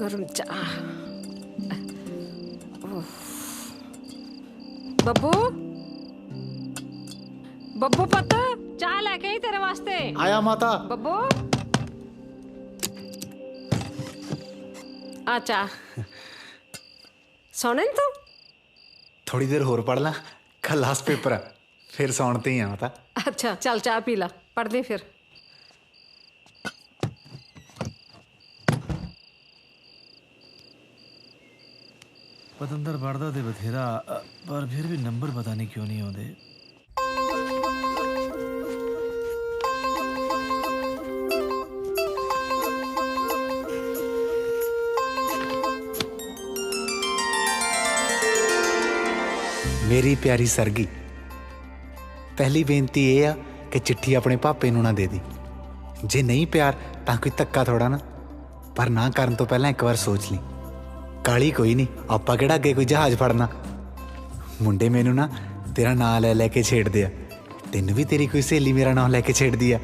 गरम चाह। बब्बू बब्बू पुत चाह लेके आई तेरे वास्ते। आया माता। बब्बू आ चाह। सोने तू थोड़ी देर होर पढ़ ला, कल लास्ट पेपर है, फिर सौन ते ही आ माता। अच्छा चल चाह पी ला, पढ़ दे फिर। पतंदर पढ़दा ते बथेरा, पर फिर भी नंबर पता नहीं क्यों नहीं आते। मेरी प्यारी सरगी, पहली बेनती ये आ कि चिट्ठी अपने पापे नूं ना दे दी। जे नहीं प्यार तां कोई धक्का थोड़ा ना, पर ना करन तो पहला एक बार सोच ली। काली कोई नहीं, आपां किहड़ा अगे कोई जहाज फड़ना। मुंडे मैनू ना तेरा नाम लै लै के छेड़दे आ, तेन भी तेरी कोई सहेली मेरा नाम लैके छेड़दी आ।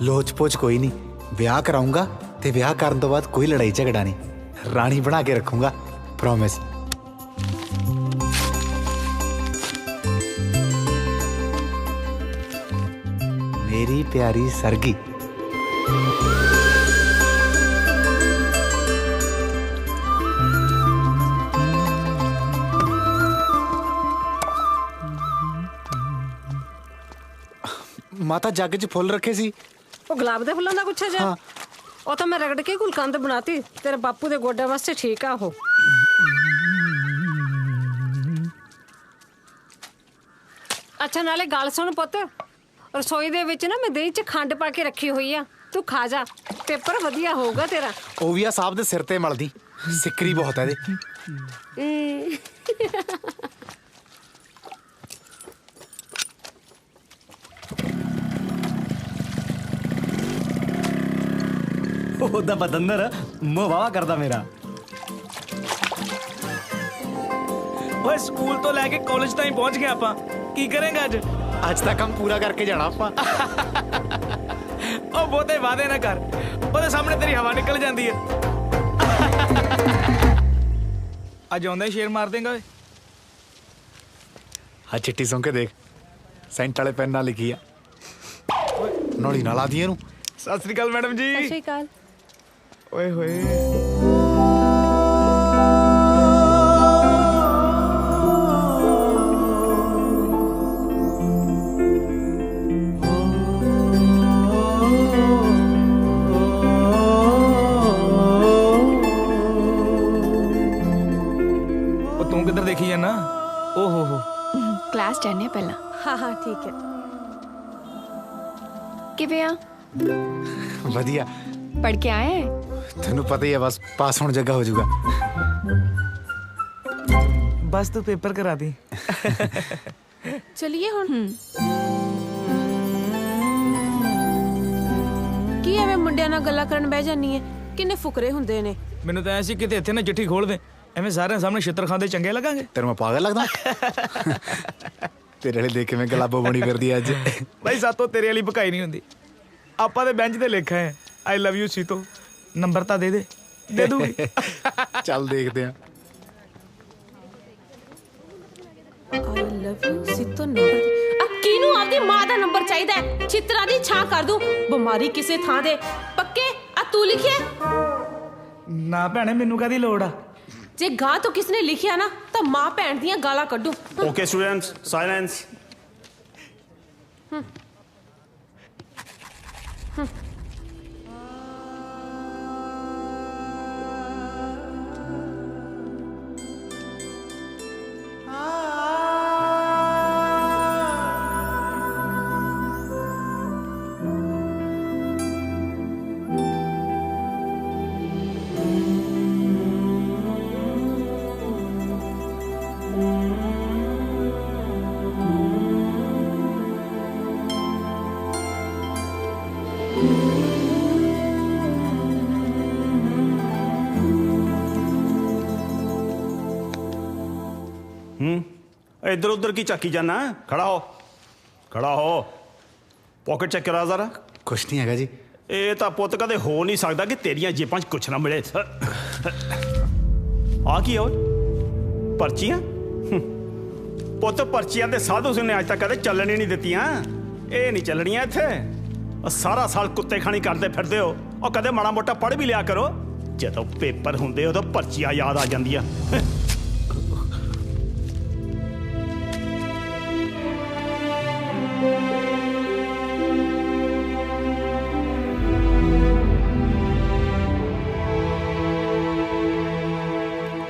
लोच पोच कोई नहीं, ब्याह कराऊंगा ते ब्याह करन तो बाद कोई लड़ाई झगड़ा नहीं, रानी बना के रखूंगा, प्रॉमिस। मेरी प्यारी सरगी। माता जग च फुल रखे सी। ਉਹ ਗੁਲਾਬ ਦੇ ਫੁੱਲਾਂ ਦਾ ਗੁੱਛਾ ਜਾ। ਹਾਂ। ਉਹ ਤਾਂ ਮੈਂ ਰਗੜ ਕੇ ਗੁਲਕੰਦ ਬਣਾਤੀ, ਤੇਰੇ ਬਾਪੂ ਦੇ ਗੋਡੇ ਵਾਸਤੇ ਠੀਕ ਆ ਉਹ। ਅੱਛਾ ਨਾਲੇ ਗੱਲ ਸੁਣ ਪੁੱਤ, ਰਸੋਈ ਦੇ ਵਿੱਚ ਨਾ ਮੈਂ ਦਹੀਂ 'ਚ ਖੰਡ ਪਾ ਕੇ ਰੱਖੀ ਹੋਈ ਆ, ਤੂੰ ਖਾ ਜਾ, ਪੇਪਰ ਵਧੀਆ ਹੋਊਗਾ ਤੇਰਾ। ਉਹ ਵੀ ਆ ਸਾਹਿਬ ਦੇ ਸਿਰ ਤੇ ਮਲਦੀ, ਸਿੱਕਰੀ ਬਹੁਤ ਹੈ ਇਹਦੇ। ਉਹਦਾ ਪਤੰਦਰ ਮੂੰਹ ਵਾਵਾ ਕਰਦਾ ਮੇਰਾ। ਓਏ ਸਕੂਲ ਤੋਂ ਲੈ ਕੇ ਕਾਲਜ ਤਾਈਂ ਪਹੁੰਚ ਗਏ ਆਪਾਂ, ਕੀ ਕਰਾਂਗੇ ਅੱਜ? ਅੱਜ ਦਾ ਕੰਮ ਪੂਰਾ ਕਰਕੇ ਜਾਣਾ ਆਪਾਂ। ਉਹ ਬਹੁਤੇ ਵਾਅਦੇ ਨਾ ਕਰ, ਉਹਦੇ ਸਾਹਮਣੇ ਤੇਰੀ ਹਵਾ ਨਿਕਲ ਜਾਂਦੀ ਹੈ। ਅੱਜ ਆਉਂਦਾ ਹੀ ਸ਼ੇਰ ਮਾਰ ਦੇਂਗਾ ਓਏ। ਆ ਚਿੱਟੀ ਸੁਣ ਕੇ ਦੇਖ, ਸੈਂਟ ਵਾਲੇ ਪੈਨ ਨਾਲ ਲਿਖੀ ਆ, ਨੌਲੀ ਨਾਲ ਆਦੀ ਇਹਨੂੰ। ਸਤਿ ਸ੍ਰੀ ਅਕਾਲ ਮੈਡਮ ਜੀ। ਸਤਿ ਸ਼੍ਰੀ ਅਕਾਲ। ਓਏ ਹੋਏ ਉਹ ਤੂੰ ਕਿੱਧਰ ਦੇਖੀ ਜਾਨਾ? ਓ ਹੋ ਕਲਾਸ ਜਾਣੇ ਪਹਿਲਾਂ। ਹਾਂ ਹਾਂ ਠੀਕ ਹੈ। ਕਿਵੇਂ ਆ? ਵਧੀਆ। ਪੜ੍ਹ ਕੇ ਆਇਆ ਹੈ? ਤੈਨੂੰ ਪਤਾ ਹੀ ਹੈ, ਬਸ ਪਾਸ ਹੋਣ ਜੱਗਾ ਹੋ ਜਾਊਗਾ। ਬਸ ਤੂੰ ਪੇਪਰ ਕਰਾ ਦੀ। ਚਲਿਏ ਹੁਣ। ਕੀ ਐਵੇਂ ਮੁੰਡਿਆਂ ਨਾਲ ਗੱਲਾਂ ਕਰਨ ਬਹਿ ਜਾਨੀ ਹੈ? ਕਿੰਨੇ ਫੁਕਰੇ ਹੁੰਦੇ ਨੇ। ਮੈਨੂੰ ਤਾਂ ਐ ਸੀ ਕਿਤੇ ਇੱਥੇ ਨਾ ਚਿੱਠੀ ਖੋਲ ਦੇ, ਐਵੇਂ ਸਾਰਿਆਂ ਸਾਹਮਣੇ ਛਿੱਤਰ ਖਾਂਦੇ ਚੰਗੇ ਲੱਗਾਂਗੇ। ਤੇਰੇ ਮੈਂ ਪਾਗਲ ਲੱਗਦਾ? ਤੇਰੇ ਵਾਲੇ ਦੇਖ ਕੇ ਮੈਂ ਗਲਾਬੋ ਬਣੀ ਫਿਰਦੀ ਅੱਜ। ਬਾਈ ਸਾਤੋਂ ਤੇਰੇ ਵਾਲੀ ਭਕਾਈ ਨਹੀਂ ਹੁੰਦੀ। ਆਪਾਂ ਦੇ ਬੈਂਚ ਤੇ ਲਿਖਿਆ ਹੈ ਆਈ ਲਵ ਯੂ ਸੀਤੋ, ਨੰਬਰ ਤਾਂ ਦੇ ਦੂਗੀ। ਚੱਲ ਦੇਖਦੇ ਆ। ਆਈ ਲਵ ਯੂ ਸਿੱਤੋ ਨੰਬਰ। ਆ ਕਿਹਨੂੰ ਆਪਦੀ ਮਾਂ ਦਾ ਨੰਬਰ ਚਾਹੀਦਾ ਹੈ? ਚਿੱਤਰਾਂ ਦੀ ਛਾਂ ਕਰ ਦੂੰ, ਬਿਮਾਰੀ ਕਿਸੇ ਥਾਂ ਦੇ ਪੱਕੇ। ਆ ਤੂੰ ਲਿਖਿਆ? ਨਾ ਭੈਣੇ, ਮੈਨੂੰ ਕਾਹਦੀ ਲੋੜ ਆ? ਜੇ ਗਾਂ ਤੋਂ ਕਿਸ ਨੇ ਲਿਖਿਆ ਨਾ ਤਾਂ ਮਾਂ ਭੈਣ ਦੀਆਂ ਗਾਲਾਂ ਕੱਢੂ। Okay, students, silence. इधर उधर की चाकी जाना है? खड़ा हो, खड़ा हो। पॉकेट चेक करा जरा। कुछ नहीं हैगा जी। ये तो पुत कदे हो नहीं सकता कि तेरिया जेबां च कुछ ना मिले। ਆ ਕੀ ਓਏ ਪਰਚੀਆਂ ਪੁੱਤ ਪਰਚੀਆਂ ਦੇ ਸਾਧੂ ਨੇ ਅੱਜ ਤੱਕ ਕਦੇ ਚੱਲਣ ਹੀ ਨਹੀਂ ਦਿੱਤੀਆਂ ਇਹ ਨਹੀਂ ਚੱਲਣੀਆਂ ਇੱਥੇ ਸਾਰਾ ਸਾਲ ਕੁੱਤੇ ਖਾਣੀ ਕਰਦੇ ਫਿਰਦੇ ਹੋ ਉਹ ਕਦੇ ਮਾੜਾ ਮੋਟਾ ਪੜ੍ਹ ਵੀ ਲਿਆ ਕਰੋ ਜਦੋਂ ਪੇਪਰ ਹੁੰਦੇ ਉਦੋਂ ਪਰਚੀਆਂ ਯਾਦ ਆ ਜਾਂਦੀਆਂ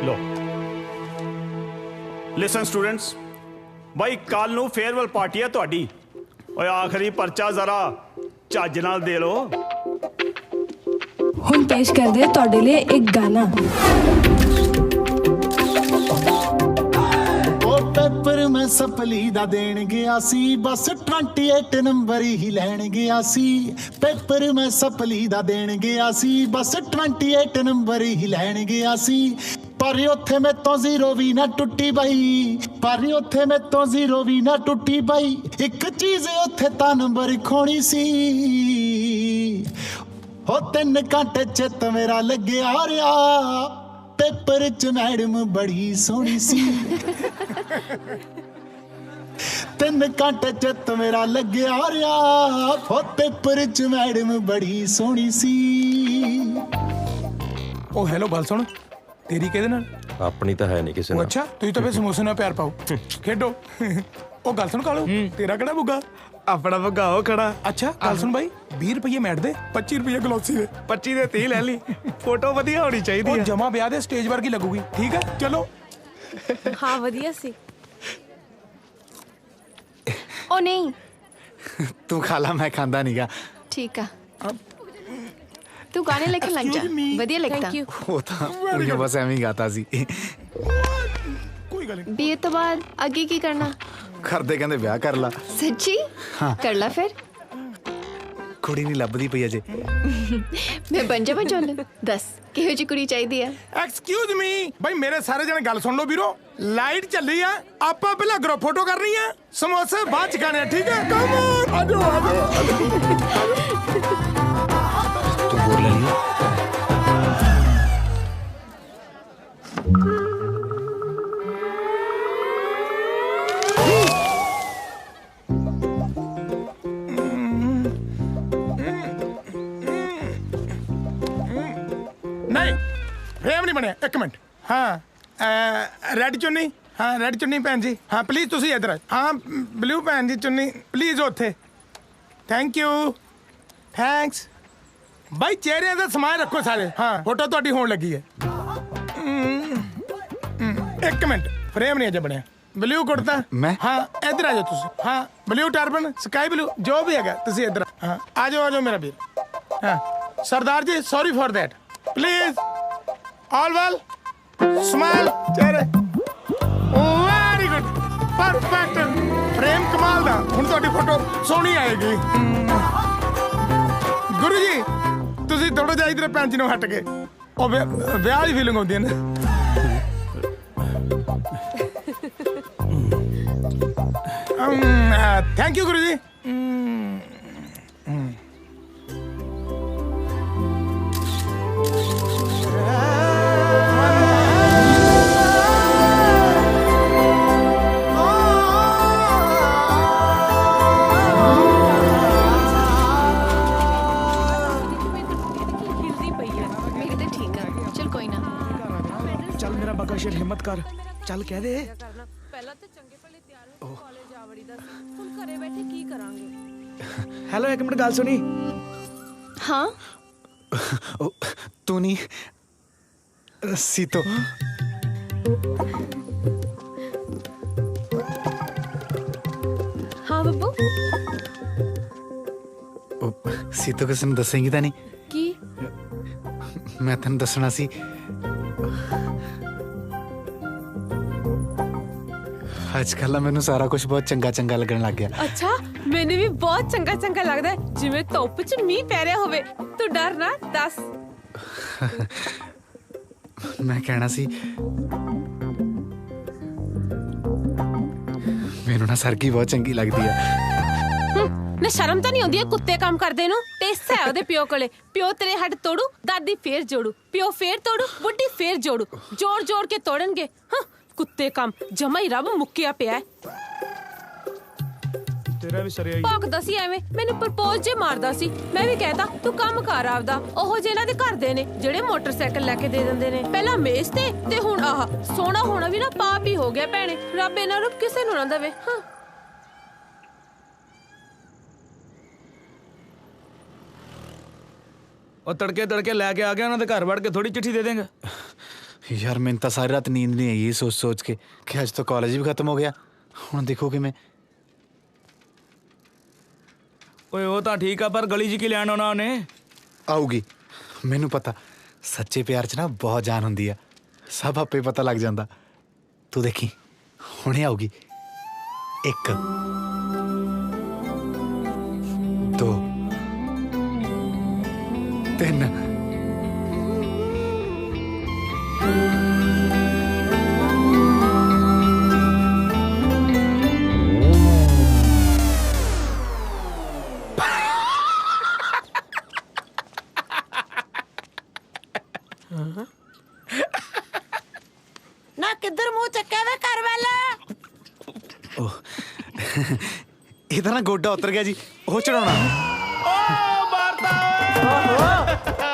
ਲੋ ਲਿਸਨ ਸਟੂਡੈਂਟਸ ਬਾਈ ਕੱਲ ਨੂੰ ਫੇਅਰਵੈਲ ਪਾਰਟੀ ਹੈ ਤੁਹਾਡੀ ਓਏ ਆਖਰੀ ਪਰਚਾ ਜ਼ਰਾ ਚੱਜ ਨਾਲ ਦੇ ਲੋ ਹੁਣ ਪੇਸ਼ ਕਰਦੇ ਤੁਹਾਡੇ ਲਈ ਇੱਕ ਗਾਣਾ ਉਹ ਪੇਪਰ ਮੈਂ ਸਪਲੀ ਦਾ ਦੇਣ ਗਿਆ ਸੀ ਬਸ 28 ਨੰਬਰ ਹੀ ਲੈਣ ਗਿਆ ਸੀ ਪੇਪਰ ਮੈਂ ਸਪਲੀ ਦਾ ਦੇਣ ਗਿਆ ਸੀ ਬਸ 28 ਨੰਬਰ ਹੀ ਲੈਣ ਗਿਆ ਸੀ ਪਰ ਉੱਥੇ ਮੈਥੋਂ ਜ਼ੀਰੋ ਵੀ ਨਾ ਟੁੱਟੀ ਬਈ ਪਰ ਉੱਥੇ ਮੈਥੋਂ ਜ਼ੀਰੋ ਵੀ ਨਾ ਟੁੱਟੀ ਬਈ ਇੱਕ ਚੀਜ਼ ਉੱਥੇ ਤਾਂ ਨੰਬਰ ਖੋਣੀ ਸੀ ਹੋ 3 ਘੰਟੇ ਚਿੱਤ ਮੇਰਾ ਲੱਗਿਆ ਰਿਹਾ ਪੇਪਰ 'ਚ ਮੈਡਮ ਬੜੀ ਸੋਹਣੀ ਸੀ 3 ਘੰਟੇ ਚਿੱਤ ਮੇਰਾ ਲੱਗਿਆ ਰਿਹਾ ਹੋ ਪੇਪਰ 'ਚ ਮੈਡਮ ਬੜੀ ਸੋਹਣੀ ਸੀ ਉਹ ਹੈਲੋ ਗੱਲ ਸੁਣ ਤੇਰੀ ਕਿਹਦੇ ਨਾਲ ਆਪਣੀ ਤਾਂ ਹੈ ਨਹੀਂ ਕਿਸੇ ਨਾਲ ਅੱਛਾ ਤੁਸੀਂ ਤਾਂ ਫੇ ਸਮੋਸੇ ਨਾਲ ਪਿਆਰ ਪਾਓ ਖੇਡੋ ਉਹ ਗੱਲ ਸੁਣ ਕਾਲੂ ਤੇਰਾ ਕਿਹੜਾ ਬੁੱਗਾ ਆਪਣਾ ਬੁੱਗਾ ਉਹ ਖੜਾ ਅੱਛਾ ਗੱਲ ਸੁਣ ਬਾਈ 20 ਰੁਪਏ ਮੈਟ ਦੇ 25 ਰੁਪਏ ਗਲੋਸੀ ਦੇ 25 ਦੇ 30 ਲੈ ਲਈ ਫੋਟੋ ਵਧੀਆ ਹੋਣੀ ਚਾਹੀਦੀ ਹੈ ਜਮਾ ਵਿਆਹ ਦੇ ਸਟੇਜ ਵਰਗੀ ਲੱਗੂਗੀ ਠੀਕ ਹੈ ਚਲੋ ਹਾਂ ਵਧੀਆ ਸੀ ओ नहीं ਤੂੰ ਖਾ ਲਾ ਮੈਂ ਖਾਂਦਾ ਨਹੀਂਗਾ ठीक है तू गाने लिखने लग जा बढ़िया लिखता थैंक यू ਉਹ ਤਾਂ ਉਹਨੇ ਬਸ ਐਵੇਂ ਹੀ ਗਾਤਾ ਸੀ ਕੋਈ ਗੱਲ ਨਹੀਂ बीए तो बाद आगे की करना ਕਰਦੇ ਕਹਿੰਦੇ ਵਿਆਹ ਕਰ ਲਾ सच्ची कर ला फिर ਕੁੜੀ ਨਹੀਂ ਲੱਭਦੀ ਪਈ ਅਜੇ मैं बन जा चोल दस किहो जी कुड़ी चाहिए है ਐਕਸਕਿਊਜ਼ ਮੀ ਬਾਈ ਮੇਰੇ ਸਾਰੇ ਜਣੇ ਗੱਲ ਸੁਣ ਲਓ ਵੀਰੋ ਲਾਈਟ ਚੱਲੀ ਆ ਆਪਾਂ ਪਹਿਲਾਂ ਗਰੁੱਪ ਫੋਟੋ ਕਰਨੀ ਆ ਸਮੋਸੇ ਬਾਅਦ ਚ ਖਾਣੇ ਆ ਠੀਕ ਹੈ ਕਮ ਔਨ ਆਜੋ ਆਜੋ ਤੂੰ ਬੋਲ ਲੈ ਲਈ ਨਹੀਂ ਫਰੇਮ ਨਹੀਂ ਬਣਿਆ ਇੱਕ ਮਿੰਟ ਹਾਂ ਰੈੱਡ ਚੁੰਨੀ ਹਾਂ ਰੈੱਡ ਚੁੰਨੀ ਭੈਣ ਜੀ ਹਾਂ ਪਲੀਜ਼ ਤੁਸੀਂ ਇੱਧਰ ਹਾਂ ਬਲੂ ਭੈਣ ਜੀ ਚੁੰਨੀ ਪਲੀਜ਼ ਉੱਥੇ ਥੈਂਕ ਯੂ ਥੈਂਕਸ ਬਾਈ ਚਿਹਰਿਆਂ ਦਾ ਸਮਾਨ ਰੱਖੋ ਸਾਰੇ ਹਾਂ ਫੋਟੋ ਤੁਹਾਡੀ ਹੋਣ ਲੱਗੀ ਹੈ ਇੱਕ ਮਿੰਟ ਫਰੇਮ ਨਹੀਂ ਅਜੇ ਬਣਿਆ ਬਲੂ ਕੁੜਤਾ ਮੈਂ? ਹਾਂ ਇੱਧਰ ਆ ਜਾਓ ਤੁਸੀਂ ਹਾਂ ਬਲੂ ਟਰਬਨ ਸਕਾਈ ਬਲੂ ਜੋ ਵੀ ਹੈਗਾ ਤੁਸੀਂ ਇੱਧਰ ਹਾਂ ਆ ਜਾਓ ਮੇਰਾ ਵੀਰ ਹਾਂ Sardar ji sorry for that please all well smile चेहरे वेरी गुड परफेक्ट फ्रेम कमाल दा हुन ਤੁਹਾਡੀ ਫੋਟੋ ਸੋਹਣੀ ਆਏਗੀ ਗੁਰੂ ਜੀ ਤੁਸੀਂ ਥੋੜਾ ਜਿਹਾ ਇਧਰ ਪੈਂਚ ਨੂੰ ਹਟ ਕੇ ਉਹ ਵਿਆਹ ਦੀ ਫੀਲਿੰਗ ਆਉਂਦੀ ਹੈ ਨਾ ਥੈਂਕ ਯੂ ਗੁਰੂ ਜੀ मेरी तो ठीक है चल कोई ना ਚੱਲ ਮੇਰਾ ਬਕਾਸ਼ਰ ਹਿੰਮਤ ਕਰ ਚੱਲ ਕਹਿ ਦੇ ਪਹਿਲਾਂ ਤਾਂ ਚੰਗੇ ਭਲੇ ਤਿਆਰ ਹੋ ਕੇ ਕਾਲਜ ਆ ਵੜੀਦਾ ਸੀ ਹੁਣ ਘਰੇ ਬੈਠੇ ਕੀ ਕਰਾਂਗੇ ਹੈਲੋ ਇੱਕ ਮਿੰਟ ਗੱਲ ਸੁਣੀ हाँ ਉਹ ਤੂੰ ਨਹੀਂ ਸੀਤੋ ਹਾਂ ਬੱਬੂ ਉਹ ਸੀਤੋ ਕਿਸੇ ਨੂੰ ਦੱਸੇਂਗੀ ਤਾਂ ਨਹੀਂ ਕੀ ਮੈਂ ਤੈਨੂੰ ਦੱਸਣਾ ਸੀ ਅੱਜ ਕੱਲ੍ਹ ਮੈਨੂੰ ਸਾਰਾ ਕੁਝ ਬਹੁਤ ਚੰਗਾ ਚੰਗਾ ਲੱਗਣ ਲੱਗ ਗਿਆ ਅੱਛਾ ਮੈਨੂੰ ਵੀ ਬਹੁਤ ਚੰਗਾ ਚੰਗਾ ਲੱਗਦਾ ਹੈ, ਜਿਵੇਂ ਧੁੱਪ 'ਚ ਮੀਂਹ ਪੈ ਰਿਹਾ ਹੋਵੇ ਤੂੰ ਡਰ ਨਾ ਦੱਸ ਮੈਂ ਕਹਿਣਾ ਸੀ ਮੈਨੂੰ ਨਾ ਸਰਗੀ ਬਹੁਤ ਚੰਗੀ ਲੱਗਦੀ ਆ ਨਾ ਸ਼ਰਮ ਤਾਂ ਨਹੀਂ ਆਉਂਦੀ ਕੁੱਤੇ ਕੰਮ ਕਰਦੇ ਨੂੰ। ਟੇਸਾ ਹੈ ਉਹਦੇ ਪਿਓ ਕੋਲੇ। ਪਿਓ ਤੇਰੇ ਹੱਡ ਤੋੜੂ, ਦਾਦੀ ਫੇਰ ਜੋੜੂ, ਪਿਓ ਫੇਰ ਤੋੜੂ, ਬੁੱਢੀ ਫੇਰ ਜੋੜੂ, ਜੋੜ ਜੋੜ ਕੇ ਤੋੜਨਗੇ। ਹਾਂ ਕੁੱਤੇ ਕੰਮ ਜਮਾ ਹੀ ਰੱਬ ਮੁੱਕਿਆ ਪਿਆ ਹੈ। ਤੇਰਾ ਵੀ ਸਰਿਆ ਹੀ ਭੌਂਕਦਾ ਸੀ ਐਵੇਂ, ਮੈਨੂੰ ਪ੍ਰਪੋਜ਼ ਜੇ ਮਾਰਦਾ ਸੀ। ਮੈਂ ਵੀ ਕਹਿਤਾ ਤੂੰ ਕੰਮ ਕਰ ਆਪਦਾ। ਉਹੋ ਜਿਹੇ ਇਹਨਾਂ ਦੇ ਘਰ ਦੇ ਨੇ ਜਿਹੜੇ ਮੋਟਰਸਾਈਕਲ ਲੈ ਕੇ ਦੇ ਦਿੰਦੇ ਨੇ। ਪਹਿਲਾਂ ਮੇਜ਼ ਤੇ ਹੁਣ ਆਹ ਸੋਹਣਾ ਹੋਣਾ ਵੀ ਨਾ ਪਾਪ ਹੀ ਹੋ ਗਿਆ ਭੈਣੇ। ਰੱਬ ਇਹਨਾਂ ਨੂੰ ਕਿਸੇ ਨੂੰ ਨਾ ਦੇਵੇ। ਹਾਂ ਉਹ ਤੜਕੇ ਤੜਕੇ ਲੈ ਕੇ ਆ ਗਿਆ ਉਹਨਾਂ ਦੇ ਘਰ ਵੜ ਕੇ ਥੋੜੀ ਚਿੱਠੀ ਦੇ ਦੇਂਗਾ। यार मैंने तो सारी रात नींद नहीं आई ये सोच सोच के कि आज तो कॉलेज भी खत्म हो गया। हुण देखो कि मैं ਓਏ ਉਹ ਤਾਂ ਠੀਕ ਆ ਪਰ ਗਲੀ 'ਚ ਕੀ ਲੈਣ ਆਉਣਾ ਉਹਨੇ। ਆਊਗੀ ਮੈਨੂੰ ਪਤਾ। ਸੱਚੇ ਪਿਆਰ 'ਚ ਨਾ ਬਹੁਤ ਜਾਨ ਹੁੰਦੀ ਆ। ਸਭ ਆਪੇ ਪਤਾ ਲੱਗ ਜਾਂਦਾ। ਤੂੰ ਦੇਖੀ ਹੁਣੇ ਆਊਗੀ। 1 2 3 ਨਾ ਕਿੱਧਰ ਮੂੰਹ ਚੱਕਿਆ ਵੇ ਘਰ ਵੱਲ। ਇਹਦਾ ਨਾ ਗੋਡਾ ਉਤਰ ਗਿਆ ਜੀ। ਉਹ ਚੜਾਉਣਾ।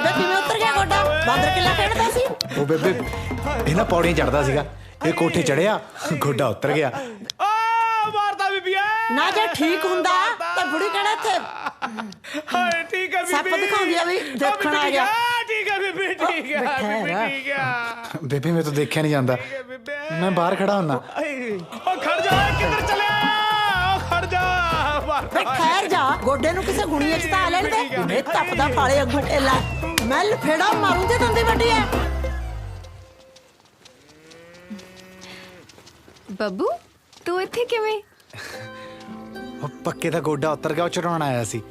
ਵੇ ਕਿਵੇਂ ਉਤਰ ਗਿਆ ਗੋਡਾ? ਬਾਂਦਰ ਕਿੱਲਾ ਖੇਡਦਾ ਸੀ। ਉਹ ਬੇਬੇ ਇਹ ਨਾ ਪੌੜੀਆਂ ਚੜਦਾ ਸੀਗਾ। ਇਹ ਕੋਠੇ ਚੜਿਆ ਗੋਡਾ ਉਤਰ ਗਿਆ। ਮਾਰਦਾ ਬੀਬੀਆ। ਨਾ ਜੇ ਠੀਕ ਹੁੰਦਾ ਤਾਂ ਬੁੜੀ ਕਿਹੜਾ ਇੱਥੇ ਹਾਏ ਠੀਕ ਹੈ ਬੀਬੀ। ਸੱਪ ਦਿਖਾਉਂਦੀ ਆ ਵੀ ਦੇਖਣ ਆ ਗਿਆ। ਠੀਕ ਹੈ ਬੀਬੀ ਠੀਕ ਹੈ ਬੀਬੀ ਠੀਕ ਹੈ। ਬੇਬੇ ਮੈਂ ਤਾਂ ਦੇਖਿਆ ਨਹੀਂ ਜਾਂਦਾ। ਮੈਂ ਬਾਹਰ ਖੜਾ ਹੁੰਨਾ। ਉਹ ਖੜ ਜਾ ਕਿੱਧਰ ਚੱਲਿਆ? ਉਹ ਖੜ ਜਾ ਵੇ ਖੈਰ ਜਾ ਗੋਡੇ ਨੂੰ ਕਿਸੇ ਗੁਣੀਏ ਚ ਤਾਂ ਆ ਲੈਣ ਦੇ। ਮੈਂ ਤੱਪਦਾ ਫਾਲੇ ਅੱਗੋਂ ਢੇਲਾ ਮੈਂ ਲਫੇੜਾ ਮਾਰੂ ਤੇ ਦੰਦੀ ਵੱਡੀ ਐ। ਬੱਬੂ ਤੂੰ ਇੱਥੇ ਕਿਵੇਂ? ਉਹ ਪੱਕੇ ਦਾ ਗੋਡਾ ਉਤਰ ਗਿਆ। ਉਹ ਚੜਾਉਣ ਆਇਆ ਸੀ।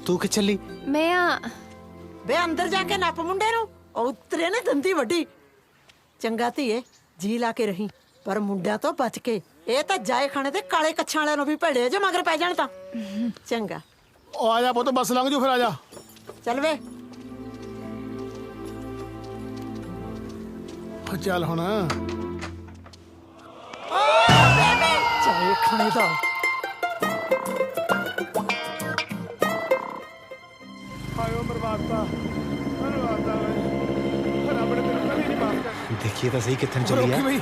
ਤੂੰ ਕਿ ਚੱਲੀ? ਮੈਂ ਆ ਵੇ ਅੰਦਰ ਜਾ ਕੇ ਨੱਪ ਮੁੰਡੇ ਨੂੰ। ਉਹ ਉਤਰੇ ਨੇ ਦੰਦੀ ਵੱਡੀ। ਚੰਗਾ ਧੀਏ ਜੀ ਲਾ ਕੇ ਰਹੀ ਪਰ ਮੁੰਡਿਆਂ ਤੋਂ ਬਚ ਕੇ। ਇਹ ਤਾਂ ਜਾਏ ਖਾਣੇ ਤੇ ਕਾਲੇ ਕੱਛਾਂ ਵਾਲਿਆਂ ਨੂੰ ਵੀ ਭੇੜੇ ਜੇ ਮਗਰ ਪੈ ਜਾਣ ਤਾਂ ਚੰਗਾ। ਉਹ ਆ ਜਾ ਪੁੱਤ ਬੱਸ ਲੰਘ ਜੂ ਫਿਰ ਆ ਜਾ। ਚੱਲ ਵੇ ਚੱਲ ਹੁਣ ਜਾਏ ਖਾਣੇ ਦਾ। ਆਇਓ ਮਰਵਾਤਾ ਓਏ ਰੱਬ ਨੇ ਤੈਨੂੰ ਕਦੇ ਨਹੀਂ ਮਾਫ ਕਰਨਾ। देखिए तो सही कितने चली है। ਬਈ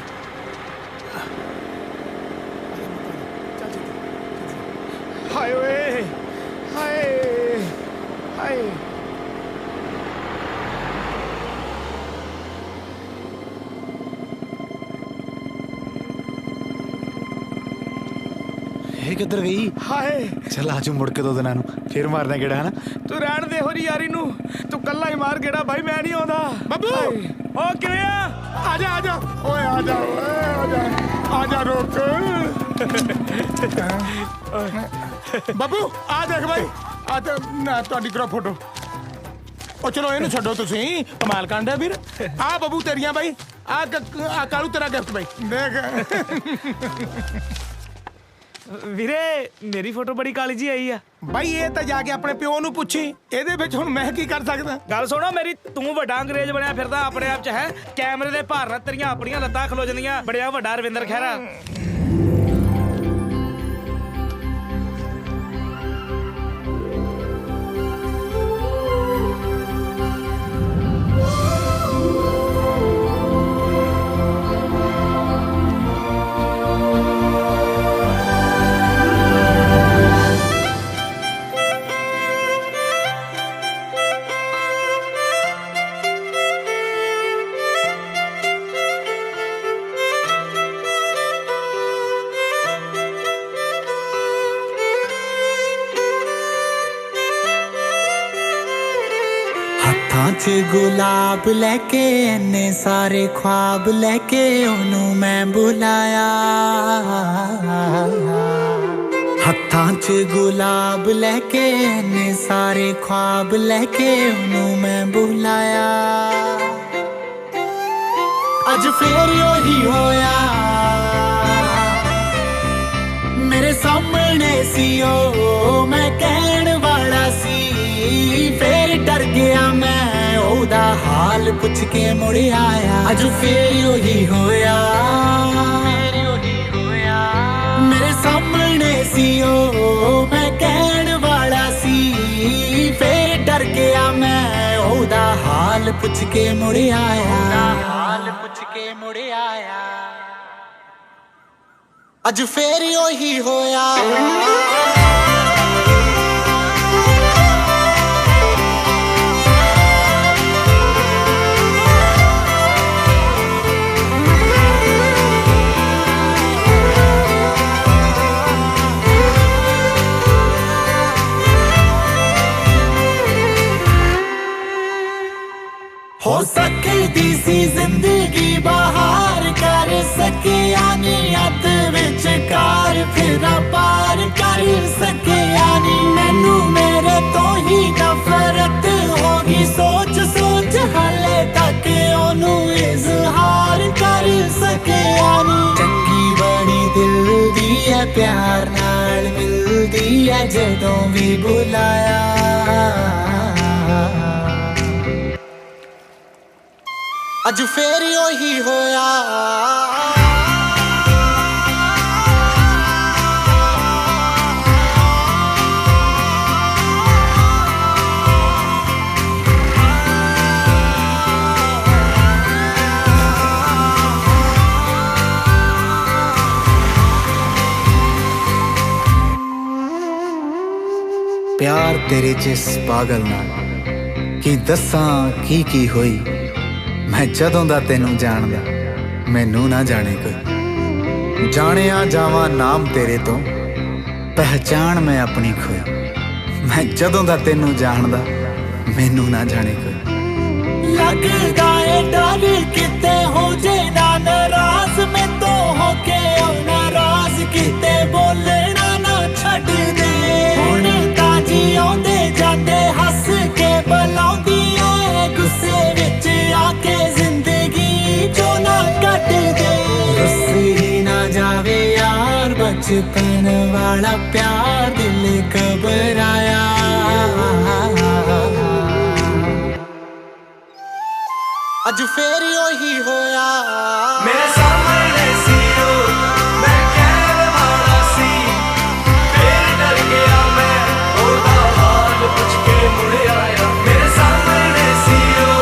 ਹਾਏ ਓਏ ਹਾਏ ਹਾਏ। ये किधर गई? ਹਾਏ चल आजू मुड़ के 2 दिनों फिर मारना गेड़ा है ना। ਤੂੰ ਰਹਿਣ ਦੇ ਹੋ ਜੀ ਯਾਰੀ ਨੂੰ। ਤੂੰ ਕੱਲਾ ਹੀ ਮਾਰ ਗੇੜਾ ਭਾਈ ਮੈਂ ਨਹੀਂ ਆਉਂਦਾ। ਬੱਬੂ ਉਹ ਕਿਵੇਂ ਆ? ਆ ਜਾ ਓਏ ਆ ਜਾ ਓਏ ਆ ਜਾ ਰੁਕ। ਬੱਬੂ ਆ ਦੇਖ ਬਾਈ ਆ ਤੇ ਨਾ ਤੁਹਾਡੀ ਕਰੋ ਫੋਟੋ। ਉਹ ਚਲੋ ਇਹਨੂੰ ਛੱਡੋ ਤੁਸੀਂ ਕਮਾਲ ਕਾਂਡਾ ਵੀਰ। ਆ ਬੱਬੂ ਤੇਰੀਆਂ ਬਾਈ ਆ ਕਾਲੂ ਤੇਰਾ ਗਿਫਟ ਬਾਈ ਦੇਖ। ਵੀਰੇ ਮੇਰੀ ਫੋਟੋ ਬੜੀ ਕਾਲੀ ਜੀ ਆਈ ਆ। ਬਾਈ ਇਹ ਤਾਂ ਜਾ ਕੇ ਆਪਣੇ ਪਿਓ ਨੂੰ ਪੁੱਛੀ। ਇਹਦੇ ਵਿੱਚ ਹੁਣ ਮੈਂ ਕੀ ਕਰ ਸਕਦਾ? ਗੱਲ ਸੁਣੋ ਮੇਰੀ। ਤੂੰ ਵੱਡਾ ਅੰਗਰੇਜ਼ ਬਣਿਆ ਫਿਰਦਾ ਆਪਣੇ ਆਪ ਚ ਹੈ। ਕੈਮਰੇ ਦੇ ਭਾਰ ਨਾਲ ਤੇਰੀਆਂ ਆਪਣੀਆਂ ਲੱਤਾਂ ਖਲੋ ਜਾਂਦੀਆਂ। ਬੜਿਆ ਵੱਡਾ ਰਵਿੰਦਰ ਖਹਿਰਾ। ਹੱਥਾਂ 'ਚ ਗੁਲਾਬ ਲੈ ਕੇ ਇੰਨੇ ਸਾਰੇ ख्वाब ਲੈ ਕੇ ਉਹਨੂੰ ਮੈਂ ਬੁਲਾਇਆ। ਹੱਥਾਂ 'ਚ ਗੁਲਾਬ ਲੈ ਕੇ ਇੰਨੇ ਸਾਰੇ ख्वाब ਲੈ ਕੇ ਉਹਨੂੰ ਮੈਂ ਬੁਲਾਇਆ। ਅੱਜ ਫੇਰ ਉਹੀ ਹੋਇਆ ਮੇਰੇ ਸਾਹਮਣੇ सामने सी ओ मैं कहण वाला सी फिर डर गया मैं ओदा हाल पुछ के मुड़ आया अज फिर ओही होया मेरे सामने सी ओ मैं कहण वाला सी फिर डर गया मैं ओदा हाल पुछ के मुड़ आया हाल पुछ के मुड़ आया अज फिर ओही होया हो सकती सी जिंदगी बाहर कर सके यानी अत विच कार फिर पार कर सके यानी मैनू मेरे तो ही नफरत होगी सोच सोच हाले तक ओनू इजहार कर सके यानी चंगी बड़ी दिल दी है प्यार नाल मिलदी है जदों भी बुलाया अज फिर ओही होया प्यार तेरे जिस पागल नाल की दसां की होई मैं जदों दा तेनू जानदा मैनू ना जाने कोई जानिया जावां नाम तेरे तो पहचान मैं अपनी खोई मैं जदों दा तेनू जानदा मैनू ना जाने कोई लगदा है डर किते हो जे ना नाराज मैं तो होके नाराज किते बोलना ना छड्ड दे हुण तां जी आउंदे जांदे हस के बुलाउंदी ऐ गुस्से विच आके जिंदगी जो ना कट दे रुस ही ना जावे यार बचपन वाला प्यार दिल घबराया अज फिर ओही होया मेरे सामने सी ओ मैं कहण वाला सी फिर डर गया मैं ओदा हाल पुछ के मुड़ आया मेरे सामने सी ओ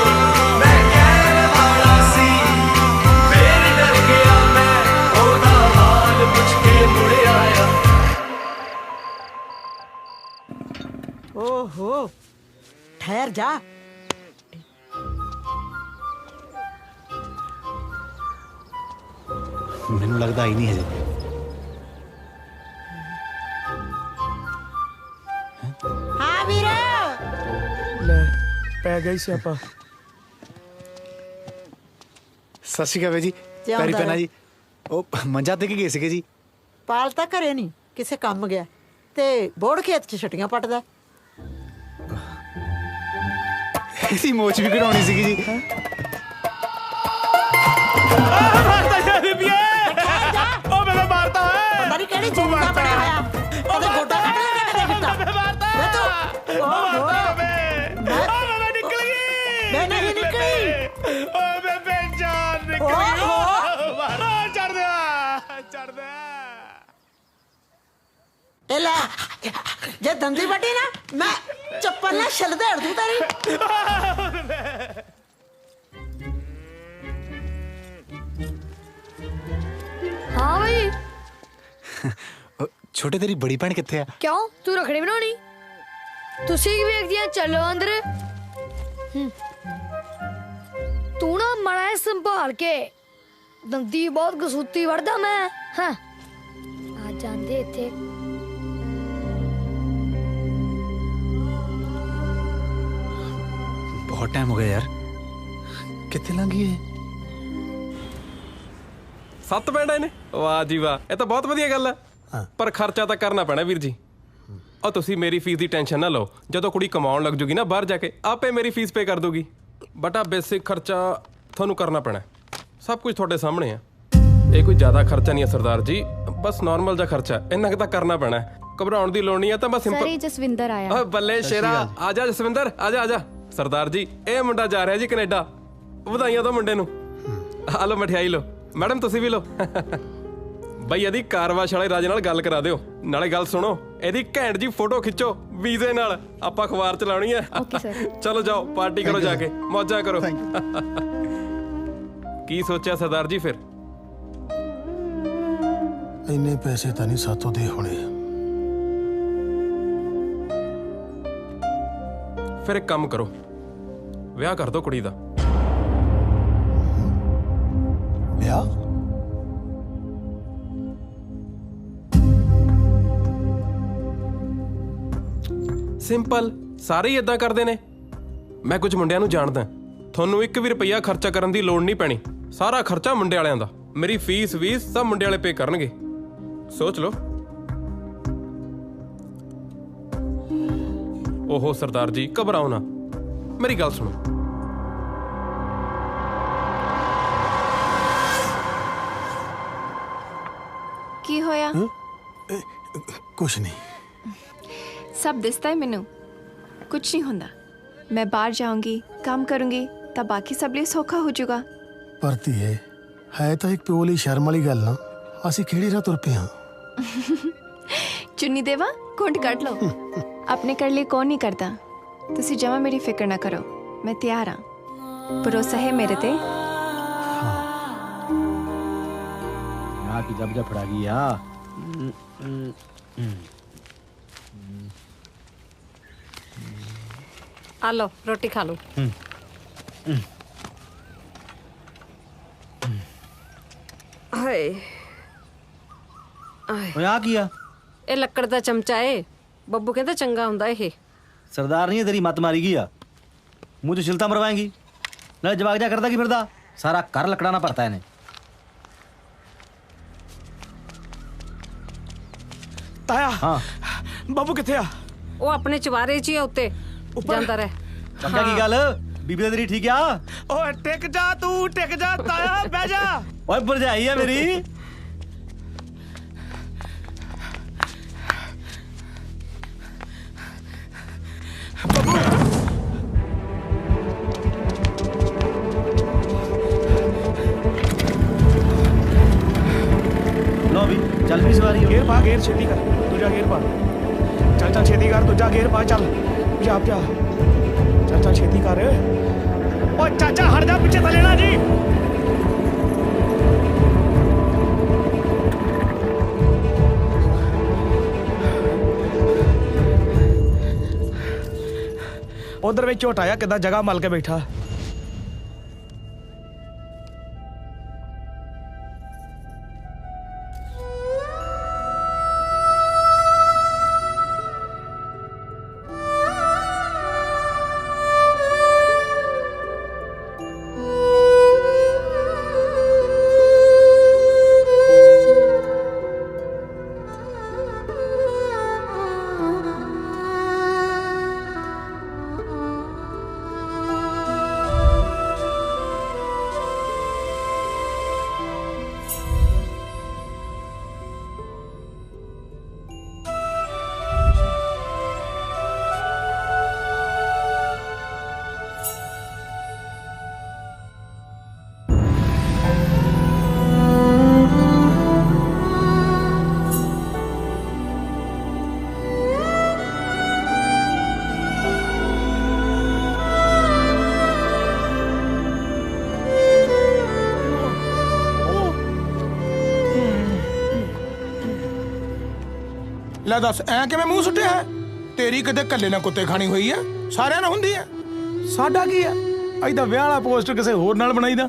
मैं कहण वाला सी फिर डर गया मैं ओदा हाल पुछ के मुड़ आया ओहो ठहर जा ਮੈਨੂੰ ਲੱਗਦਾ ਹੀ ਨਹੀਂ ਹਜੇ ਹਾਂ ਵੀਰ ਲੈ ਪੈ ਗਈ ਸਿਆਪਾ ਸਤਿ ਸ਼੍ਰੀ ਅਕਾਲ ਜੀ ਪੈਰੀ ਪੈਣਾ ਜੀ ਉਹ ਮੰਜਾ ਤੇ ਕੀ ਗਏ ਸੀਗੇ ਜੀ ਪਾਲ ਤਾਂ ਘਰੇ ਨਹੀਂ ਕਿਸੇ ਕੰਮ ਗਿਆ ਤੇ ਬੋੜ ਖੇਤ 'ਚ ਛਟੀਆਂ ਪੱਟਦਾ ਇਹਦੀ ਮੋਚ ਵੀ ਕਢਾਉਣੀ ਸੀਗੀ ਜੀ ਪਤਾ ਨਹੀਂ ਕਿਹੜੀ ਚੀਜ਼ ਦਾ ਬਣਿਆ ਹੋਇਆ ਉਹਦੇ ਗੋਡਾ ਕੱਢ ਲਿਆ ਕਦੇ ਗਿੱਟਾ ਮੈਂ ਤੂੰ ਮੈਂ ਨਿਕਲ ਗਈ ਮੈਂ ਨਹੀਂ ਨਿਕਲੀ ਓ ਬੇਬੇ ਜਾਨ ਨਿਕਲ ਗਈ ਚੜ ਦੇ ਇਹ ਲੈ ਜੇ ਦੰਦੀ ਵੱਡੀ ਨਾ ਮੈਂ ਚੱਪਲ ਨਾਲ ਛਿੱਲ ਦੇੜ ਦੂੰ ਤੇਰੀ हाँ भाई ਛੋਟੇ ਤੇਰੀ ਬੜੀ ਭੈਣ ਕਿੱਥੇ ਆ क्यों तू रखड़ी बनानी तुसी की वेख दिया चलो अंदर तू ना मड़ा है संभाल के दंदी बहुत गसूती वड़दा मैं हाँ आ जांदे इत्थे बहुत टाइम हो गया यार कितने लगी है 7 ਬੈਂਡਾਂ ਨੇ ਵਾਹ ਜੀ ਵਾਹ ਇਹ ਤਾਂ ਬਹੁਤ ਵਧੀਆ ਗੱਲ ਹੈ ਪਰ ਖਰਚਾ ਤਾਂ ਕਰਨਾ ਪੈਣਾ ਵੀਰ ਜੀ ਉਹ ਤੁਸੀਂ ਮੇਰੀ ਫੀਸ ਦੀ ਟੈਨਸ਼ਨ ਨਾ ਲਓ ਜਦੋਂ ਕੁੜੀ ਕਮਾਉਣ ਲੱਗ ਜੂਗੀ ਨਾ ਬਾਹਰ ਜਾ ਕੇ ਆਪੇ ਮੇਰੀ ਫੀਸ ਪੇ ਕਰ ਦੂਗੀ ਬਟਾ ਬੇਸਿਕ ਖਰਚਾ ਤੁਹਾਨੂੰ ਕਰਨਾ ਪੈਣਾ ਸਭ ਕੁਝ ਤੁਹਾਡੇ ਸਾਹਮਣੇ ਆ ਇਹ ਕੋਈ ਜ਼ਿਆਦਾ ਖਰਚਾ ਨਹੀਂ ਹੈ ਸਰਦਾਰ ਜੀ ਬਸ ਨਾਰਮਲ ਜਿਹਾ ਖਰਚਾ ਇੰਨਾ ਕੁ ਤਾਂ ਕਰਨਾ ਪੈਣਾ ਘਬਰਾਉਣ ਦੀ ਲੋੜ ਨਹੀਂ ਆ ਤਾਂ ਮੈਂ ਸਰ ਸਿੰਪਲ ਇਹ ਜਸਵਿੰਦਰ ਆਇਆ ਓਏ ਬੱਲੇ ਸ਼ੇਰਾ ਆ ਜਾ ਜਸਵਿੰਦਰ ਆ ਜਾ ਆ ਜਾ ਸਰਦਾਰ ਜੀ ਇਹ ਮੁੰਡਾ ਜਾ ਰਿਹਾ ਜੀ ਕੈਨੇਡਾ ਵਧਾਈਆਂ ਦੋ ਮੁੰਡੇ ਨੂੰ ਆ ਲਓ ਮਠਿਆਈ ਲਓ ਮੈਡਮ ਤੁਸੀਂ ਵੀ ਲਓ ਬਈ ਇਹਦੀ ਕਾਰਵਾਸ਼ ਵਾਲੇ ਰਾਜੇ ਨਾਲ ਗੱਲ ਕਰਾ ਦਿਓ ਨਾਲੇ ਗੱਲ ਸੁਣੋ ਇਹਦੀ ਘੈਂਟ ਜੀ ਫੋਟੋ ਖਿੱਚੋ ਵੀਜ਼ੇ ਨਾਲ ਆਪਾਂ ਅਖਬਾਰ ਚਲਾਉਣੀ ਹੈ ਓਕੇ ਸਰ ਚਲੋ ਜਾਓ ਪਾਰਟੀ ਕਰੋ ਜਾ ਕੇ ਮੌਜਾਂ ਕਰੋ ਕੀ ਸੋਚਿਆ ਸਰਦਾਰ ਜੀ ਫਿਰ ਇੰਨੇ ਪੈਸੇ ਤਾਂ ਨਹੀਂ ਸਾਤੋਂ ਦੇ ਹੋਣੇ ਫਿਰ ਇੱਕ ਕੰਮ ਕਰੋ ਵਿਆਹ ਕਰ ਦਿਓ ਕੁੜੀ ਦਾ ਵਿਆਹ ਸਿੰਪਲ ਸਾਰੇ ਹੀ ਇਦਾਂ ਕਰਦੇ ਨੇ ਮੈਂ ਕੁਝ ਮੁੰਡਿਆਂ ਨੂੰ ਜਾਣਦਾ ਤੁਹਾਨੂੰ 1 ਵੀ ਰੁਪਈਆ ਖਰਚਾ ਕਰਨ ਦੀ ਲੋੜ ਨਹੀਂ ਪੈਣੀ ਸਾਰਾ ਖਰਚਾ ਮੁੰਡੇ ਵਾਲਿਆਂ ਦਾ ਮੇਰੀ ਫੀਸ ਸਭ ਮੁੰਡੇ ਵਾਲੇ ਪੇ ਕਰਨਗੇ ਸੋਚ ਲਓ ਓਹੋ ਸਰਦਾਰ ਜੀ ਘਬਰਾਓ ਨਾ ਮੇਰੀ ਗੱਲ ਸੁਣੋ ਕੀ ਹੋਇਆ ਕੁਛ ਨਹੀਂ ਸਭ ਦਿਸਦਾ ਹੈ ਮੈਨੂੰ ਕੁਝ ਨਹੀਂ ਹੁੰਦਾ ਮੈਂ ਬਾਹਰ ਜਾਊਂਗੀ ਕੰਮ ਕਰੂੰਗੀ ਤਾਂ ਬਾਕੀ ਸਭ ਲਈ ਸੌਖਾ ਹੋ ਜਾਊਗਾ ਪਰ ਧੀਏ ਹੈ ਤਾਂ ਇੱਕ ਪਿਓ ਲਈ ਸ਼ਰਮ ਵਾਲੀ ਗੱਲ ਨਾ ਅਸੀਂ ਕਿਹੜੀ ਰਾਹ ਤੁਰ ਪਏ ਹਾਂ ਚੁੰਨੀ ਦੇਵਾ ਘੁੰਟ ਕੱਢ ਲਓ ਆਪਣੇ ਕਰ ਲਈ ਕੌਣ ਨਹੀਂ ਕਰਦਾ ਤੁਸੀਂ ਜਮਾ ਮੇਰੀ ਫਿਕਰ ਨਾ ਕਰੋ ਮੈਂ ਤਿਆਰ ਹਾਂ ਭਰੋਸਾ ਹੈ ਮੇਰੇ ਤੇ यहाँ की जब फड़ा गई ਆ ਲਓ ਰੋਟੀ ਖਾ ਲਓ ਹਾਏ आ किया ਇਹ ਲੱਕੜ ਦਾ ਚਮਚਾ ਏ ਬੱਬੂ ਕਹਿੰਦਾ ਚੰਗਾ ਹੁੰਦਾ ਇਹ सरदार नहीं है तेरी मत मारी गया मुँह तो छिलता मरवाएंगी ना जवाब जा करता कि फिर सारा घर लकड़ाना पड़ता है इन्हें ਤਾਇਆ हाँ ਬਾਬੂ ਕਿੱਥੇ ਆ ਉਹ ਆਪਣੇ ਚਵਾਰੇ 'ਚ ਹੀ ਆ ਉੱਤੇ ਜਾਂਦਾ ਰਹਿ चमका की गल बीबी तेरी ठीक है ਓਏ ਟਿਕ ਜਾ ਤੂੰ ਟਿਕ ਜਾ ਤਾਇਆ ਬਹਿ ਜਾ ओए भरजाई है मेरी लो भी चल भी सवारी ਗੇਰ ਪਾ ਗੇਰ ਛੇਤੀ ਕਰ ਦੂਜਾ ਗੇਰ ਪਾ ਚੱਲ ਚੱਲ ਛੇਤੀ ਕਰ ਦੂਜਾ ਗੇਰ ਪਾ ਚੱਲ ਜਾ ਜਾ ਚੱਲ ਚੱਲ ਛੇਤੀ ਕਰ ਓ ਚਾਚਾ ਹਟ ਜਾ ਪਿੱਛੇ ਥੱਲੇ ਨਾ ਜੀ ਉਧਰ ਵਿੱਚ ਝੋਟ ਆਇਆ ਕਿੱਦਾਂ ਜਗ੍ਹਾ ਮਲ ਕੇ ਬੈਠਾ ਲੈ ਦੱਸ ਐ ਕਿਵੇਂ ਮੂੰਹ ਸੁੱਟਿਆ ਹੈ ਤੇਰੀ ਕਿਤੇ ਕੱਲੇ ਨਾਲ ਕੁੱਤੇ ਖਾਣੀ ਹੋਈ ਆ ਸਾਰਿਆਂ ਨਾਲ ਹੁੰਦੀ ਆ ਸਾਡਾ ਕੀ ਆ ਅਜ ਤਾਂ ਵਿਆਹ ਵਾਲਾ ਪੋਸਟਰ ਕਿਸੇ ਹੋਰ ਨਾਲ ਬਣਾਈਦਾ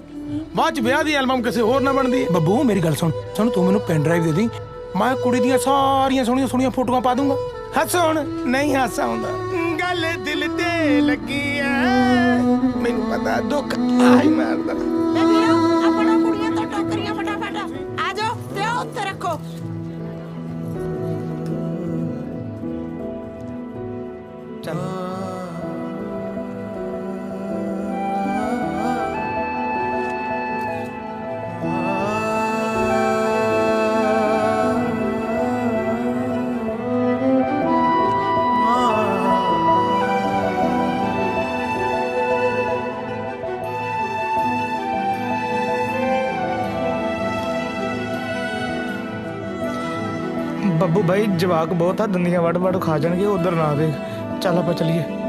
ਬਾਅਦ ਚ ਵਿਆਹ ਦੀ ਐਲਬਮ ਕਿਸੇ ਹੋਰ ਨਾਲ ਬਣਦੀ ਬੱਬੂ ਮੇਰੀ ਗੱਲ ਸੁਣ ਤੂੰ ਮੈਨੂੰ ਪੈਨ ਡਰਾਈਵ ਦੇ ਦੇ ਮੈਂ ਕੁੜੀ ਦੀਆਂ ਸਾਰੀਆਂ ਸੋਹਣੀਆਂ ਫੋਟੋਆਂ ਪਾ ਦੂੰਗਾ ਹੱਸ ਹੁਣ ਨਹੀਂ ਹੱਸ ਆਉਂਦਾ ਗੱਲ ਦਿਲ ਤੇ ਲੱਗੀ ਐ ਮੈਨੂੰ ਪਤਾ ਦੁੱਖ ਆਈ ਮਾਰਦਾ ਲੈ ਵੀਰੋ ਆਪਣਾ ਕੁੜੀਆਂ ਤੋਂ ਟੋਕਰੀਆਂ ਫਟਾਫਟ ਆ ਜਾਓ ਤੇ ਉੱਤੇ ਰੱਖੋ ਚੱਲ ਬੱਬੂ ਭਾਈ ਜਵਾਕ ਬਹੁਤ ਆ, ਦੰਦੀਆਂ ਵੱਢ ਵੱਢ ਖਾ ਜਾਣਗੇ, ਉਧਰ ਨਾ ਦੇਖ। ਚੱਲ ਆਪਾਂ ਚੱਲੀਏ।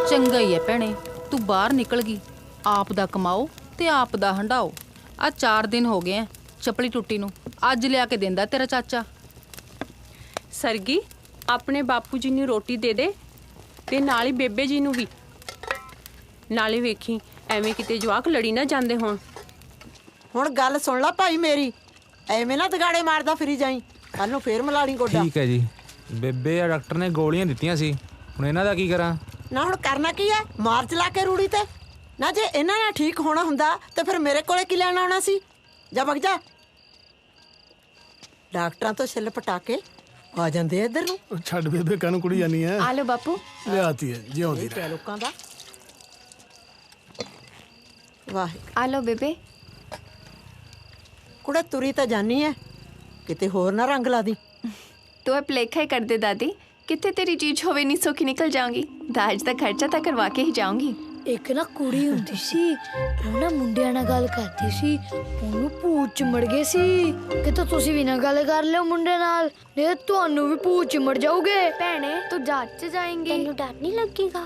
ਚੰਗਾ ਹੀ ਹੈ ਭੈਣੇ, ਤੂੰ ਬਾਹਰ ਨਿਕਲ ਗਈ। ਆਪ ਦਾ ਕਮਾਓ ਤੇ ਆਪ ਦਾ ਹੰਡਾਓ। ਆ 4 ਦਿਨ ਹੋ ਗਏ ਐ ਚਪਲੀ ਟੁੱਟੀ ਨੂੰ, ਅੱਜ ਲਿਆ ਕੇ ਦਿੰਦਾ ਤੇਰਾ ਚਾਚਾ। ਸਰਗੀ ਆਪਣੇ ਬਾਪੂ ਜੀ ਨੂੰ ਰੋਟੀ ਦੇ ਦੇ ਤੇ ਨਾਲ ਹੀ ਬੇਬੇ ਜੀ ਨੂੰ ਵੀ। ਨਾਲੇ ਵੇਖੀ ਐਵੇਂ ਕਿਤੇ ਜਵਾਕ ਲੜੀ ਨਾ ਜਾਂਦੇ ਹੋਣ। ਹੁਣ ਗੱਲ ਸੁਣ ਲੈ ਭਾਈ ਮੇਰੀ, ਐਵੇਂ ਨਾ ਦਗਾੜੇ ਮਾਰਦਾ ਫਿਰੀ ਜਾਈ, ਕੱਲ ਨੂੰ ਫੇਰ ਮਲਾੜੀ ਗੋਡਾ। ਠੀਕ ਹੈ ਜੀ। ਬੇਬੇ ਆ ਡਾਕਟਰ ਨੇ ਗੋਲੀਆਂ ਦਿੱਤੀਆਂ ਸੀ, ਹੁਣ ਇਹਨਾਂ ਦਾ ਕੀ ਕਰਾਂ? ਨਾ ਹੁਣ ਕਰਨਾ ਕੀ ਹੈ, ਮਾਰ ਚਲਾ ਕੇ ਰੂੜੀ ਤੇ। ਨਾ ਜੇ ਇਹਨਾਂ ਨਾਲ ਠੀਕ ਹੋਣਾ ਹੁੰਦਾ ਤੇ ਫਿਰ ਮੇਰੇ ਕੋਲੇ ਕੀ ਲੈਣ ਆਉਣਾ ਸੀ? ਜਾ ਵਗ ਜਾ। ਡਾਕਟਰਾਂ ਤੋਂ ਛਿੱਲ ਪਟਾ ਕੇ ਆ ਜਾਂਦੇ ਆ ਇੱਧਰ ਨੂੰ। ਛੱਡ ਬੇਬੇ, ਕਾਨੂੰ ਕੁੜੀ ਜਾਨੀ ਹੈ। ਆ ਲੋ ਬਾਪੂ। ਲਿਆਤੀ ਹੈ ਜਿਉਂਦੀ ਰਹਿ। ਲੋਕਾਂ ਦਾ ਵਾਹ। ਆ ਲੋ ਬੇਬੇ। ਕੁੜੇ ਤੁਰੀ ਤਾਂ ਜਾਨੀ ਹੈ, ਕਿਤੇ ਹੋਰ ਨਾ ਰੰਗ ਲਾ ਦੀ। ਤੂੰ ਇਹ ਭੁਲੇਖਾ ਹੀ ਕਰਦੇ ਦਾਦੀ, ਕਿੱਥੇ ਤੇਰੀ ਚੀਜ਼ ਹੋਵੇ ਨਹੀਂ ਸੌਖੀ ਨਿਕਲ ਜਾਊਂਗੀ। ਦਾਜ ਦਾ ਖਰਚਾ ਤਾਂ ਕਰਵਾ ਕੇ ਹੀ ਜਾਊਂਗੀ। ਇੱਕ ਨਾ ਕੁੜੀ ਹੁੰਦੀ ਸੀ, ਉਹ ਨਾ ਮੁੰਡਿਆਂ ਨਾਲ ਗੱਲ ਕਰਦੀ ਸੀ, ਉਹਨੂੰ ਭੂਤ ਚਿੰਬੜ ਗਏ ਸੀ। ਕਿਤੇ ਤੁਸੀਂ ਵੀ ਨਾ ਗੱਲ ਕਰ ਲਿਓ ਮੁੰਡੇ ਨਾਲ, ਨਹੀਂ ਤੁਹਾਨੂੰ ਵੀ ਭੂਤ ਚਿੰਬੜ ਜਾਓਗੇ। ਭੈਣੇ ਤੂੰ ਜੱਟ ਚ ਜਾਏਂਗੀ, ਤੈਨੂੰ ਡਰ ਨਹੀਂ ਲੱਗੇਗਾ?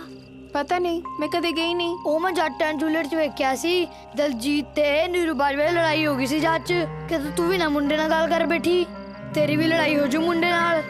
ਪਤਾ ਨਹੀਂ, ਮੈਂ ਕਦੇ ਗਈ ਨਹੀਂ। ਉਹ ਮੈਂ ਜੱਟ ਐਂਡ ਜੂਲੀਅਟ ਚ ਵੇਖਿਆ ਸੀ, ਦਲਜੀਤ ਤੇ ਨੀਰੂ ਬਾਜਵਾ ਲੜਾਈ ਹੋ ਗਈ ਸੀ ਜੱਟ ਚ। ਕਿਤੇ ਤੂੰ ਵੀ ਨਾ ਮੁੰਡੇ ਨਾਲ ਗੱਲ ਕਰ ਬੈਠੀ, ਤੇਰੀ ਵੀ ਲੜਾਈ ਹੋ ਜੂ ਮੁੰਡੇ ਨਾਲ।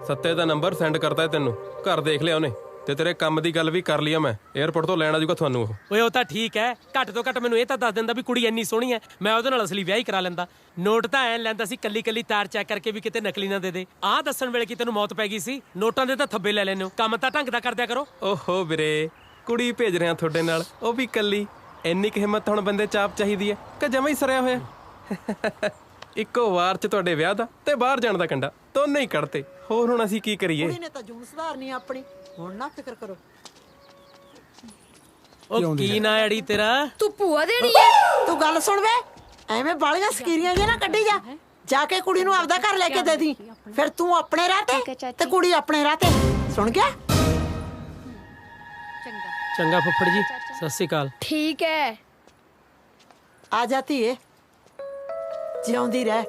ਸੱਤੇ ਦਾ ਨੰਬਰ ਸੈਂਡ ਕਰਤਾ ਤੈਨੂੰ, ਘਰ ਦੇਖ ਲਿਆ ਉਹਨੇ, ਤੇ ਤੇਰੇ ਕੰਮ ਦੀ ਗੱਲ ਵੀ ਕਰ ਲਈ ਆ ਮੈਂ। 에ਅਰਪੋਰਟ ਤੋਂ ਲੈਣ ਆ ਜਾਊਗਾ ਤੁਹਾਨੂੰ ਉਹ। ਓਏ ਉਹ ਤਾਂ ਠੀਕ ਹੈ, ਘੱਟ ਤੋਂ ਘੱਟ ਮੈਨੂੰ ਇਹ ਤਾਂ ਦੱਸ ਦਿੰਦਾ ਵੀ ਕੁੜੀ ਇੰਨੀ ਸੋਹਣੀ ਹੈ, ਮੈਂ ਉਹਦੇ ਨਾਲ ਅਸਲੀ ਵਿਆਹ ਹੀ ਕਰਾ ਲੈਂਦਾ। ਨੋਟ ਤਾਂ ਐਂ ਲੈਂਦਾ ਸੀ ਕੱਲੀ ਕੱਲੀ ਤਾਰ ਚੈੱਕ ਕਰਕੇ ਵੀ ਕਿਤੇ ਨਕਲੀ ਨਾ ਦੇ ਦੇ। ਆਹ ਦੱਸਣ ਵੇਲੇ ਕਿ ਤੈਨੂੰ ਮੌਤ ਪੈ ਗਈ ਸੀ। ਨੋਟਾਂ ਦੇ ਤਾਂ ਥੱਬੇ ਲੈ ਲੈਨੇ ਹੋ, ਕੰਮ ਤਾਂ ਢੰਗ ਦਾ ਕਰਦਿਆ ਕਰੋ। ਓਹੋ ਵੀਰੇ, ਕੁੜੀ ਭੇਜ ਰਿਹਾ ਤੁਹਾਡੇ ਨਾਲ, ਉਹ ਵੀ ਕੱਲੀ। ਇੰਨੀ ਕੁ ਹਿੰਮਤ ਹੁਣ ਬੰਦੇ ਚਾਪ ਚਾਹੀਦੀ ਹੈ ਕਿ ਜਮਾ ਹੀ ਸਰਿਆ ਹੋਇਆ। ਇੱਕੋ ਵਾਰ ਚ ਤੁਹਾਡੇ ਵਿਆਹ ਦਾ ਤੇ ਬਾਹਰ ਜਾਣ ਦਾ ਕੰਡਾ ਦੋਨੇ ਹੀ ਕੱਢਤੇ। ਹੋਰ ਹੁਣ ਅਸੀਂ ਕੀ ਕਰੀਏ? ਕੁੜੀ ਨੇ ਤਾਂ ਜੂਨ ਸੁਧਾਰਨੀ ਆਪਣੀ, ਹੁਣ ਨਾ ਫਿਕਰ ਕਰੋ। ਉਹ ਕੀ ਨਾ ਅੜੀ ਤੇਰਾ? ਤੂੰ ਭੂਆ ਦੇਣੀ ਹੈ? ਤੂੰ ਗੱਲ ਸੁਣ ਵੇ, ਐਵੇਂ ਬਾਲੀਆਂ ਸਕੀਰੀਆਂ ਜਿਹਾ ਨਾ ਕੱਢੀ ਜਾ। ਜਾ ਕੇ ਕੁੜੀ ਨੂੰ ਆਪਦਾ ਘਰ ਲੈ ਕੇ ਦੇ ਦੀ, ਫਿਰ ਤੂੰ ਆਪਣੇ ਰਾਹ ਤੇ ਕੁੜੀ ਆਪਣੇ ਰਾਹ ਤੇ। ਸੁਣ ਗਿਆ? ਚੰਗਾ ਫੁੱਫੜ ਜੀ, ਸਤਿ ਸ਼੍ਰੀ ਅਕਾਲ। ਠੀਕ ਹੈ, ਆ ਜਾਤੀ ਏ, ਜਿਉਂਦੀ ਰਹਿ।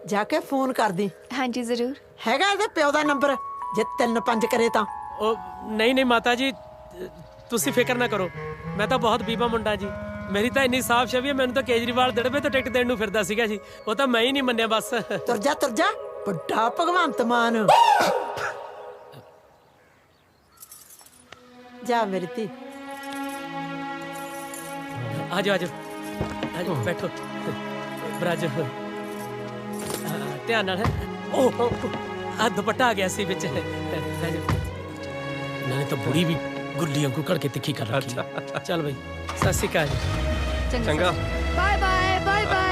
ਜਾ ਕੇ ਫੋਨ ਕਰਦੀ। ਹਾਂਜੀ ਜ਼ਰੂਰ। ਹੈਗਾ ਇਹਦੇ ਪਿਓ ਦਾ ਨੰਬਰ, ਜੇ 3-5 ਕਰੇ ਤਾਂ। ਉਹ ਨਹੀਂ ਮਾਤਾ ਜੀ, ਤੁਸੀਂ ਫਿਕਰ ਨਾ ਕਰੋ, ਮੈਂ ਤਾਂ ਬਹੁਤ ਬੀਬਾ ਮੁੰਡਾ ਜੀ। ਮੇਰੀ ਤਾਂ ਇੰਨੀ ਸਾਫ ਛਵੀ ਹੈ, ਮੈਨੂੰ ਤਾਂ ਕੇਜਰੀਵਾਲ ਦੜਬੇ ਤੋਂ ਟਿਕਟ ਦੇਣ ਨੂੰ ਫਿਰਦਾ ਸੀਗਾ ਜੀ, ਉਹ ਤਾਂ ਮੈਂ ਹੀ ਨਹੀਂ ਮੰਨਿਆ ਬਸ। ਤੁਰ ਜਾ ਵੱਡਾ ਭਗਵੰਤ ਮਾਨ। ਜਾ ਮੇਰੀ ਧੀ। ਆਜੋ ਬੈਠੋ। ਬਰਾਜ ਧਿਆਨ ਨਾਲ। ਉਹ ਆ ਦੁਪੱਟਾ ਆ ਗਿਆ ਸੀ ਵਿੱਚ। ਨਾਲੇ ਤਾਂ ਬੁੜੀ ਵੀ ਗੁੱਲੀਆਂ ਕੋ ਕੜ ਕੇ ਤਿੱਖੀ ਕਰ ਰੱਖੀ। ਚੱਲ ਬਈ, ਸਤਿ ਸ਼੍ਰੀ ਅਕਾਲ। ਚੰਗਾ, ਬਾਏ ਬਾਏ ਬਾਏ ਬਾਏ।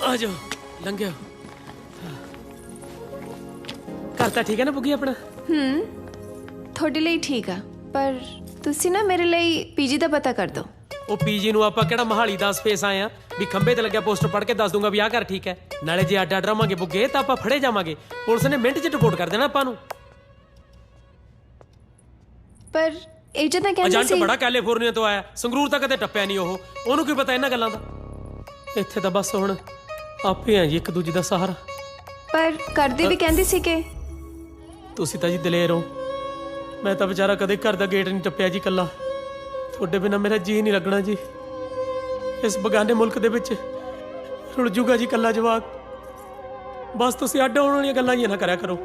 ਆਜੋ ਲੰਘਿਓ। ਕਰਤਾ ਠੀਕ ਹੈ ਨਾ ਬੁੱਗੀ ਆਪਣਾ? ਤੁਹਾਡੇ ਲਈ ਠੀਕ ਆ, ਪਰ ਤੁਸੀਂ ਨਾ ਮੇਰੇ ਲਈ ਪੀਜੀ ਦਾ ਪਤਾ ਕਰ ਦਿਓ। ਉਹ ਪੀਜੀ ਨੂੰ ਆਪਾਂ ਕਿਹੜਾ ਮਹਾਲੀ ਦਾ ਸਪੇਸ ਆਏ ਆ ਵੀ ਖੰਬੇ ਤੇ ਲੱਗਿਆ ਪੋਸਟਰ ਪੜ੍ਹ ਕੇ ਦੱਸ ਦੂੰਗਾ ਵੀ ਆਹ ਘਰ ਠੀਕ ਹੈ। ਨਾਲੇ ਜੇ ਅੱਡ ਅੱਡ ਰਵਾਂਗੇ ਬੁੱਗੇ ਤਾਂ ਆਪਾਂ ਫੜੇ ਜਾਵਾਂਗੇ, ਪੁਲਿਸ ਨੇ ਮਿੰਟ 'ਚ ਰਿਪੋਰਟ ਕਰ ਦੇਣਾ ਆਪਾਂ ਨੂੰ। ਪਰ ਇਹ ਜਦੋਂ ਕਹਿੰਦੇ ਏਜੰਟ ਸੀ ਬੜਾ ਕੈਲੀਫੋਰਨੀਆ ਤੋਂ ਆਇਆ, ਸੰਗਰੂਰ ਤਾਂ ਕਦੇ ਟੱਪਿਆ ਨਹੀਂ ਉਹ, ਉਹਨੂੰ ਕੀ ਪਤਾ ਇਹਨਾਂ ਗੱਲਾਂ ਦਾ। ਇੱਥੇ ਤਾਂ ਬਸ ਹੁਣ ਆਪੇ ਆ ਜੀ ਇੱਕ ਦੂਜੇ ਦਾ ਸਹਾਰਾ। ਪਰ ਕਰਦੇ ਵੀ ਕਹਿੰਦੇ ਸੀ ਕਿ ਤੁਸੀਂ ਤਾਂ ਜੀ ਦਲੇਰ ਹੋ, ਮੈਂ ਤਾਂ ਵਿਚਾਰਾ ਕਦੇ ਘਰ ਦਾ ਗੇਟ ਨਹੀਂ ਟੱਪਿਆ ਜੀ ਇਕੱਲਾ। ਤੁਹਾਡੇ ਬਿਨਾਂ ਮੇਰਾ ਜੀ ਨਹੀਂ ਲੱਗਣਾ ਜੀ, ਇਸ ਬਗਾਨੇ ਮੁਲਕ ਦੇ ਵਿੱਚ ਰੁਲ ਜੂਗਾ ਜੀ ਇਕੱਲਾ ਜਵਾਕ। ਬਸ ਤੁਸੀਂ ਅੱਡ ਹੋਣ ਵਾਲੀਆਂ ਗੱਲਾਂ ਹੀ ਨਾ ਕਰਿਆ ਕਰੋ।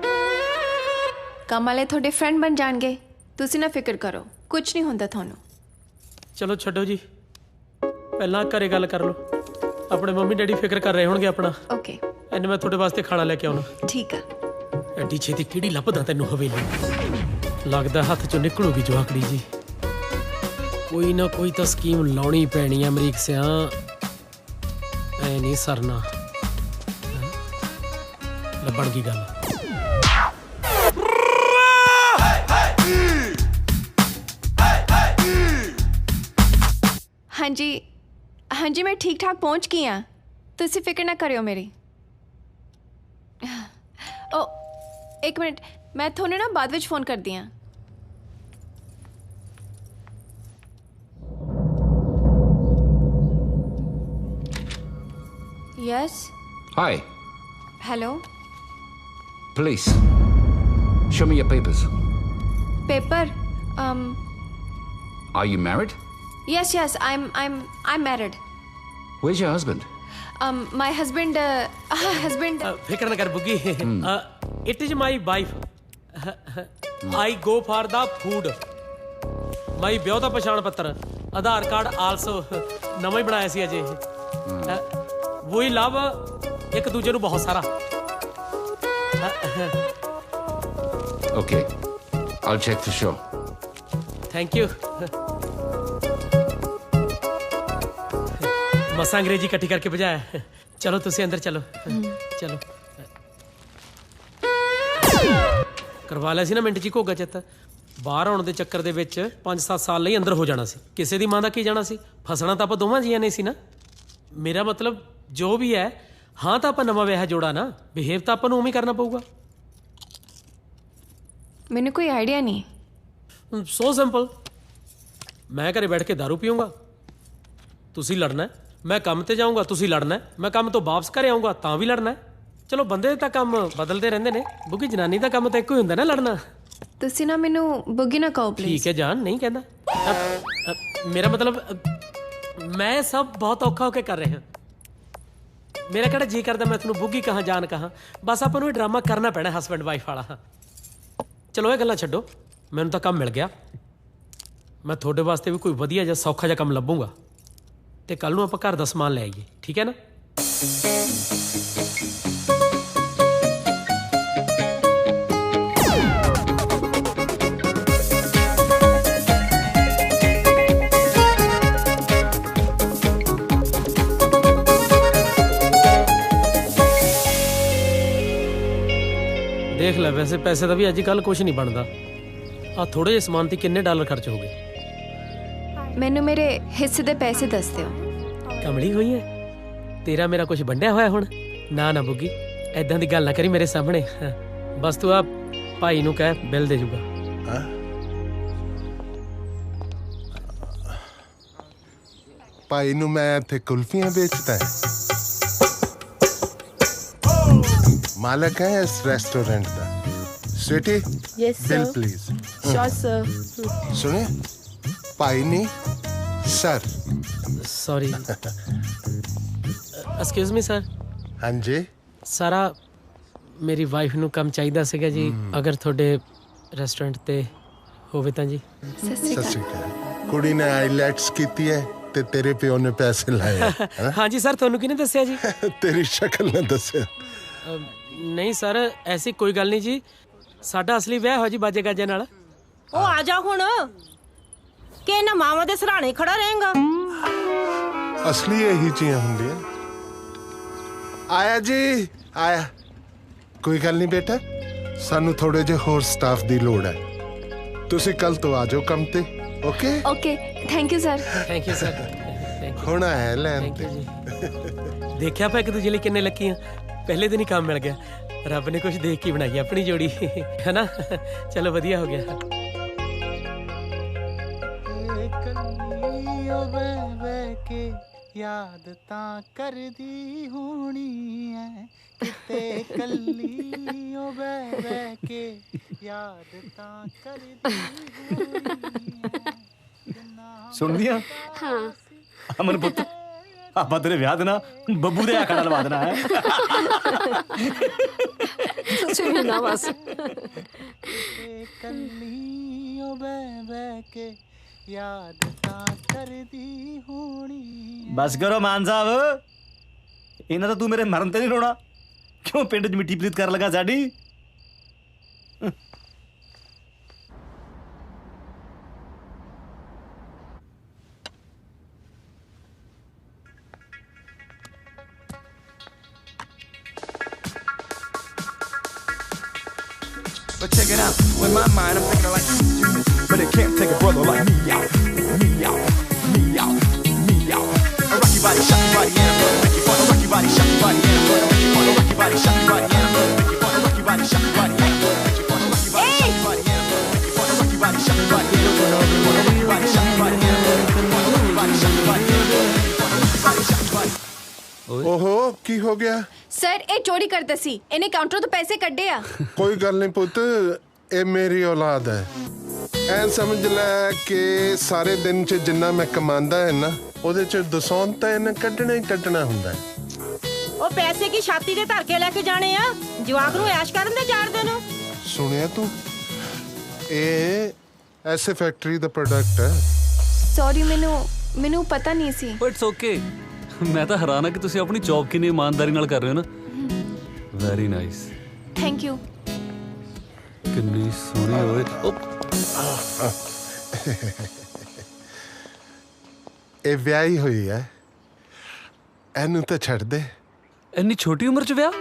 ਕੰਮ ਵਾਲੇ ਤੁਹਾਡੇ ਫਰੈਂਡ ਬਣ ਜਾਣਗੇ, ਤੁਸੀਂ ਨਾ ਫਿਕਰ ਕਰੋ, ਕੁਝ ਨਹੀਂ ਹੁੰਦਾ ਤੁਹਾਨੂੰ। ਚਲੋ ਛੱਡੋ ਜੀ, ਪਹਿਲਾਂ ਘਰੇ ਗੱਲ ਕਰ ਲਓ। ਆਪਣੇ ਮੰਮੀ ਡੈਡੀ ਫਿਕਰ ਕਰ ਰਹੇ ਹੋਣਗੇ ਆਪਣਾ। ਓਕੇ, ਐਨੇ ਮੈਂ ਤੁਹਾਡੇ ਵਾਸਤੇ ਖਾਣਾ ਲੈ ਕੇ ਆਉਣਾ। ਠੀਕ ਆ। ਐਡੀ ਛੇਤੀ ਕਿਹੜੀ ਲੱਭਦਾ ਤੈਨੂੰ ਹਵੇਲੀ? ਲੱਗਦਾ ਹੱਥ ਚੋਂ ਨਿਕਲੂਗੀ ਜਵਾਕੜੀ ਜੀ। ਕੋਈ ਨਾ ਕੋਈ ਤਾਂ ਸਕੀਮ ਲਾਉਣੀ ਪੈਣੀ ਆ ਅਮਰੀਕ ਸਿਆਂ, ਐ ਨਹੀਂ ਸਰਨਾ। ਲੱਭਣ ਕੀ ਗੱਲ? ਹਾਂਜੀ ਹਾਂਜੀ, ਮੈਂ ਠੀਕ ਠਾਕ ਪਹੁੰਚ ਗਈ ਹਾਂ, ਤੁਸੀਂ ਫਿਕਰ ਨਾ ਕਰਿਓ ਮੇਰੀ। ਓ ਇੱਕ ਮਿੰਟ, ਮੈਂ ਤੁਹਾਨੂੰ ਨਾ ਬਾਅਦ ਵਿੱਚ ਫੋਨ ਕਰਦੀ ਹਾਂ। Yes. Hi. Hello. Police. Show me your papers. Paper. Are you married? Yes. I'm married. Where's your husband? My husband. ਫਿਕਰ ਨਾ ਕਰ ਬੁੱਗੀ। It is my wife. I go for the food. ਮਾਈ ਵਿਆਹ ਦਾ ਪਛਾਣ ਪੱਤਰ, ਆਧਾਰ ਕਾਰਡ ਆਲਸੋ ਨਵਾਂ ਹੀ ਬਣਾਇਆ ਸੀ ਅਜੇ। ਵਹੀ ਲਵ, ਇੱਕ ਦੂਜੇ ਨੂੰ ਬਹੁਤ ਸਾਰਾ। Okay. I'll check for sure. Thank you. ਮਸਾਂ ਅੰਗਰੇਜ਼ੀ ਇਕੱਠੀ ਕਰਕੇ ਭਜਾਇਆ। ਚਲੋ ਤੁਸੀਂ ਅੰਦਰ ਚਲੋ। ਚਲੋ ਕਰਵਾ ਲਿਆ ਸੀ ਨਾ ਮਿੰਟ 'ਚ ਹੀ ਘੋਗਾ ਚਿੱਤ। ਬਾਹਰ ਆਉਣ ਦੇ ਚੱਕਰ ਦੇ ਵਿੱਚ 5-7 ਸਾਲ ਲਈ ਅੰਦਰ ਹੋ ਜਾਣਾ ਸੀ। ਕਿਸੇ ਦੀ ਮਾਂ ਦਾ ਕੀ ਜਾਣਾ ਸੀ, ਫਸਣਾ ਤਾਂ ਆਪਾਂ ਦੋਵਾਂ ਜੀਆਂ ਨੇ ਸੀ ਨਾ। ਮੇਰਾ ਮਤਲਬ ਜੋ ਵੀ ਹੈ, ਹਾਂ ਤਾਂ ਆਪਾਂ ਨਵਾਂ ਵਿਆਹ ਜੋੜਾ ਨਾ, ਬਿਹੇਵ ਤਾਂ ਆਪਾਂ ਨੂੰ ਉਵੇਂ ਕਰਨਾ ਪਊਗਾ। ਮੈਨੂੰ ਕੋਈ ਆਈਡੀਆ ਨਹੀਂ। ਸੋ ਸਿੰਪਲ, ਮੈਂ ਘਰੇ ਬੈਠ ਕੇ ਦਾਰੂ ਪੀਊਂਗਾ, ਤੁਸੀਂ ਲੜਨਾ। ਮੈਂ ਕੰਮ ਤੇ ਜਾਊਂਗਾ, ਤੁਸੀਂ ਲੜਨਾ। ਮੈਂ ਕੰਮ ਤੋਂ ਵਾਪਸ ਘਰੇ ਆਊਂਗਾ ਤਾਂ ਵੀ ਲੜਨਾ। ਚਲੋ ਬੰਦੇ ਤਾਂ ਕੰਮ ਬਦਲਦੇ ਰਹਿੰਦੇ ਨੇ, ਬੁੱਗੀ ਜਨਾਨੀ ਦਾ ਕੰਮ ਤਾਂ ਇੱਕੋ ਹੀ ਹੁੰਦਾ ਨਾ, ਲੜਨਾ। ਤੁਸੀਂ ਨਾ ਮੈਨੂੰ ਬੁੱਗੀ ਨਾ ਕਹੋ ਪਲੀਜ਼। ਠੀਕ ਹੈ ਜਾਨ, ਨਹੀਂ ਕਹਿੰਦਾ। ਮੇਰਾ ਮਤਲਬ ਮੈਂ ਸਭ ਬਹੁਤ ਔਖਾ ਹੋ ਕੇ ਕਰ ਰਿਹਾ। ਮੇਰਾ ਕਿਹੜਾ ਜੀ ਕਰਦਾ ਮੈਂ ਤੁਹਾਨੂੰ ਬੁੱਗੀ ਕਹਾਂ ਜਾਨ ਕਹਾਂ, ਬਸ ਆਪਾਂ ਨੂੰ ਇਹ ਡਰਾਮਾ ਕਰਨਾ ਪੈਣਾ ਹਸਬੈਂਡ ਵਾਈਫ ਵਾਲਾ। ਚਲੋ ਇਹ ਗੱਲਾਂ ਛੱਡੋ, ਮੈਨੂੰ ਤਾਂ ਕੰਮ ਮਿਲ ਗਿਆ। ਮੈਂ ਤੁਹਾਡੇ ਵਾਸਤੇ ਵੀ ਕੋਈ ਵਧੀਆ ਜਿਹਾ ਸੌਖਾ ਜਿਹਾ ਕੰਮ ਲੱਭੂੰਗਾ ਤੇ ਕੱਲ ਨੂੰ ਆਪਾਂ ਘਰ ਦਾ ਸਮਾਨ ਲੈ ਆਈਏ, ਠੀਕ ਹੈ ਨਾ? ਦੇਖ ਲੈ, ਵੈਸੇ ਪੈਸੇ ਦਾ ਵੀ ਅੱਜ ਕੱਲ ਕੁਝ ਨਹੀਂ ਬਣਦਾ। ਆ ਥੋੜੇ ਜਿਹੇ ਸਮਾਨ ਤੇ ਕਿੰਨੇ ਡਾਲਰ ਖਰਚ ਹੋ ਗਏ? ਮੈਨੂੰ ਮੇਰੇ ਹਿੱਸੇ ਦੇ ਪੈਸੇ ਦੱਸ ਦਿਓ। ਕਮਲੀ ਹੋਈ ਹੈ ਤੇਰਾ ਮੇਰਾ ਕੁਝ ਵੰਡਿਆ ਹੋਇਆ ਹੁਣ? ਨਾ ਨਾ ਬੁੱਗੀ, ਐਦਾਂ ਦੀ ਗੱਲ ਨਾ ਕਰੀ ਮੇਰੇ ਸਾਹਮਣੇ। ਬਸ ਤੂੰ ਆ ਭਾਈ ਨੂੰ ਕਹਿ ਬਿੱਲ ਦੇ ਜੂਗਾ। ਭਾਈ ਨੂੰ ਮੈਂ ਇੱਥੇ ਕੁਲਫੀਆਂ ਵੇਚਦਾ ਹੈ। मालक है इस रेस्टोरेंट का। Sweetie, Yes, bill sir. Please. Sure, sir. सुनिए, पाई नहीं sir. Sorry. Excuse me sir. हाँ जी। ਸਾਰਾ ਮੇਰੀ ਵਾਈਫ ਨੂੰ ਕੰਮ ਚਾਹੀਦਾ ਸੀਗਾ ਜੀ, ਅਗਰ ਤੁਹਾਡੇ ਰੈਸਟੋਰੈਂਟ ਤੇ ਹੋਵੇ ਤਾਂ ਜੀ। ਸਤਿ ਸ਼੍ਰੀ ਅਕਾਲ। ਕੁੜੀ ਨੇ ਆਈਲੈਟਸ ਕੀਤੀ ਹੈ ਤੇ ਤੇਰੇ ਪਿਓ ਨੇ ਪੈਸੇ ਲਾਏ। ਹਾਂਜੀ ਸਰ, ਤੁਹਾਨੂੰ ਕਿਹਨੇ ਦੱਸਿਆ ਜੀ? ਤੇਰੀ ਸ਼ਕਲ ਨੇ ਦੱਸਿਆ। ਨਹੀਂ ਸਰ, ਐਸੀ ਕੋਈ ਗੱਲ ਨਹੀਂ ਜੀ, ਸਾਡਾ ਅਸਲੀ ਵਿਆਹ ਹੋ ਜੀ ਬਾਜੇ ਗਾਜੇ ਨਾਲ। ਉਹ ਆ ਜਾ ਹੁਣ ਕਿ ਇਹਨਾਂ ਮਾਵਾਂ ਦੇ ਸਰਾਣੇ ਖੜਾ ਰਹੇਗਾ। ਅਸਲੀ ਇਹੀ ਚੀਜ਼ਾਂ ਹੁੰਦੀਆਂ। ਆਇਆ ਜੀ, ਆਇਆ। ਕੋਈ ਗੱਲ ਨਹੀਂ ਬੇਟਾ, ਸਾਨੂੰ ਥੋੜੇ ਜਿਹੇ ਹੋਰ ਸਟਾਫ ਦੀ ਲੋੜ ਹੈ। ਤੁਸੀਂ ਕੱਲ ਤੋਂ ਆ ਜਾਓ ਕੰਮ ਤੇ। Okay okay thank you sir. Thank you sir. ਹੁਣ ਆਇਆ ਲੈਣ ਤੇ। ਦੇਖਿਆ ਆਪਾਂ ਇੱਕ ਦੂਜੇ ਲਈ ਕਿੰਨੇ ਲੱਕੀ ਆ। ਪਹਿਲੇ ਦਿਨ ਹੀ ਕੰਮ ਮਿਲ ਗਿਆ। ਰੱਬ ਨੇ ਕੁਝ ਦੇਖ ਕੇ ਬਣਾਈ ਆਪਣੀ ਜੋੜੀ, ਹੈ ਨਾ। ਚਲੋ ਵਧੀਆ ਹੋ ਗਿਆ। याद तां कर दी होनी है किते कल्ली ओ बह के याद तां कर दी होनी है। सुन दिया? हाँ अमन पुत्र ਆਪਾਂ ਤੇਰੇ ਵਿਆਹ ਦੇ ਨਾ ਬੱਬੂ ਦੇ ਆਖੜਾ ਲਵਾ ਦੇਣਾ ਹੈ। ਤੁਸੀਂ ਵੀ ਨਾ ਬਸ कल्ली ओ बह के याद तां कर दी होनी। ਬਸ ਕਰੋ ਮਾਨ ਸਾਹਿਬ, ਇਹਨਾਂ ਤਾਂ ਤੂੰ ਮੇਰੇ ਮਰਨ ਤੇ ਨਹੀਂ ਰੋਣਾ। ਕਿਉਂ ਪਿੰਡ 'ਚ ਮਿੱਠੀ ਪ੍ਰੀਤ ਕਰਨ ਲੱਗਾ ਸਾਡੀ? But check it out, with my mind I'm thinking like stupid, but it can't take a brother like me out, me out, me out, me out. A rocky body, shocky body, and I'm gonna make you fun. A rocky body, shocky body, and I'm gonna make you fun. A rocky body, shocky body, and I'm gonna make you fun. A rocky body, shocky body, and I'm gonna make you fun. A rocky body, shocky body, and I'm gonna make you fun. A rocky body, shocky body, and I'm gonna make you fun. A rocky body, shocky body, and I'm gonna make you fun. A rocky body, shocky body, and I'm gonna make you fun. A rocky body, shocky body. ओहो की हो गया? Sir ਇਹ ਚੋਰੀ ਕਰਦਾ ਸੀ, ਇਹਨੇ counter ਤੋਂ ਪੈਸੇ ਕੱਢੇ ਆ। ਕੋਈ ਗੱਲ ਨਹੀਂ ਪੁੱਤ, ਇਹ ਮੇਰੀ ਔਲਾਦ ਹੈ। ਐ ਸਮਝ ਲੈ ਕਿ ਸਾਰੇ ਦਿਨ 'ਚ ਜਿੰਨਾ ਮੈਂ ਕਮਾਉਂਦਾ ਹੈ ਨਾ, ਉਹਦੇ 'ਚ ਦਸੌਂਤ ਤਾਂ ਇਹਨੇ ਕੱਢਣਾ ਹੀ ਕੱਢਣਾ ਹੁੰਦਾ ਹੈ। ਉਹ ਪੈਸੇ ਕੀ ਛਾਤੀ ਦੇ ਧਰ ਕੇ ਲੈ ਕੇ ਜਾਣੇ ਆ? ਜਵਾਕ ਨੂੰ ਐਸ਼ ਕਰਨ ਦੇ ਜਾਣਦੇ ਨੇ। ਸੁਣਿਆ ਤੂੰ? ਇਹ ਐਸੇ ਫੈਕਟਰੀ ਦਾ ਪ੍ਰੋਡਕਟ ਹੈ। ਸੌਰੀ ਮੈਨੂੰ ਪਤਾ ਨਹੀਂ ਸੀ। It's okay. ਮੈਂ ਤਾਂ ਹੈਰਾਨ ਆ ਕਿ ਤੁਸੀਂ ਆਪਣੀ ਜੌਬ ਕਿੰਨੀ ਇਮਾਨਦਾਰੀ ਨਾਲ ਕਰ ਰਹੇ ਹੋ ਨਾ। Very nice. Thank you. ਕਿੰਨੀ ਸੋਹਣੀ ਹੋਏ। ਇਹ ਵਿਆਹੀ ਹੋਈ ਹੈ, ਇਹਨੂੰ ਤਾਂ ਛੱਡ ਦੇ। ਇੰਨੀ ਛੋਟੀ ਉਮਰ 'ਚ ਵਿਆਹ?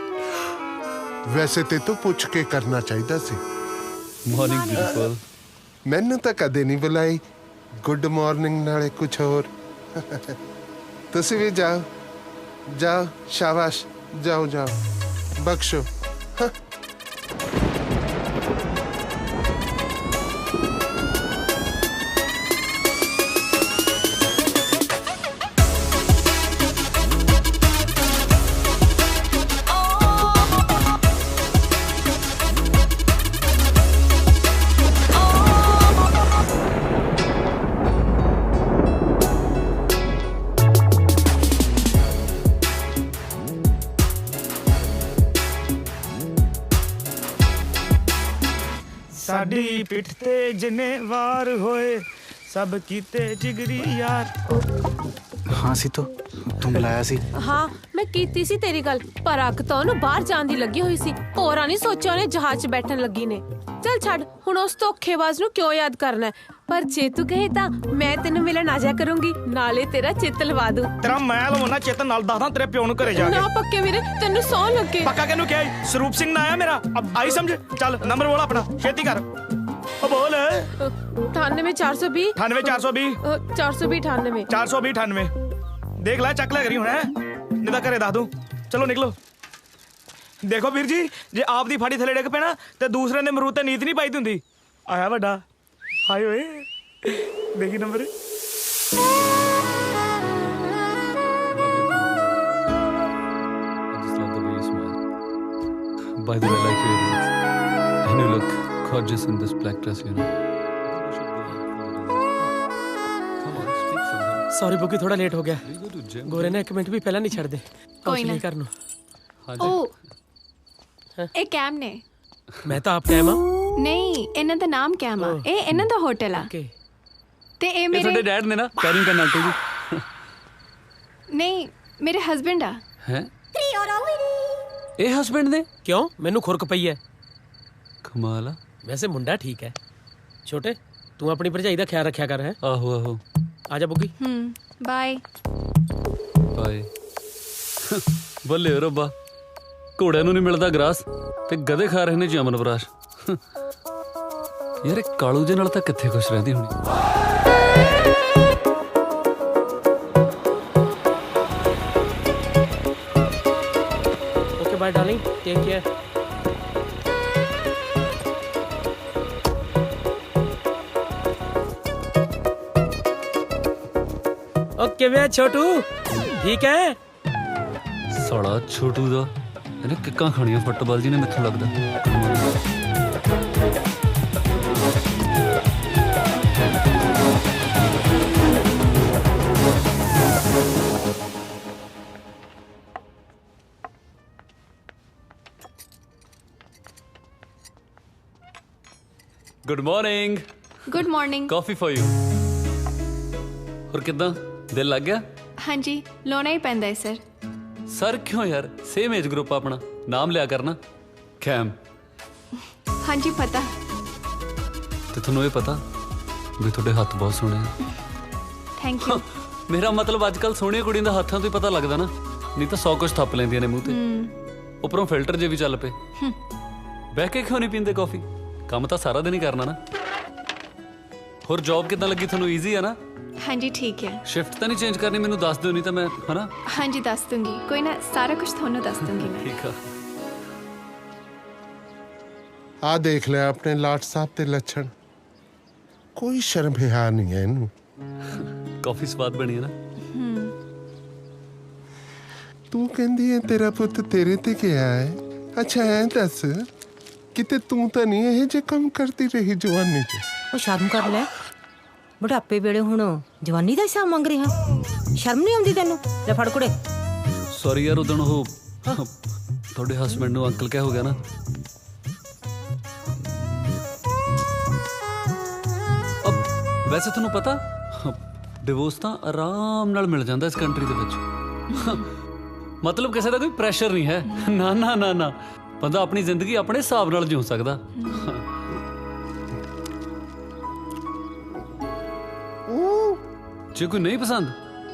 ਵੈਸੇ ਤੇ ਤੂੰ ਪੁੱਛ ਕੇ ਕਰਨਾ ਚਾਹੀਦਾ ਸੀ। Morning beautiful. ਮੈਨੂੰ ਤਾਂ ਕਦੇ ਨਹੀਂ ਬੁਲਾਈ। ਗੁੱਡ ਮਾਰਨਿੰਗ ਨਾਲੇ ਕੁਛ ਹੋਰ। ਤੁਸੀਂ ਵੀ ਜਾਓ ਜਾਓ, ਸ਼ਾਬਾਸ਼, ਜਾਓ ਜਾਓ, ਬਖਸ਼ੋ। ਸਾਡੀ ਪਿੱਠ ਤੇ ਜਿੰਨੇ ਵਾਰ ਹੋਏ ਸਭ ਕੀਤੇ ਜਿਗਰੀ ਯਾਰ। ਹਾਂ ਸੀਤੋ, ਤੂੰ ਬੁਲਾਇਆ ਸੀ? ਹਾਂ ਮੈਂ ਕੀਤੀ ਸੀ ਤੇਰੀ ਗੱਲ, ਪਰ ਅੱਖ ਤਾਂ ਉਹਨੂੰ ਬਾਹਰ ਜਾਣ ਦੀ ਲੱਗੀ ਹੋਈ ਸੀ। ਹੋਰਾਂ ਨਹੀਂ ਸੋਚਿਆ ਉਹਨੇ ਜਹਾਜ਼ 'ਚ ਬੈਠਣ ਲੱਗੀ ਨੇ। ਚੱਲ ਛੱਡ ਹੁਣ ਉਸ ਧੋਖੇਬਾਜ਼ ਨੂੰ ਕਿਉਂ ਯਾਦ ਕਰਨਾ ਹੈ। ਪਰ ਜੇ ਤੂੰ ਕਹੇ ਤਾਂ ਮੈਂ ਤੈਨੂੰ ਮਿਲਣ ਆ ਜਾ ਕਰੂੰਗੀ, ਨਾਲੇ ਤੇਰਾ ਚਿੱਤ ਲਵਾ ਦੂੰ। ਤੇਰਾ ਮੈਂ ਲਵਾਉਣਾ ਚਿੱਤ ਨਾਲ ਦੱਸਦਾ ਤੇਰੇ ਪਿਓ ਨੂੰ ਘਰੇ ਜਾ ਕੇ। ਨਾ ਪੱਕੇ ਵੀਰੇ, ਤੈਨੂੰ ਸੌ ਲੱਗੇ। ਪੱਕਾ ਕਿਹਨੂੰ ਕਿਹਾ? ਸਰੂਪ ਸਿੰਘ ਨਾ ਆਇਆ ਮੇਰਾ। ਅਬ ਆਈ ਸਮਝ। ਚੱਲ ਨੰਬਰ ਬੋਲ ਆਪਣਾ, ਛੇਤੀ ਕਰ। ਉਹ ਬੋਲ। 98420 98420 420 98 420 98। ਦੇਖ ਲੈ, ਚੱਕ ਲੈ ਕਰੀ ਹੁਣ, ਹੈ ਨਹੀਂ ਤਾਂ ਘਰੇ ਦੱਸ ਦੂੰ। ਚਲੋ ਨਿਕਲੋ। ਦੇਖੋ ਵੀਰ ਜੀ, ਜੇ ਆਪ ਦੀ ਫਾੜੀ ਥੱਲੇ ਡਿੱਗ ਪੈਣਾ ਤੇ ਦੂਸਰੇ ਨੇ ਮਰੂਦ ਤੇ ਨੀਤ ਨਹੀਂ ਪਾਈ ਦੀ ਹੁੰਦੀ। ਆਇਆ ਵੱਡਾ। ਹਾਏ ਓਏ, ਦੇਖੀ number. By the way, I like your earrings. And you look gorgeous in this black dress, you know. Sorry ਬੁੱਗੀ, ਥੋੜਾ ਲੇਟ ਹੋ ਗਿਆ। ਗੋਰੇ ਨੇ 1 ਮਿੰਟ ਵੀ ਪਹਿਲਾਂ ਨਹੀਂ ਛੱਡਦੇ। ਕੋਈ ਨਾ ਕਰਨ ਨੂੰ। ਇਹ ਕੈਮ ਨੇ। ਮੈਂ ਤਾਂ ਆਪ ਕੈਮ ਆ। ਨਹੀਂ, ਇਹਨਾਂ ਦਾ ਨਾਮ ਕੈਮ ਆ। ਇਹ ਇਹਨਾਂ ਦਾ ਹੋਟਲ ਆ। ਤੇ ਇਹ ਮੇਰੇ ਤੁਹਾਡੇ ਡੈਡ ਨੇ ਨਾ ਕੈਰਿੰਗ ਕਰਨ ਆਂਟੀ ਜੀ। ਨਹੀਂ, ਮੇਰੇ ਹਸਬੰਡ ਆ। ਹੈ ਇਹ ਹਸਬੰਡ ਨੇ? ਕਿਉਂ, ਮੈਨੂੰ ਖੁਰਕ ਪਈ ਹੈ। ਕਮਾਲ ਆ। ਵੈਸੇ ਮੁੰਡਾ ਠੀਕ ਹੈ। ਛੋਟੇ, ਤੂੰ ਆਪਣੀ ਭਰਜਾਈ ਦਾ ਖਿਆਲ ਰੱਖਿਆ ਕਰ। ਹੈ ਆਹੋ ਆਹੋ। ਆ ਜਾ ਬੁੱਗੀ। Bye bye. ਬੱਲੇ ਰੱਬਾ, ਘੋੜਿਆਂ ਨੂੰ ਨਹੀਂ ਮਿਲਦਾ ਗਰਾਸ ਤੇ ਗਧੇ ਖਾ ਰਹੇ ਨੇ ਚਮਨਪਰਾਸ਼। ਯਾਰ ਇਹ ਕਾਲੂ ਜੇ ਨਾਲ ਤਾਂ ਕਿੱਥੇ ਖੁਸ਼ ਰਹਿੰਦੀ ਹੋਣੀ। Okay bye darling, take care. Okay वे छोटू, ठीक है? ਸਾਲਾ ਛੋਟੂ ਦਾ ਇਹਨੇ ਕਿੱਕਾਂ ਖਾਣੀਆਂ ਫੁੱਟਬਾਲ ਜੀ ਨੇ ਮੈਨੂੰ ਲੱਗਦਾ। Good morning. Good morning. Coffee for you. ਹੋਰ ਕਿਦਾਂ ਦਿਲ ਲੱਗ ਗਿਆ? ਹਾਂਜੀ ਲਾਉਣਾ ਹੀ ਪੈਂਦਾ ਹੈ ਸਰ। ਸਰ ਕਿਉਂ ਯਾਰ, ਸੇਮ ਏਜ ਗਰੁੱਪ ਆਪਣਾ, ਨਾਮ ਲਿਆ ਕਰਨਾ। ਕੈਮ। ਹਾਂਜੀ ਪਤਾ। ਤੇ ਤੁਹਾਨੂੰ ਇਹ ਪਤਾ ਵੀ ਤੁਹਾਡੇ ਹੱਥ ਬਹੁਤ ਸੋਹਣੇ ਆ। Thank you. ਮੇਰਾ ਮਤਲਬ ਅੱਜ ਕੱਲ ਸੋਹਣੀਆਂ ਕੁੜੀਆਂ ਦੇ ਹੱਥਾਂ ਤੋਂ ਹੀ ਪਤਾ ਲੱਗਦਾ ਨਾ, ਨਹੀਂ ਤਾਂ 100 ਕੁਝ ਥੱਪ ਲੈਂਦੀਆਂ ਨੇ ਮੂੰਹ ਤੇ। ਉੱਪਰੋਂ ਫਿਲਟਰ ਜੇ ਵੀ ਚੱਲ ਪਏ। ਬਹਿ ਕੇ ਕਿਉਂ ਨਹੀਂ ਪੀਂਦੇ ਕਾਫੀ? ਕੰਮ ਤਾਂ ਸਾਰਾ ਦਿਨ ਹੀ ਕਰਨਾ ਨਾ। ਹੋਰ ਜੌਬ ਕਿੱਦਾਂ ਲੱਗੀ ਤੁਹਾਨੂੰ? ਈਜ਼ੀ ਆ ਨਾ? ਹਾਂਜੀ ਠੀਕ ਹੈ। ਸ਼ਿਫਟ ਤਾਂ ਨਹੀਂ ਚੇਂਜ ਕਰਨੀ? ਮੈਨੂੰ ਦੱਸ ਦਿਓ, ਨਹੀਂ ਤਾਂ ਮੈਂ ਹਨਾ। ਹਾਂਜੀ ਦੱਸ ਦੂੰਗੀ, ਕੋਈ ਨਾ, ਸਾਰਾ ਕੁਝ ਤੁਹਾਨੂੰ ਦੱਸ ਦੂੰਗੀ ਮੈਂ। ਠੀਕ ਆ। ਆ ਦੇਖ ਲਿਆ ਆਪਣੇ ਲਾਟ ਸਾਹਿਬ ਤੇ ਲੱਛਣ, ਕੋਈ ਸ਼ਰਮ ਹਿਆ ਨਹੀਂ ਹੈ ਇਹਨੂੰ। ਕਾਫੀ ਸਵਾਦ ਬਣੀ ਹੈ ਨਾ? ਤੂੰ ਕਹਿੰਦੀ ਹੈ ਤੇਰਾ ਪੁੱਤ ਤੇਰੇ ਤੇ ਗਿਆ ਹੈ। ਅੱਛਾ ਐ ਦੱਸ, ਕਿਤੇ ਤੂੰ ਤਾਂ ਨਹੀਂ ਇਹ ਜੇ ਕੰਮ ਕਰਦੀ ਰਹੀ ਜਵਾਨੀ 'ਚ? ਉਹ ਸ਼ਰਮ ਕਰ ਲੈ, ਬੁਢਾਪੇ ਵੇਲੇ ਹੁਣ ਜਵਾਨੀ ਦਾ ਹਿਸਾਬ ਮੰਗ ਰਿਹਾ। ਸ਼ਰਮ ਨਹੀਂ ਆਉਂਦੀ ਤੈਨੂੰ? ਲੈ ਫੜ ਕੁੜੇ। ਸੌਰੀ ਯਾਰ, ਉਦੋਂ ਉਹ ਤੁਹਾਡੇ ਹਸਬੰਡ ਨੂੰ ਅੰਕਲ ਕਿਹਾ ਹੋ ਗਿਆ ਨਾ। ਵੈਸੇ ਤੁਹਾਨੂੰ ਪਤਾ ਡਿਵੋਰਸ ਤਾਂ ਆਰਾਮ ਨਾਲ ਮਿਲ ਜਾਂਦਾ ਇਸ ਕੰਟਰੀ ਦੇ ਵਿੱਚ। ਮਤਲਬ ਕਿਸੇ ਦਾ ਕੋਈ ਪ੍ਰੈਸ਼ਰ ਨਹੀਂ ਹੈ। ਨਾ ਨਾ ਨਾ ਨਾ, ਬੰਦਾ ਆਪਣੀ ਜ਼ਿੰਦਗੀ ਆਪਣੇ ਹਿਸਾਬ ਨਾਲ ਜਿਉ ਸਕਦਾ। ਜੇ ਕੋਈ ਨਹੀਂ ਪਸੰਦ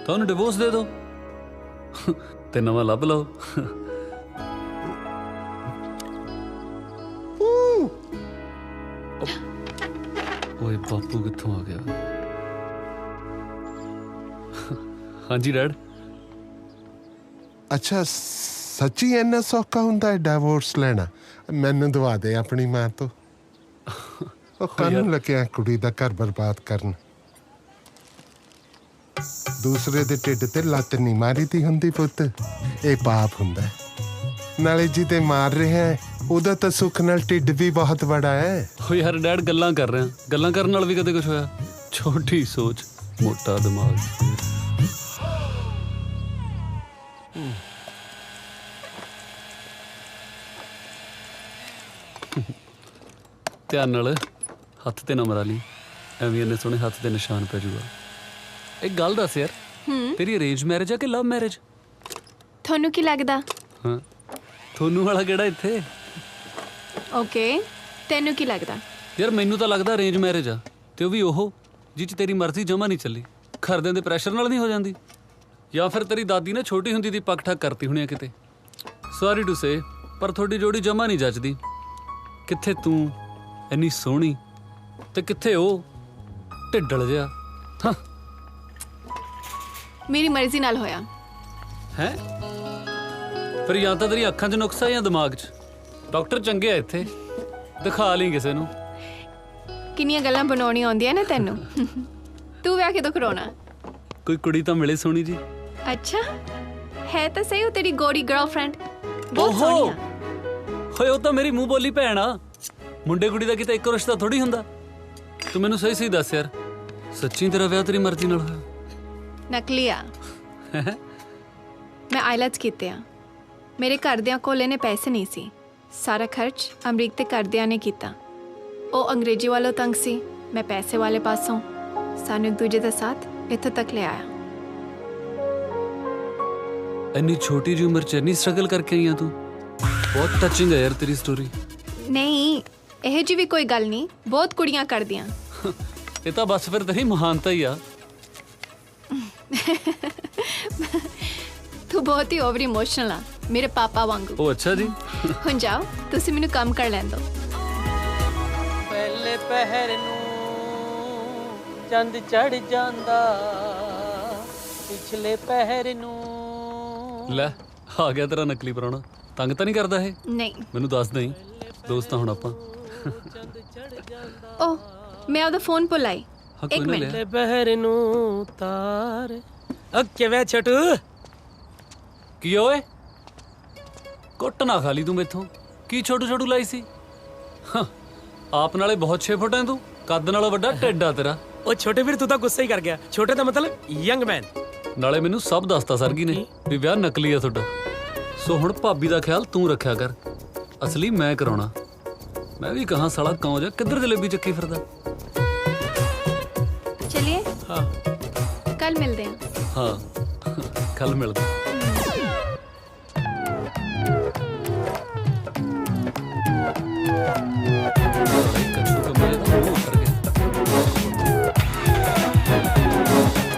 ਤਾਂ ਉਹਨੂੰ ਡਿਵੋਰਸ ਦੇ ਦਿਓ ਤੇ ਨਵਾਂ ਲੱਭ ਲਓ। ਓਏ ਬਾਪੂ ਕਿੱਥੋਂ ਆ ਗਿਆ? ਹਾਂਜੀ ਡੈਡ। ਅੱਛਾ ਸੱਚੀ ਇੰਨਾ ਸੌਖਾ ਹੁੰਦਾ ਹੈ ਡਿਵੋਰਸ ਲੈਣਾ? ਮੈਨੂੰ ਦਵਾ ਦੇ ਆਪਣੀ ਮਾਂ ਤੋਂ। ਉਹ ਕਾਹਨੂੰ ਲੱਗਿਆ ਕੁੜੀ ਦਾ ਘਰ ਬਰਬਾਦ ਕਰਨ? ਦੂਸਰੇ ਦੇ ਢਿੱਡ ਤੇ ਲੱਤ ਨਹੀਂ ਮਾਰੀਦੀ ਹੁੰਦੀ ਪੁੱਤ, ਇਹ ਪਾਪ ਹੁੰਦਾ। ਨਾਲੇ ਜਿਹਦੇ ਮਾਰ ਰਿਹਾ ਉਹਦਾ ਤਾਂ ਸੁੱਖ ਨਾਲ ਢਿੱਡ ਵੀ ਬਹੁਤ ਬੜਾ ਹੈ। ਓ ਯਾਰ ਡੈਡ, ਗੱਲਾਂ ਕਰ ਰਿਹਾ, ਗੱਲਾਂ ਕਰਨ ਨਾਲ ਵੀ ਕਦੇ ਕੁਝ ਹੋਇਆ? ਛੋਟੀ ਸੋਚ ਮੋਟਾ ਦਿਮਾਗ। ਧਿਆਨ ਨਾਲ ਹੱਥ ਤੇ ਨਾ ਮਰਾ ਲਈ, ਐਵੇਂ ਇੰਨੇ ਸੋਹਣੇ ਹੱਥ ਤੇ ਨਿਸ਼ਾਨ ਪੈ ਜਾਊਗਾ। ਇੱਕ ਗੱਲ ਦੱਸ ਯਾਰ, ਤੇਰੀ ਅਰੇਂਜ ਮੈਰਿਜ ਆ ਕਿ ਲਵ ਮੈਰਿਜ? ਤੁਹਾਨੂੰ ਕੀ ਲੱਗਦਾ? ਹਾਂ, ਤੁਹਾਨੂੰ ਵਾਲਾ ਕਿਹੜਾ ਇੱਥੇ? ਓਕੇ, ਤੈਨੂੰ ਕੀ ਲੱਗਦਾ? ਯਾਰ ਮੈਨੂੰ ਤਾਂ ਲੱਗਦਾ ਅਰੇਂਜ ਮੈਰਿਜ ਆ, ਤੇ ਉਹ ਵੀ ਉਹ ਜਿਹ 'ਚ ਤੇਰੀ ਮਰਜ਼ੀ ਜਮਾ ਨਹੀਂ ਚੱਲੀ, ਘਰਦਿਆਂ ਦੇ ਪ੍ਰੈਸ਼ਰ ਨਾਲ ਨਹੀਂ ਹੋ ਜਾਂਦੀ। ਜਾਂ ਫਿਰ ਤੇਰੀ ਦਾਦੀ ਨੇ ਛੋਟੀ ਹੁੰਦੀ ਦੀ ਪੱਕ ਠੱਕ ਕਰਤੀ ਹੋਣੀ ਆ ਕਿਤੇ। ਸੌਰੀ ਟੂ ਸੇ, ਪਰ ਤੁਹਾਡੀ ਜੋੜੀ ਜਮਾ ਨਹੀਂ ਜੱਚਦੀ। ਕਿੱਥੇ ਤੂੰ ਇੰਨੀ ਸੋਹਣੀ ਤੇ ਕਿੱਥੇ ਉਹ ਢਿੱਡਲ ਜਿਹਾ। ਹਾਂ, ਮੇਰੀ ਮਰਜ਼ੀ ਨਾਲ ਹੋਇਆ ਹੈ। ਫਿਰ ਜਾਂ ਤਾਂ ਤੇਰੀ ਅੱਖਾਂ 'ਚ ਨੁਕਸਾ ਜਾਂ ਦਿਮਾਗ 'ਚ। ਡਾਕਟਰ ਚੰਗੇ ਆ ਇੱਥੇ, ਦਿਖਾ ਲਈ ਕਿਸੇ ਨੂੰ। ਕਿੰਨੀਆਂ ਗੱਲਾਂ ਬਣਾਉਣੀਆਂ ਆਉਂਦੀਆਂ ਨੇ ਤੈਨੂੰ। ਤੂੰ ਵਿਆਹ ਕਿਦੋਂ ਕਰਾਉਣਾ? ਕੋਈ ਕੁੜੀ ਤਾਂ ਮਿਲੇ ਸੋਹਣੀ ਜੀ। ਅੱਛਾ ਹੈ ਤਾਂ ਸਹੀ, ਉਹ ਤੇਰੀ ਗੋਰੀ ਗਰਲਫ੍ਰੈਂਡ ਬਹੁਤ ਸੋਹਣੀ ਆ। ਹੋਏ ਉਹ ਤਾਂ ਮੇਰੀ ਮੂੰਹ ਬੋਲੀ ਭੈਣ ਆ। ਮੁੰਡੇ ਕੁੜੀ ਦਾ ਕਿਤੇ ਇੱਕੋ ਰਿਸ਼ਤਾ ਥੋੜੀ ਹੁੰਦਾ। ਤੂੰ ਮੈਨੂੰ ਸਹੀ ਸਹੀ ਦੱਸ ਯਾਰ, ਸੱਚੀ ਤੇਰਾ ਵਿਆਹ ਤੇਰੀ ਮਰਜ਼ੀ ਨਾਲ ਹੋਇਆ? ਨਕਲੀ ਆ। ਮੈਂ ਆਈਲੈਟਸ ਕੀਤੇ ਆ। ਮੇਰੇ ਘਰਦਿਆਂ ਕੋਲ ਇਹਨੇ ਪੈਸੇ ਨਹੀਂ ਸੀ, ਸਾਰਾ ਖਰਚ ਅਮਰੀਕ ਤੇ ਘਰਦਿਆਂ ਨੇ ਕੀਤਾ। ਉਹ ਅੰਗਰੇਜ਼ੀ ਵਾਲੋਂ ਤੰਗ ਸੀ, ਮੈਂ ਪੈਸੇ ਵਾਲੇ ਪਾਸੋਂ। ਸਾਨੂੰ ਇੱਕ ਦੂਜੇ ਦਾ ਸਾਥ ਇੱਥੋਂ ਤੱਕ ਲੈ ਆਇਆ। ਇੰਨੀ ਛੋਟੀ ਜਿਹੀ ਉਮਰ 'ਚ ਇੰਨੀ ਸਟਰਗਲ ਕਰਕੇ ਆਈ ਆ ਤੂੰ। ਬਹੁਤ ਟੱਚਿੰਗ ਹੈ ਯਾਰ ਤੇਰੀ ਸਟੋਰੀ। ਨਹੀਂ, ਇਹ ਜੀ ਵੀ ਕੋਈ ਗੱਲ ਨਹੀਂ, ਬਹੁਤ ਕੁੜੀਆਂ ਕਰਦੀਆਂ। ਇਹ ਤਾਂ ਬਸ ਫਿਰ ਤੇਰੀ ਮਹਾਨਤਾ ਹੀ ਆ। ਤੂੰ ਬਹੁਤ ਹੀ ਓਵਰ ਇਮੋਸ਼ਨਲ ਆ। ਮੇਰੇ ਪਾਪਾ ਵਾਂਗੂ। ਉਹ ਅੱਛਾ ਜੀ। ਹੁਣ ਜਾਓ, ਤੁਸੀਂ ਮੈਨੂੰ ਕੰਮ ਕਰ ਲੈਣ ਦਿਓ। ਪਹਿਲੇ ਪਹਿਰ ਨੂੰ ਚੰਦ ਚੜ ਜਾਂਦਾ, ਪਿਛਲੇ ਪਹਿਰ ਨੂੰ। ਲੈ ਆ ਗਿਆ ਤੇਰਾ ਨਕਲੀ ਪ੍ਰਾਹੁਣਾ। ਤੰਗ ਤਾਂ ਨਹੀਂ ਕਰਦਾ ਇਹ? ਨਹੀਂ। ਮੈਨੂੰ ਦੱਸ ਦੇਈਂ, ਦੋਸਤ ਤਾਂ ਹੁਣ ਆਪਾਂ। ਓਹ, ਮੈਂ ਉਹਦਾ ਫੋਨ ਭੁੱਲ ਆਈ। ਇੱਕ ਮਿੰਟ। ਪਹਿਲੇ ਪਹਿਰ ਨੂੰ ਤਾਰ। ਕਿਵੇਂ ਛੋਟੂ? ਕੀ ਓਏ, ਕੁੱਟ ਨਾ ਖਾ ਲਈ ਤੂੰ ਮੈਥੋਂ। ਕੀ ਛੋਟੂ ਛੋਟੂ ਲਾਈ ਸੀ? ਆਪ ਨਾਲੇ ਬਹੁਤ 6 ਫੁੱਟ ਐ ਤੂੰ, ਕੱਦ ਨਾਲੋਂ ਵੱਡਾ ਢਿੱਡ ਆ ਤੇਰਾ। ਉਹ ਛੋਟੇ ਵੀਰ ਤੂੰ ਤਾਂ ਗੁੱਸਾ ਹੀ ਕਰ ਗਿਆ। ਛੋਟੇ ਦਾ ਮਤਲਬ ਯੰਗ ਮੈਨ। ਨਾਲੇ ਮੈਨੂੰ ਸਭ ਦੱਸਤਾ ਸਰਗੀ ਨੇ ਵੀ ਵਿਆਹ ਨਕਲੀ ਆ ਤੁਹਾਡਾ। ਸੋ ਹੁਣ ਭਾਬੀ ਦਾ ਖਿਆਲ ਤੂੰ ਰੱਖਿਆ ਕਰ, ਅਸਲੀ ਮੈਂ ਕਰਾਉਣਾ। ਮੈਂ ਵੀ ਕਹਾਂ ਸਾਲਾ ਕੌਂ ਜਾ ਕਿੱਧਰ ਜਲੇਬੀ ਚੱਕੀ ਫਿਰਦਾ। ਚਲਿਏ। ਹਾਂ, ਕੱਲ ਮਿਲਦੇ ਹਾਂ। ਹਾਂ ਕੱਲ ਮਿਲਦੇ।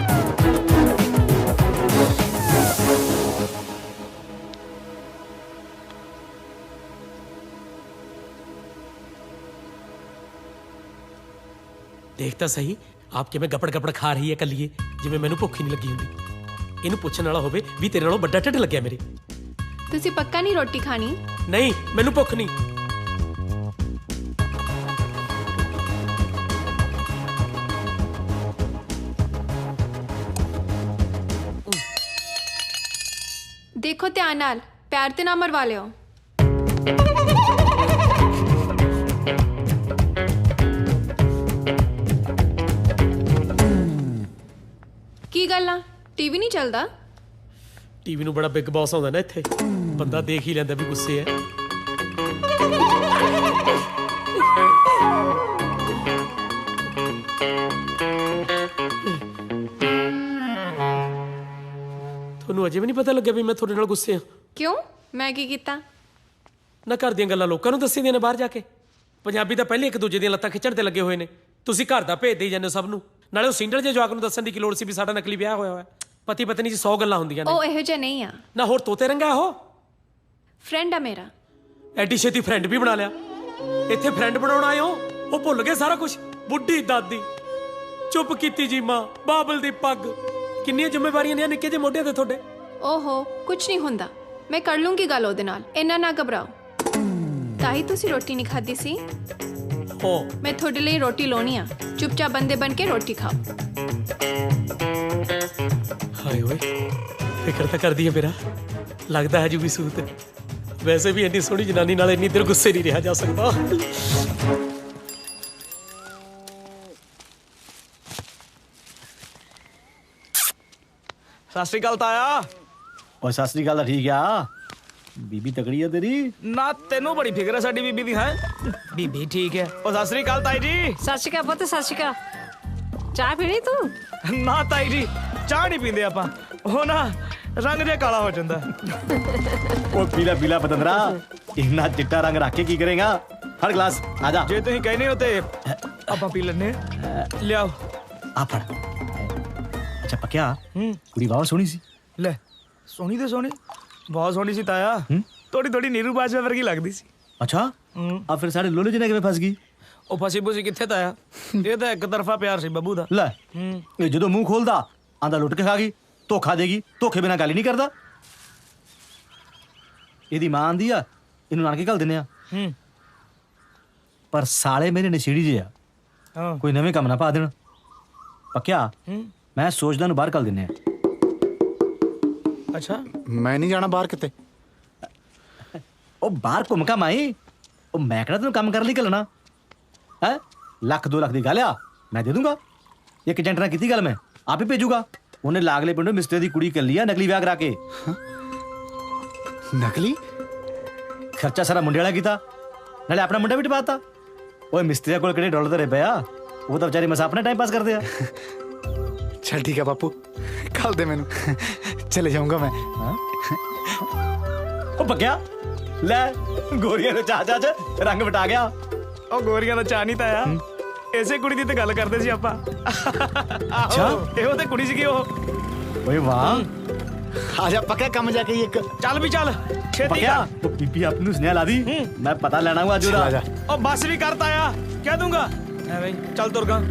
ਦੇਖ ਤਾਂ ਸਹੀ ਆਪ ਕਿਵੇਂ ਗਪੜ ਗਪੜ ਖਾ ਰਹੀ ਹੈ ਕੱਲੀਏ, ਜਿਵੇਂ ਮੈਨੂੰ ਭੁੱਖ ਹੀ ਨਹੀਂ ਲੱਗੀ ਹੁੰਦੀ। ਇਹਨੂੰ ਪੁੱਛਣ ਵਾਲਾ ਹੋਵੇ ਵੀ ਤੇਰੇ ਨਾਲੋਂ ਵੱਡਾ ਢਿੱਡ ਲੱਗਿਆ ਮੇਰੇ। ਤੁਸੀਂ ਪੱਕਾ ਨਹੀਂ ਰੋਟੀ ਖਾਣੀ? ਨਹੀਂ, ਮੈਨੂੰ ਭੁੱਖ ਨਹੀਂ। ਦੇਖੋ ਧਿਆਨ ਨਾਲ, ਪੈਰ ਤੇ ਨਾ ਮਰਵਾ ਲਿਓ। ਕੀ ਗੱਲ ਆ, ਟੀਵੀ ਨਹੀਂ ਚੱਲਦਾ? ਟੀਵੀ ਨੂੰ ਬੜਾ ਬਿਗ ਬੌਸ ਆਉਂਦਾ ਨਾ ਇੱਥੇ, ਬੰਦਾ ਦੇਖ ਹੀ ਲੈਂਦਾ ਵੀ ਗੁੱਸੇ ਹੈ। ਤੁਹਾਨੂੰ ਅਜੇ ਵੀ ਨਹੀਂ ਪਤਾ ਲੱਗਿਆ ਵੀ ਮੈਂ ਤੁਹਾਡੇ ਨਾਲ ਗੁੱਸੇ ਹਾਂ? ਕਿਉਂ, ਮੈਂ ਕੀ ਕੀਤਾ? ਨਾ ਘਰ ਦੀਆਂ ਗੱਲਾਂ ਲੋਕਾਂ ਨੂੰ ਦੱਸੀਆਂ ਨੇ ਬਾਹਰ ਜਾ ਕੇ। ਪੰਜਾਬੀ ਤਾਂ ਪਹਿਲੇ ਇੱਕ ਦੂਜੇ ਦੀਆਂ ਲੱਤਾਂ ਖਿੱਚਣ ਤੇ ਲੱਗੇ ਹੋਏ ਨੇ। ਤੁਸੀਂ ਘਰ ਦਾ ਭੇਜ ਦੇਈ ਜਾਂਦੇ ਸਭ ਨੂੰ। ਨਾਲੇ ਉਹ ਸਿੰਗਲ ਜੇ ਜਵਾਕ ਨੂੰ ਦੱਸਣ ਦੀ ਕੀ ਲੋੜ ਸੀ ਵੀ ਸਾਡਾ ਨਕਲੀ ਵਿਆਹ ਹੋਇਆ ਹੋਇਆ। ਪਤੀ ਪਤਨੀ 'ਚ 100 ਗੱਲਾਂ ਹੁੰਦੀਆਂ ਨੇ। ਉਹ ਇਹੋ ਜਿਹਾ ਨਹੀਂ ਆ। ਨਾ ਹੋਰ ਤੋਤੇ ਰੰਗਾ ਉਹ ਫਰੈਂਡ ਆ ਮੇਰਾ। ਐਡੀ ਛੇਤੀ ਫਰੈਂਡ ਵੀ ਬਣਾ ਲਿਆ? ਇੱਥੇ ਫਰੈਂਡ ਬਣਾਉਣ ਆਏ ਹੋ? ਉਹ ਭੁੱਲ ਗਏ ਸਾਰਾ ਕੁਝ। ਬੁੱਢੀ ਦਾਦੀ, ਚੁੱਪ ਕੀਤੀ ਜੀ ਮਾਂ, ਬਾਬਲ ਦੀ ਪੱਗ, ਕਿੰਨੀਆਂ ਜ਼ਿੰਮੇਵਾਰੀਆਂ ਨੇ ਨਿੱਕੇ ਜਿਹੇ ਮੋਢਿਆਂ ਤੇ ਤੁਹਾਡੇ। ਓਹੋ, ਕੁਝ ਨਹੀਂ ਹੁੰਦਾ, ਮੈਂ ਕਰ ਲੂੰਗੀ ਗੱਲ ਉਹਦੇ ਨਾਲ। ਇੰਨਾ ਨਾ ਘਬਰਾਓ। ਤਾਂ ਹੀ ਤੁਸੀਂ ਰੋਟੀ ਨਹੀਂ ਖਾਧੀ ਸੀ। ਮੈਂ ਤੁਹਾਡੇ ਲਈ ਰੋਟੀ ਲਾਉਣੀ ਆ, ਚੁੱਪਚਾਪ ਬੰਦੇ ਬਣ ਕੇ ਰੋਟੀ ਖਾਓ। ਹਾਏ ਓਏ, ਫਿਕਰ ਤਾਂ ਕਰਦੀ ਹੈ ਮੇਰਾ। ਲੱਗਦਾ ਹੈ ਜੂ ਵੀ ਸੂਤ। ਵੈਸੇ ਵੀ ਇੰਨੀ ਸੋਹਣੀ ਜਨਾਨੀ ਨਾਲ ਇੰਨੀ ਦੇਰ ਗੁੱਸੇ ਨਹੀਂ ਰਿਹਾ ਜਾ ਸਕਦਾ। ਸਤਿ ਸ਼੍ਰੀ ਅਕਾਲ ਤਾਇਆ। ਓਏ ਸਤਿ ਸ਼੍ਰੀ ਅਕਾਲ ਤਾਂ ਠੀਕ ਆ, ਬੀਬੀ ਤਕੜੀ ਆ ਤੇਰੀ। ਨਾ ਤੈਨੂੰ ਬੜੀ ਫਿਕਰ ਹੈ ਸਾਡੀ ਬੀਬੀ ਦੀ। ਹੈ ਬੀਬੀ ਠੀਕ ਹੈ। ਓ ਸਤਿ ਸ਼੍ਰੀ ਅਕਾਲ ਤਾਈ ਜੀ। ਸਤਿ ਸ਼੍ਰੀ ਅਕਾਲ ਪੁੱਤ, ਸਤਿ ਸ਼੍ਰੀ ਅਕਾਲ। ਚਾਹ ਪੀਣੀ ਤੂੰ? ਨਾ ਤਾਈ ਜੀ, ਚਾਹ ਨਹੀਂ ਪੀਂਦੇ ਆਪਾਂ। ਉਹ ਨਾ ਰੰਗ ਜਿਹਾ ਕਾਲਾ ਹੋ ਜਾਂਦਾ। ਓ ਪੀਲਾ ਪੀਲਾ ਪਤੰਦਰਾ, ਇੰਨਾ ਚਿੱਟਾ ਰੰਗ ਰੱਖ ਕੇ ਕੀ ਕਰੇਗਾ? ਹਰ ਗਲਾਸ ਆ ਜਾ। ਜੇ ਤੁਸੀਂ ਕਹਿੰਦੇ ਹੋ ਤੇ ਆਪਾਂ ਪੀ ਲੈਣੇ। ਲਿਆਓ ਆ ਫੜ। ਅੱਛਾ ਪੱਕਿਆ, ਕੁੜੀ ਬਹੁਤ ਸੋਹਣੀ ਸੀ। ਲੈ ਸੋਹਣੀ ਤੇ ਸੋਹਣੀ, ਬਹੁਤ ਸੋਹਣੀ ਸੀ ਤਾਇਆ। ਥੋੜੀ ਥੋੜੀ ਨੀਰੂ ਬਾਜਵਾ ਵਰਗੀ ਲੱਗਦੀ ਸੀ। ਅੱਛਾ, ਆ ਫਿਰ ਸਾਡੇ ਲੋਲੇ ਜਿਹਨੇ ਕਿਵੇਂ ਫਸ ਗਈ? ਉਹ ਫਸੀ ਫੁਸੀ ਕਿੱਥੇ ਤਾਇਆ, ਇਹ ਤਾਂ ਇੱਕ ਤਰਫਾ ਪਿਆਰ ਸੀ ਬੱਬੂ ਦਾ। ਲੈ ਇਹ ਜਦੋਂ ਮੂੰਹ ਖੋਲਦਾ ਆਂਦਾ ਲੁੱਟ ਕੇ ਖਾ ਗਈ, ਧੋਖਾ ਦੇਗੀ, ਧੋਖੇ ਬਿਨਾਂ ਗੱਲ ਹੀ ਨਹੀਂ ਕਰਦਾ। ਇਹਦੀ ਮਾਂ ਆਂਦੀ ਆ ਇਹਨੂੰ ਨਾਨਕੇ ਘੱਲ ਦਿੰਦੇ ਆ। ਪਰ ਸਾਲੇ ਮੇਰੇ ਨਸ਼ੇੜੀ ਜੇ ਆ, ਕੋਈ ਨਵੇਂ ਕੰਮ ਨਾ ਪਾ ਦੇਣ। ਪੱਕਿਆ, ਮੈਂ ਸੋਚਦਾ ਨੂੰ ਬਾਹਰ ਘੱਲ ਦਿੰਦੇ ਆ। ਅੱਛਾ, ਮੈਂ ਨਹੀਂ ਜਾਣਾ ਬਾਹਰ ਕਿਤੇ। ਉਹ ਬਾਹਰ ਘੁੰਮ ਕਾ ਮਾਈ, ਉਹ ਮੈਂ ਕਿਹੜਾ ਤੈਨੂੰ ਕੰਮ ਕਰਨ ਲਈ ਘੱਲਣਾ ਹੈ? 1 2 ਲੱਖ ਦੀ ਗੱਲ ਆ, ਮੈਂ ਦੇ ਦੂੰਗਾ। ਇੱਕ ਏਜੰਟ ਨਾਲ ਕੀਤੀ ਗੱਲ, ਮੈਂ ਆਪ ਹੀ ਭੇਜੂਗਾ। ਉਹਨੇ ਲਾਗਲੇ ਪਿੰਡੋਂ ਮਿਸਤਰੀ ਦੀ ਕੁੜੀ ਕੱਲੀ ਆ, ਨਕਲੀ ਵਿਆਹ ਕਰਾ ਕੇ। ਨਕਲੀ? ਖਰਚਾ ਸਾਰਾ ਮੁੰਡੇ ਵਾਲਾ ਕੀਤਾ, ਨਾਲੇ ਆਪਣਾ ਮੁੰਡਾ ਵੀ ਟਪਾਤਾ। ਓਏ ਮਿਸਤਰੀਆਂ ਕੋਲ ਕਿਹੜੇ ਡਾਲਰ ਧਰੇ ਪਏ ਆ, ਉਹ ਤਾਂ ਵਿਚਾਰੇ ਮਸਾ ਆਪਣਾ ਟਾਈਮ ਪਾਸ ਕਰਦੇ ਆ। ਚੱਲ ਠੀਕ ਆ ਬਾਪੂ, ਕੱਲ ਦੇ ਮੈਨੂੰ, ਚਲੇ ਜਾਊਂਗਾ ਮੈਂ। ਉਹ ਪੱਕਿਆ, ਲੈ ਗੋਰੀਆਂ ਦੇ ਚਾਚਾ ਚ ਰੰਗ ਵਟਾ ਗਿਆ। ਉਹ ਗੋਰੀਆਂ ਦਾ ਚਾਹ ਨਹੀਂ ਤਾਇਆ, ਇਸੇ ਕੁੜੀ ਦੀ ਤੇ ਗੱਲ ਕਰਦੇ ਸੀ ਆਪਾਂ। ਅੱਛਾ, ਇਹੋ ਤੇ ਕੁੜੀ ਸੀਗੀ ਉਹ। ਓਏ ਵਾਹ, आजा पक्का कम जाके एक ਚੱਲ ਵੀ ਚੱਲ ਛੇਤੀ पक्का ਕਰ तो बीबी आप नु स्नेह ला दी मैं पता लेना हूं आज आजा ਉਹ ਬੱਸ ਵੀ ਕਰਤਾ ਆ ਕਹਿ ਦੂੰਗਾ ਐਵੇਂ ਚੱਲ ਤੁਰਗਾ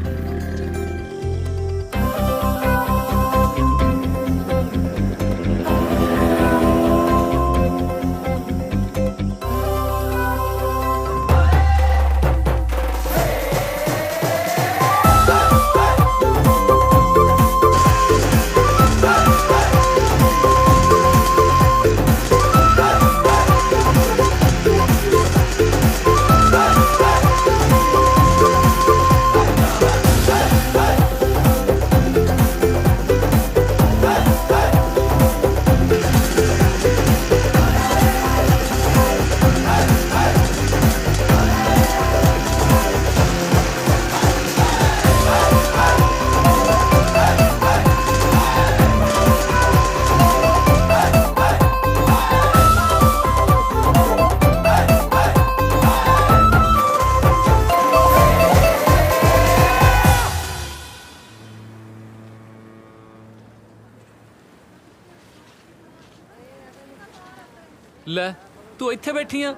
ਲੈ ਤੂੰ ਇੱਥੇ ਬੈਠੀ ਆ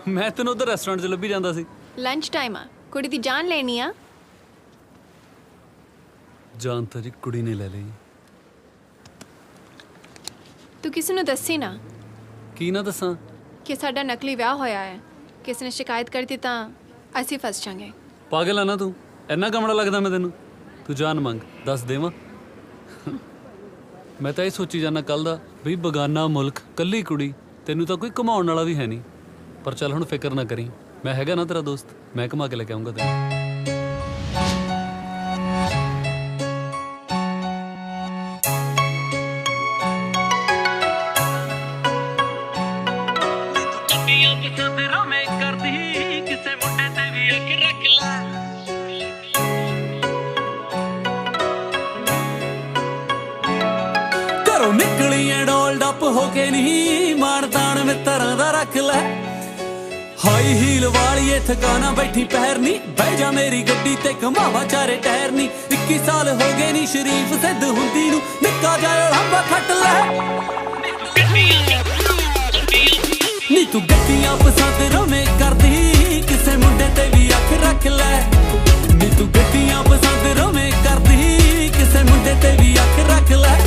ਮੈਂ ਤੈਨੂੰ ਉਧਰ ਰੈਸਟੋਰੈਂਟ 'ਚ ਲੱਭੀ ਜਾਂਦਾ ਸੀ ਲੰਚ ਟਾਈਮ ਆ ਕੁੜੀ ਦੀ ਜਾਨ ਲੈਣੀ ਆ ਜਾਨ ਤਾਂ ਜੀ ਕੁੜੀ ਨੇ ਲੈ ਲਈ ਤੂੰ ਕਿਸੇ ਨੂੰ ਦੱਸੀ ਨਾ ਕੀ ਨਾ ਦੱਸਾਂ ਕਿ ਸਾਡਾ ਨਕਲੀ ਵਿਆਹ ਹੋਇਆ ਹੈ ਕਿਸੇ ਨੇ ਸ਼ਿਕਾਇਤ ਕਰਤੀ ਤਾਂ ਅਸੀਂ ਫਸ ਜਾਾਂਗੇ ਪਾਗਲ ਆ ਨਾ ਤੂੰ ਇੰਨਾ ਕਮੜਾ ਲੱਗਦਾ ਮੈਂ ਤੈਨੂੰ ਤੂੰ ਜਾਨ ਮੰਗ ਦੱਸ ਦੇਵਾਂ ਮੈਂ ਤਾਂ ਇਹ ਸੋਚੀ ਜਾਂਦਾ ਕੱਲ ਦਾ ਵੀ ਬਗਾਨਾ ਮੁਲਕ ਕੱਲੀ ਕੁੜੀ ਤੈਨੂੰ ਤਾਂ ਕੋਈ ਘੁਮਾਉਣ ਵਾਲਾ ਵੀ ਹੈ ਨਹੀਂ ਪਰ ਚੱਲ ਹੁਣ ਫਿਕਰ ਨਾ ਕਰੀ ਮੈਂ ਹੈਗਾ ਨਾ ਤੇਰਾ ਦੋਸਤ ਮੈਂ ਘੁਮਾ ਕੇ ਲੈ ਕੇ ਆਉਂਗਾ ਤੈਨੂੰ ਘਰੋਂ ਨਿਕਲੀਏ ਡੋਲ ਡੱਪ ਹੋ ਕੇ ਨਹੀਂ ਮਾਣਦਾਨ ਮਿੱਤਰਾਂ ਦਾ ਰੱਖ ਲੈ ਹਾਈ ਹੀਲ ਵਾਲੀਏ ਥਕਾਣਾ ਬੈਠੀ ਪਹਿਰ ਨਹੀਂ ਬਹਿ ਜਾ ਮੇਰੀ ਗੱਡੀ ਤੇ ਘਮਾਵਾ ਚਾਰੇ ਟਾਇਰ ਨਹੀਂ 21 ਸਾਲ ਹੋ ਗਏ ਨਹੀਂ ਸ਼ਰੀਫ ਸਿੱਧ ਹੁੰਦੀ ਨੂੰ ਨਿੱਕਾ ਜਿਹਾ ਲੰਬਾ ਖੱਟ ਲੈ ਨੀ ਤੂੰ ਗੱਡੀਆਂ ਪਸੰਦ ਰੋਵੇਂ ਕਰਦੀ ਕਿਸੇ ਮੁੰਡੇ ਤੇ ਵੀ ਅੱਖ ਰੱਖ ਲੈ ਨੀ ਤੂੰ ਗੱਡੀਆਂ ਪਸੰਦ ਰੋਵੇਂ ਕਰਦੀ ਕਿਸੇ ਮੁੰਡੇ ਤੇ ਵੀ ਅੱਖ ਰੱਖ ਲੈ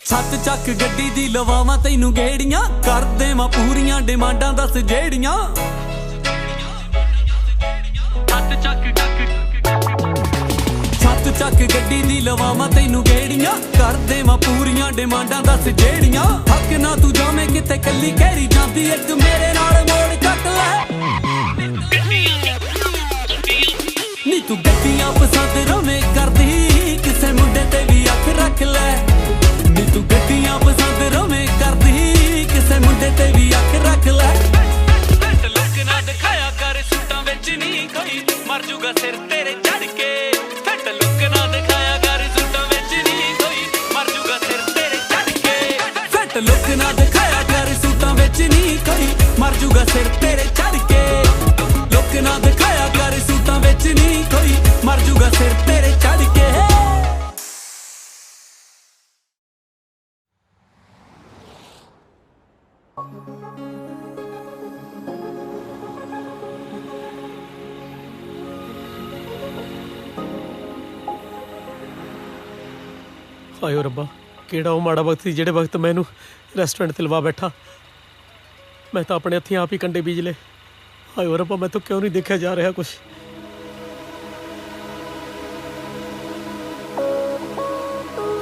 ਛੱਤ ਚੱਕ ਗੱਡੀ ਦੀ ਲਵਾਵਾਂ ਤੈਨੂੰ ਗੇੜੀਆਂ ਕਰ ਦੇਵਾਂ ਪੂਰੀਆਂ ਡਿਮਾਂਡਾਂ ਦੱਸ ਜਿਹੜੀਆਂ ਛੱਤ ਚੱਕ ਗੱਡੀ ਦੀ ਲਵਾਵਾਂ ਤੈਨੂੰ ਗੇੜੀਆਂ ਕਰ ਦੇਵਾਂ ਪੂਰੀਆਂ ਡਿਮਾਂਡਾਂ ਦੱਸ ਜਿਹੜੀਆਂ ਹੱਕ ਨਾ ਤੂੰ ਜਾਵੇਂ ਕਿਤੇ ਕੱਲੀ ਕਹਿਰੀ ਜਾਂਦੀ ਇੱਕ ਮੇਰੇ ਨਾਲ ਮੋੜ ਕੱਟ ਲੈ ਨੀ ਤੂੰ ਗੱਡੀਆਂ ਪਸੰਦ ਰੋਵੇਂ ਕਰਦੀ ਕਿਸੇ ਮੁੰਡੇ ਤੇ ਵੀ ਅੱਖ ਰੱਖ ਲੈ ਨੀ ਤੂੰ ਗੱਡੀਆਂ ਪਸੰਦ ਰੋਵੇਂ ਕਰਦੀ ਕਿਸੇ ਮੁੰਡੇ ਤੇ ਵੀ ਅੱਖ ਰੱਖ ਲੈ ਲੋਕ ਨਾ ਦਿਖਾਇਆ ਕਰ ਸੂਟਾਂ ਵਿੱਚ ਨਹੀਂ ਕੋਈ ਮਰ ਜੂਗਾ ਸਿਰ ਤੇਰੇ ਚੜ ਕੇ ਫੱਟ ਲੋਕ ਨਾ ਦਿਖਾਇਆ ਕਰ ਸੂਟਾਂ ਵਿੱਚ ਨਹੀਂ ਕੋਈ ਮਰ ਜੂਗਾ ਸਿਰ ਤੇਰੇ ਚੜ ਕੇ ਫੱਟ ਲੋਕ ਨਾ ਦਿਖਾਇਆ ਕਰ ਸੂਟਾਂ ਵਿੱਚ ਨਹੀਂ ਕੋਈ ਮਰ ਜੂਗਾ ਸਿਰ ਤੇਰੇ ਚੜ ਕੇ ਲੋਕ ਨਾ ਦਿਖਾਇਆ ਕਰ ਸੂਟਾਂ ਵਿੱਚ ਨਹੀਂ ਕੋਈ ਮਰ ਜੂਗਾ ਸਿਰ ਤੇਰੇ ਚੜ ਕੇ ਹਾਏ ਓ ਰੱਬਾ ਕਿਹੜਾ ਉਹ ਮਾੜਾ ਵਕਤ ਸੀ ਜਿਹੜੇ ਵਕਤ ਮੈਨੂੰ ਰੈਸਟੋਰੈਂਟ ਤੇ ਲਵਾ ਬੈਠਾ ਮੈਂ ਤਾਂ ਆਪਣੇ ਹੱਥੀਂ ਆਪ ਹੀ ਕੰਡੇ ਬੀਜ ਲਏ ਹਾਏ ਓ ਰੱਬਾ ਮੈਂ ਤਾਂ ਕਿਉਂ ਨਹੀਂ ਦੇਖਿਆ ਜਾ ਰਿਹਾ ਕੁਛ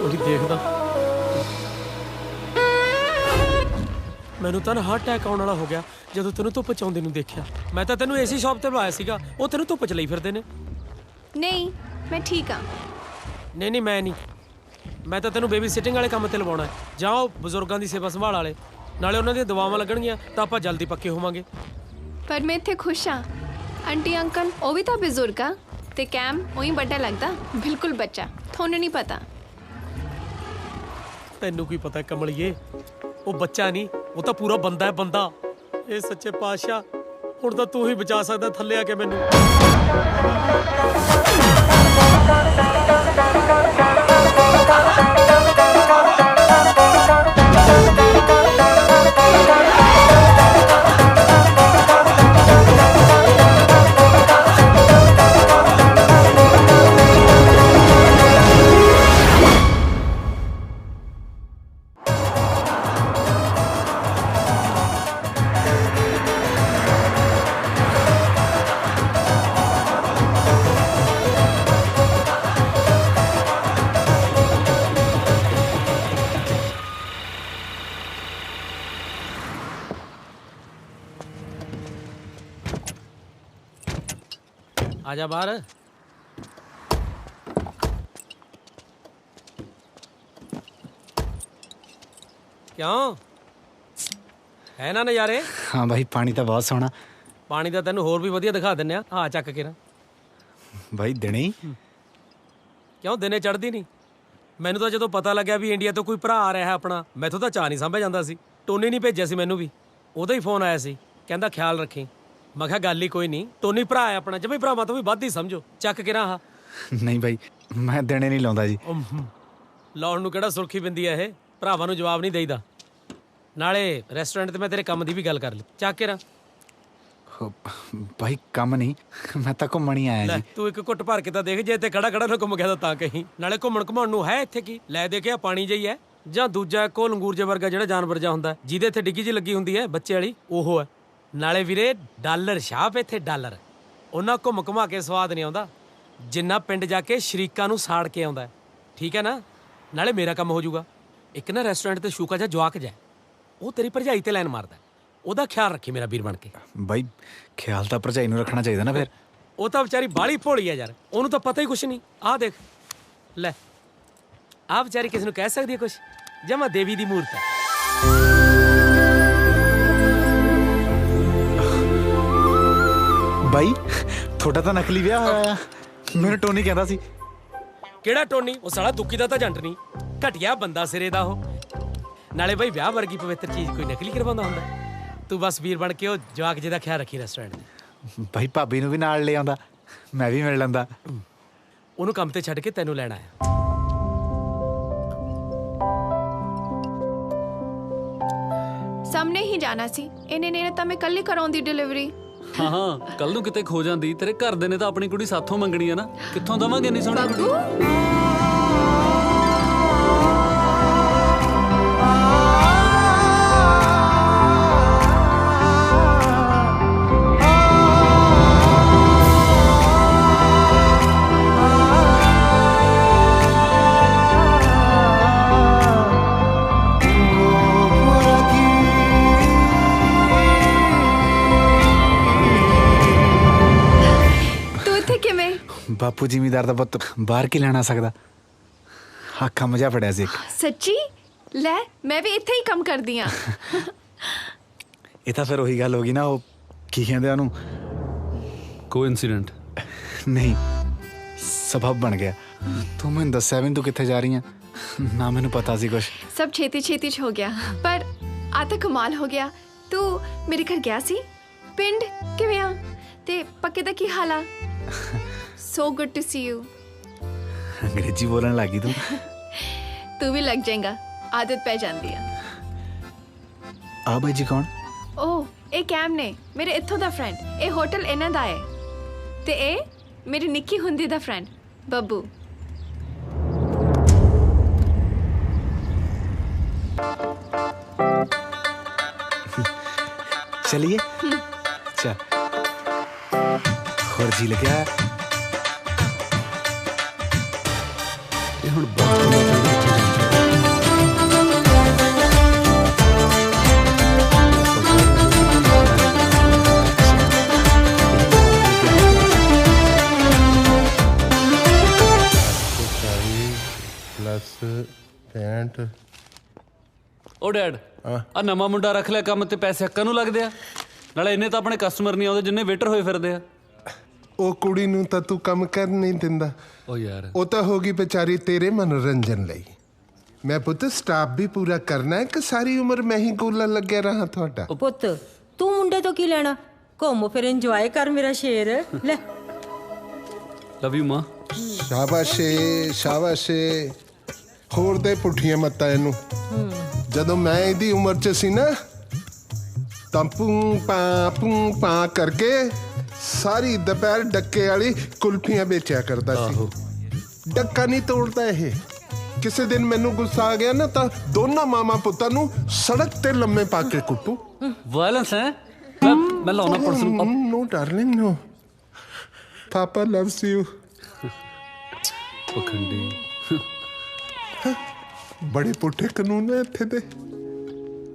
ਕੋਈ ਦੇਖਦਾ ਮੈਨੂੰ ਤਾਂ ਨਾ ਹਾਰਟ ਅਟੈਕ ਆਉਣ ਵਾਲਾ ਹੋ ਗਿਆ ਜਦੋਂ ਤੈਨੂੰ ਧੁੱਪ ਚ ਆਉਂਦੇ ਨੂੰ ਦੇਖਿਆ ਮੈਂ ਤਾਂ ਤੈਨੂੰ ਏਸੀ ਸ਼ਾਪ ਤੇ ਬੁਲਾਇਆ ਸੀਗਾ ਉਹ ਤੈਨੂੰ ਧੁੱਪ ਚ ਲਈ ਫਿਰਦੇ ਨੇ ਨਹੀਂ ਮੈਂ ਠੀਕ ਆ ਨਹੀਂ ਮੈਂ ਨਹੀਂ ਮੈਂ ਤਾਂ ਤੈਨੂੰ ਬੇਬੀ ਸਿਟਿੰਗ ਵਾਲੇ ਕੰਮ ਤੇ ਲਵਾਉਣਾ ਜਾਂ ਉਹ ਬਜ਼ੁਰਗਾਂ ਦੀ ਸੇਵਾ ਸੰਭਾਲ ਵਾਲੇ ਨਾਲੇ ਉਹਨਾਂ ਦੀਆਂ ਦਵਾਵਾਂ ਲੱਗਣਗੀਆਂ ਤਾਂ ਆਪਾਂ ਜਲਦੀ ਪੱਕੇ ਹੋਵਾਂਗੇ ਪਰ ਮੈਂ ਇੱਥੇ ਖੁਸ਼ ਆ ਆਂਟੀ ਅੰਕਲ ਉਹ ਵੀ ਤਾਂ ਬਜ਼ੁਰਗ ਆ ਤੇ ਕੈਮ ਉਹੀ ਵੱਡਾ ਲੱਗਦਾ, ਬਿਲਕੁਲ ਬੱਚਾ। ਤੁਹਾਨੂੰ ਨਹੀਂ ਪਤਾ। ਤੈਨੂੰ ਕੀ ਪਤਾ ਕਮਲੀਏ, ਉਹ ਬੱਚਾ ਨਹੀਂ, ਉਹ ਤਾਂ ਪੂਰਾ ਬੰਦਾ ਹੈ, ਬੰਦਾ। ਇਹ ਸੱਚੇ ਪਾਤਸ਼ਾਹ, ਹੁਣ ਤਾਂ ਤੂੰ ਹੀ ਬਚਾ ਸਕਦਾ ਥੱਲੇ ਆ ਕੇ ਮੈਨੂੰ। आजा बाहर। क्यों है ना नज़ारे? हाँ भाई पानी तो बहुत सोहना। पानी तो तेन होर भी वधिया दिखा दिन्ने आ। हाँ चक के ना भाई दिने ही क्यों दिने चढ़दी नहीं? मैनू तो जो पता लग्या भी इंडिया तो कोई भरा आ रहा है अपना, मैथों तो चाह नहीं साਂਭਿਆ ਜਾਂਦਾ ਸੀ। टोनी नहीं भेजा सी मैनू भी, ਉਹਦਾ ही फोन आया सी, कहंदा ख्याल रखी। मैं कहा गल ही कोई नहीं, टोनी भरा है अपना, जब भरावां तो भी ਵੱਧ ਹੀ समझो। चक के रहा नहीं भाई मैं दिने नहीं लाਉਂਦਾ जी। ਲਾਉਣ ਨੂੰ ਕਿਹੜਾ ਸੁਰਖੀ ਬਿੰਦੀ ਹੈ ਇਹ, ਭਰਾਵਾਂ ਨੂੰ ਜਵਾਬ ਨਹੀਂ ਦੇਈਦਾ। ਨਾਲੇ ਰੈਸਟੋਰੈਂਟ ਤੇ ਮੈਂ ਤੇਰੇ ਕੰਮ ਦੀ ਵੀ ਗੱਲ ਕਰ ਲਈ। ਚੱਕ ਕੇ ਰਾਂ भाई ਕੰਮ ਨਹੀਂ, ਮੈਂ ਤਾਂ ਘੁੰਮਣ ਹੀ ਆਇਆ ਲੈ ਜੀ। ਤੂੰ ਇੱਕ ਘੁੱਟ ਭਰ ਕੇ ਤਾਂ ਦੇਖ, ਜੇ ਇੱਥੇ ਖੜਾ ਖੜਾ ਨਾ ਘੁੰਮ ਗਿਆ ਤਾਂ ਤਾਂ ਕਹੀਂ। ਨਾਲੇ ਘੁੰਮਣ ਘੁਮਾਉਣ ਨੂੰ ਹੈ ਇੱਥੇ ਕੀ? ਲੈ ਦੇਖਿਆ ਪਾਣੀ ਜਿਹੀ ਹੈ, ਜਾਂ ਦੂਜਾ ਕੋ ਲੰਗੂਰ ਜੇ ਵਰਗਾ ਜਿਹੜਾ ਜਾਨਵਰ ਜਾ ਹੁੰਦਾ, ਜਿਹਦੇ ਇੱਥੇ ਡਿੱਗੀ ਜੀ ਲੱਗੀ ਹੁੰਦੀ ਹੈ ਬੱਚੇ ਵਾਲੀ, ਉਹ ਹੈ। ਨਾਲੇ ਵੀਰੇ ਡਾਲਰ ਛਾਪ ਇੱਥੇ ਡਾਲਰ, ਉਹਨਾਂ ਘੁੰਮ ਘੁਮਾ ਕੇ ਸਵਾਦ ਨਹੀਂ ਆਉਂਦਾ ਜਿੰਨਾ ਪਿੰਡ ਜਾ ਕੇ ਸ਼ਰੀਕਾਂ ਨੂੰ ਸਾੜ ਕੇ ਆਉਂਦਾ। ਠੀਕ ਹੈ ਨਾ? ਨਾਲੇ ਮੇਰਾ ਕੰਮ ਹੋ ਜਾਊਗਾ। ਇੱਕ ਨਾ ਰੈਸਟੋਰੈਂਟ ਤੇ ਸ਼ੂਕਾ ਜਾ ਜਵਾਕ ਜਾ, ਉਹ ਤੇਰੀ ਭਰਜਾਈ ਤੇ ਲਾਈਨ ਮਾਰਦਾ, ਉਹਦਾ ਖਿਆਲ ਰੱਖੀ ਮੇਰਾ ਵੀਰ ਬਣ ਕੇ। भाई ਖਿਆਲ ਤਾਂ ਭਰਜਾਈ ਨੂੰ ਰੱਖਣਾ ਚਾਹੀਦਾ ਨਾ ਫਿਰ। ਉਹ ਤਾਂ ਵਿਚਾਰੀ ਬਾਹਲੀ ਭੋਲੀ ਆ ਯਾਰ, ਉਹਨੂੰ ਤਾਂ ਪਤਾ ਹੀ ਕੁਛ ਨਹੀਂ। ਆਹ ਦੇਖ ਲੈ, ਆਹ ਵਿਚਾਰੀ ਕਿਸ ਨੂੰ ਕਹਿ ਸਕਦੀ ਹੈ ਕੁਛ? ਜਮਾ ਦੇਵੀ ਦੀ ਮੂਰਤ ਹੈ। ਬਾਈ ਤੁਹਾਡਾ ਤਾਂ ਨਕਲੀ ਵਿਆਹ ਹੋਇਆ। ਮੈਨੂੰ ਟੋਨੀ ਕਹਿੰਦਾ ਸੀ। ਕਿਹੜਾ ਟੋਨੀ? ਉਹ ਸਾਲਾ ਦੁੱਕੀ ਦਾ ਤਾਂ ਜੰਟ ਨਹੀਂ, ਘਟਿਆ ਬੰਦਾ ਸਿਰੇ ਦਾ ਉਹ। ਨਾਲੇ ਬਈ ਵਿਆਹ ਵਰਗੀ ਪਵਿੱਤਰ ਚੀਜ਼ ਕੋਈ ਨਕਲੀ ਕਰਵਾਉਂਦਾ ਹੁੰਦਾ? ਤੂੰ ਬਸ ਵੀਰ ਬਣ ਕੇ ਉਹ ਜਵਾਕ ਜਿਹਦਾ ਖਿਆਲ ਰੱਖੀ ਰੈਸਟੋਰੈਂਟ ਦੇ। ਭਾਈ ਭਾਬੀ ਨੂੰ ਵੀ ਨਾਲ ਲੈ ਆਉਂਦਾ, ਮੈਂ ਵੀ ਮਿਲ ਲੈਂਦਾ। ਉਹਨੂੰ ਕੰਮ ਤੇ ਛੱਡ ਕੇ ਤੈਨੂੰ ਲੈਣ ਆਇਆ। ਸਾਹਮਣੇ ਹੀ ਜਾਣਾ ਸੀ, ਇਹਨੇ ਨੇ ਤਾਂ ਮੈਂ ਕੱਲ ਹੀ ਕਰਾਉਂਦੀ ਡਿਲੀਵਰੀ। ਹਾਂ ਕੱਲ ਨੂੰ ਕਿਤੇ ਖੋ ਜਾਂਦੀ, ਤੇਰੇ ਘਰ ਦੇ ਨੇ ਤਾਂ ਆਪਣੀ ਕੁੜੀ ਸਾਥੋਂ ਮੰਗਣੀ ਆ ਨਾ, ਕਿੱਥੋਂ ਦਵਾਂਗੇ ਇੰਨੀ ਸੋਹਣੀ ਕੁੜੀ? ਬਾਪੂ ਜ਼ਿਮੀਦਾਰ ਦਾ ਪੁੱਤ ਬਾਹਰ ਕੀ ਲੈਣਾ ਸਕਦਾ? ਅੱਖਾਂ ਮਜਾ ਫੜਿਆ ਸੀ। ਸੱਚੀ? ਲੈ ਮੈਂ ਵੀ ਇੱਥੇ ਹੀ ਕੰਮ ਕਰਦੀ ਆ। ਇਹ ਤਾਂ ਫਿਰ ਉਹੀ ਗੱਲ ਹੋ ਗਈ ਨਾ, ਉਹ ਕੀ ਕਹਿੰਦੇ ਉਹਨੂੰ, ਕੋਇਨਸੀਡੈਂਟ ਨਹੀਂ ਸਬਬ ਬਣ ਗਿਆ। ਤੂੰ ਮੈਨੂੰ ਦੱਸਿਆ ਵੀ ਤੂੰ ਕਿੱਥੇ ਜਾ ਰਹੀ ਆ? ਨਾ ਮੈਨੂੰ ਪਤਾ ਸੀ ਕੁਛ। ਸਭ ਛੇਤੀ ਛੇਤੀ ਚ ਹੋ ਗਿਆ, ਪਰ ਆ ਤਾਂ ਕਮਾਲ ਹੋ ਗਿਆ। ਤੂੰ ਮੇਰੇ ਘਰ ਗਿਆ ਸੀ? ਪਿੰਡ ਕਿਵੇਂ ਆ? ਤੇ ਪੱਕੇ ਦਾ ਕੀ ਹਾਲ ਆ? So good to see you. ਅੰਗਰੇਜ਼ੀ ਬੋਲਣ ਲੱਗੀ ਤੂੰ। ਤੂੰ ਵੀ ਲੱਗ ਜਾਏਗਾ, ਆਦਤ ਪੈ ਜਾਂਦੀ ਆ। ਆ ਬਾਈ ਜੀ ਕੌਣ? ਓ ਇਹ ਕੈਮ ਨੇ, ਮੇਰੇ ਇੱਥੋਂ ਦਾ ਫਰੈਂਡ। ਇਹ ਹੋਟਲ ਇਹਨਾਂ ਦਾ ਹੈ ਤੇ ਇਹ ਮੇਰੀ ਨਿੱਕੀ ਹੁੰਦੀ ਦਾ ਫਰੈਂਡ ਬੱਬੂ। चलिए चल और जी लगे प्लस 65। ਉਹ ਡੈਡ ਆ ਨਵਾਂ ਮੁੰਡਾ ਰੱਖ ਲਿਆ ਕੰਮ ਤੇ ਪੈਸੇ ਹੱਕਾਂ ਨੂੰ ਲੱਗਦੇ ਆ, ਨਾਲੇ ਇੰਨੇ ਤਾਂ ਆਪਣੇ ਕਸਟਮਰ ਨਹੀਂ ਆਉਂਦੇ ਜਿੰਨੇ ਵੇਟਰ ਹੋਏ ਫਿਰਦੇ ਆ। ਉਹ ਕੁੜੀ ਨੂੰ ਤਾਂ ਤੂੰ ਕੰਮ ਕਰ ਨਹੀਂ ਦਿੰਦਾ। ਓ ਯਾਰ ਉਹ ਤਾਂ ਹੋ ਗਈ ਵਿਚਾਰੀ ਤੇਰੇ ਮਨੋਰੰਜਨ ਲਈ। ਮੈਂ ਪੁੱਤ ਸਟਾਫ ਵੀ ਪੂਰਾ ਕਰਨਾ ਹੈ ਕਿ ਸਾਰੀ ਉਮਰ ਮੈਂ ਹੀ ਗੋਲਾ ਲੱਗਿਆ ਰਹਾ ਤੁਹਾਡਾ? ਪੁੱਤ ਤੂੰ ਮੁੰਡੇ ਤੋਂ ਕੀ ਲੈਣਾ? ਘੁੰਮ ਫਿਰ ਇੰਜੋਏ ਕਰ ਮੇਰਾ ਸ਼ੇਰ। ਲੈ ਲਵ ਯੂ ਮਾਂ। ਸ਼ਾਬਾਸ਼ੇ ਸ਼ਾਬਾਸ਼ੇ। ਹੋਰ ਦੇ ਪੁੱਠੀਆਂ ਮੱਤਾਂ ਇਹਨੂੰ। ਜਦੋਂ ਮੈਂ ਇਹਦੀ ਉਮਰ 'ਚ ਸੀ ਨਾ ਤਾਂ ਪੂੰ ਪਾ ਕਰਕੇ ਸਾਰੀ ਦੁਪਹਿਰ ਡੱਕੇ ਵਾਲੀ ਕੁਲਫੀਆਂ ਵੇਚਿਆ ਕਰਦਾ ਸੀ। ਡੱਕਾ ਨਹੀਂ ਤੋੜਦਾ ਇਹ। ਕਿਸੇ ਦਿਨ ਮੈਨੂੰ ਗੁੱਸਾ ਆ ਗਿਆ ਨਾ ਤਾਂ ਦੋਨਾਂ ਮਾਮਾ ਪੁੱਤਾਂ ਨੂੰ ਸੜਕ ਤੇ ਲੰਮੇ ਪਾ ਕੇ ਕੁੱਟੂ। ਵਾਇਲੈਂਸ ਹੈ। ਮੈਂ ਲਾਉਣਾ ਪਰਸਨ। नो डार्लिंग नो पापा loves you। ਪਖੰਡੀ ਬੜੇ ਪੁੱਠੇ ਕਾਨੂੰਨ ਹੈ ਇੱਥੇ ਦੇ।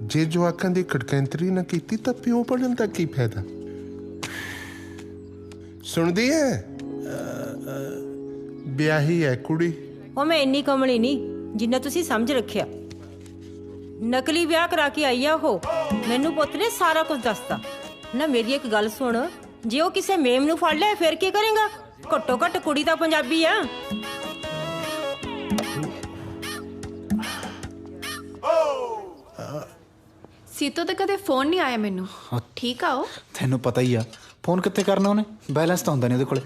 ਜੇ ਜਵਾਕਾਂ ਦੀ ਖੜਕੈਂਤਰੀ ਨਾ ਕੀਤੀ ਤਾਂ ਪਿਓ ਬਣਨ ਦਾ ਕੀ ਫਾਇਦਾ? ਸੁਣਦੀ ਹੈ ਵਿਆਹੀ ਹੈ ਕੁੜੀ। ਉਹ ਮੈਂ ਇੰਨੀ ਕਮਲੀ ਨਹੀਂ ਜਿੰਨਾ ਤੁਸੀਂ ਸਮਝ ਰੱਖਿਆ। ਨਕਲੀ ਵਿਆਹ ਕਰਾ ਕੇ ਆਈ ਆ ਉਹ। ਮੈਨੂੰ ਪੁੱਤ ਨੇ ਸਾਰਾ ਕੁਝ ਦੱਸਤਾ ਨਾ। ਮੇਰੀ ਇੱਕ ਗੱਲ ਸੁਣ, ਜੇ ਉਹ ਕਿਸੇ ਮੇਮ ਨੂੰ ਫੜ ਲਿਆ ਫਿਰ ਕੀ ਕਰੇਗਾ? ਘੱਟੋ ਘੱਟ ਕੁੜੀ ਤਾਂ ਪੰਜਾਬੀ ਆ। ਸੀਤੋ ਤੇ ਕਦੇ ਫੋਨ ਨਹੀਂ ਆਇਆ ਮੈਨੂੰ। ਠੀਕ ਆ ਉਹ? ਤੈਨੂੰ ਪਤਾ ਹੀ ਆ ਫੋਨ ਕਿੱਥੇ ਕਰਨਾ ਉਹਨੇ। ਬੈਲੈਂਸ ਤਾਂ ਹੁੰਦਾ ਨਹੀਂ ਉਹਦੇ ਕੋਲੇ।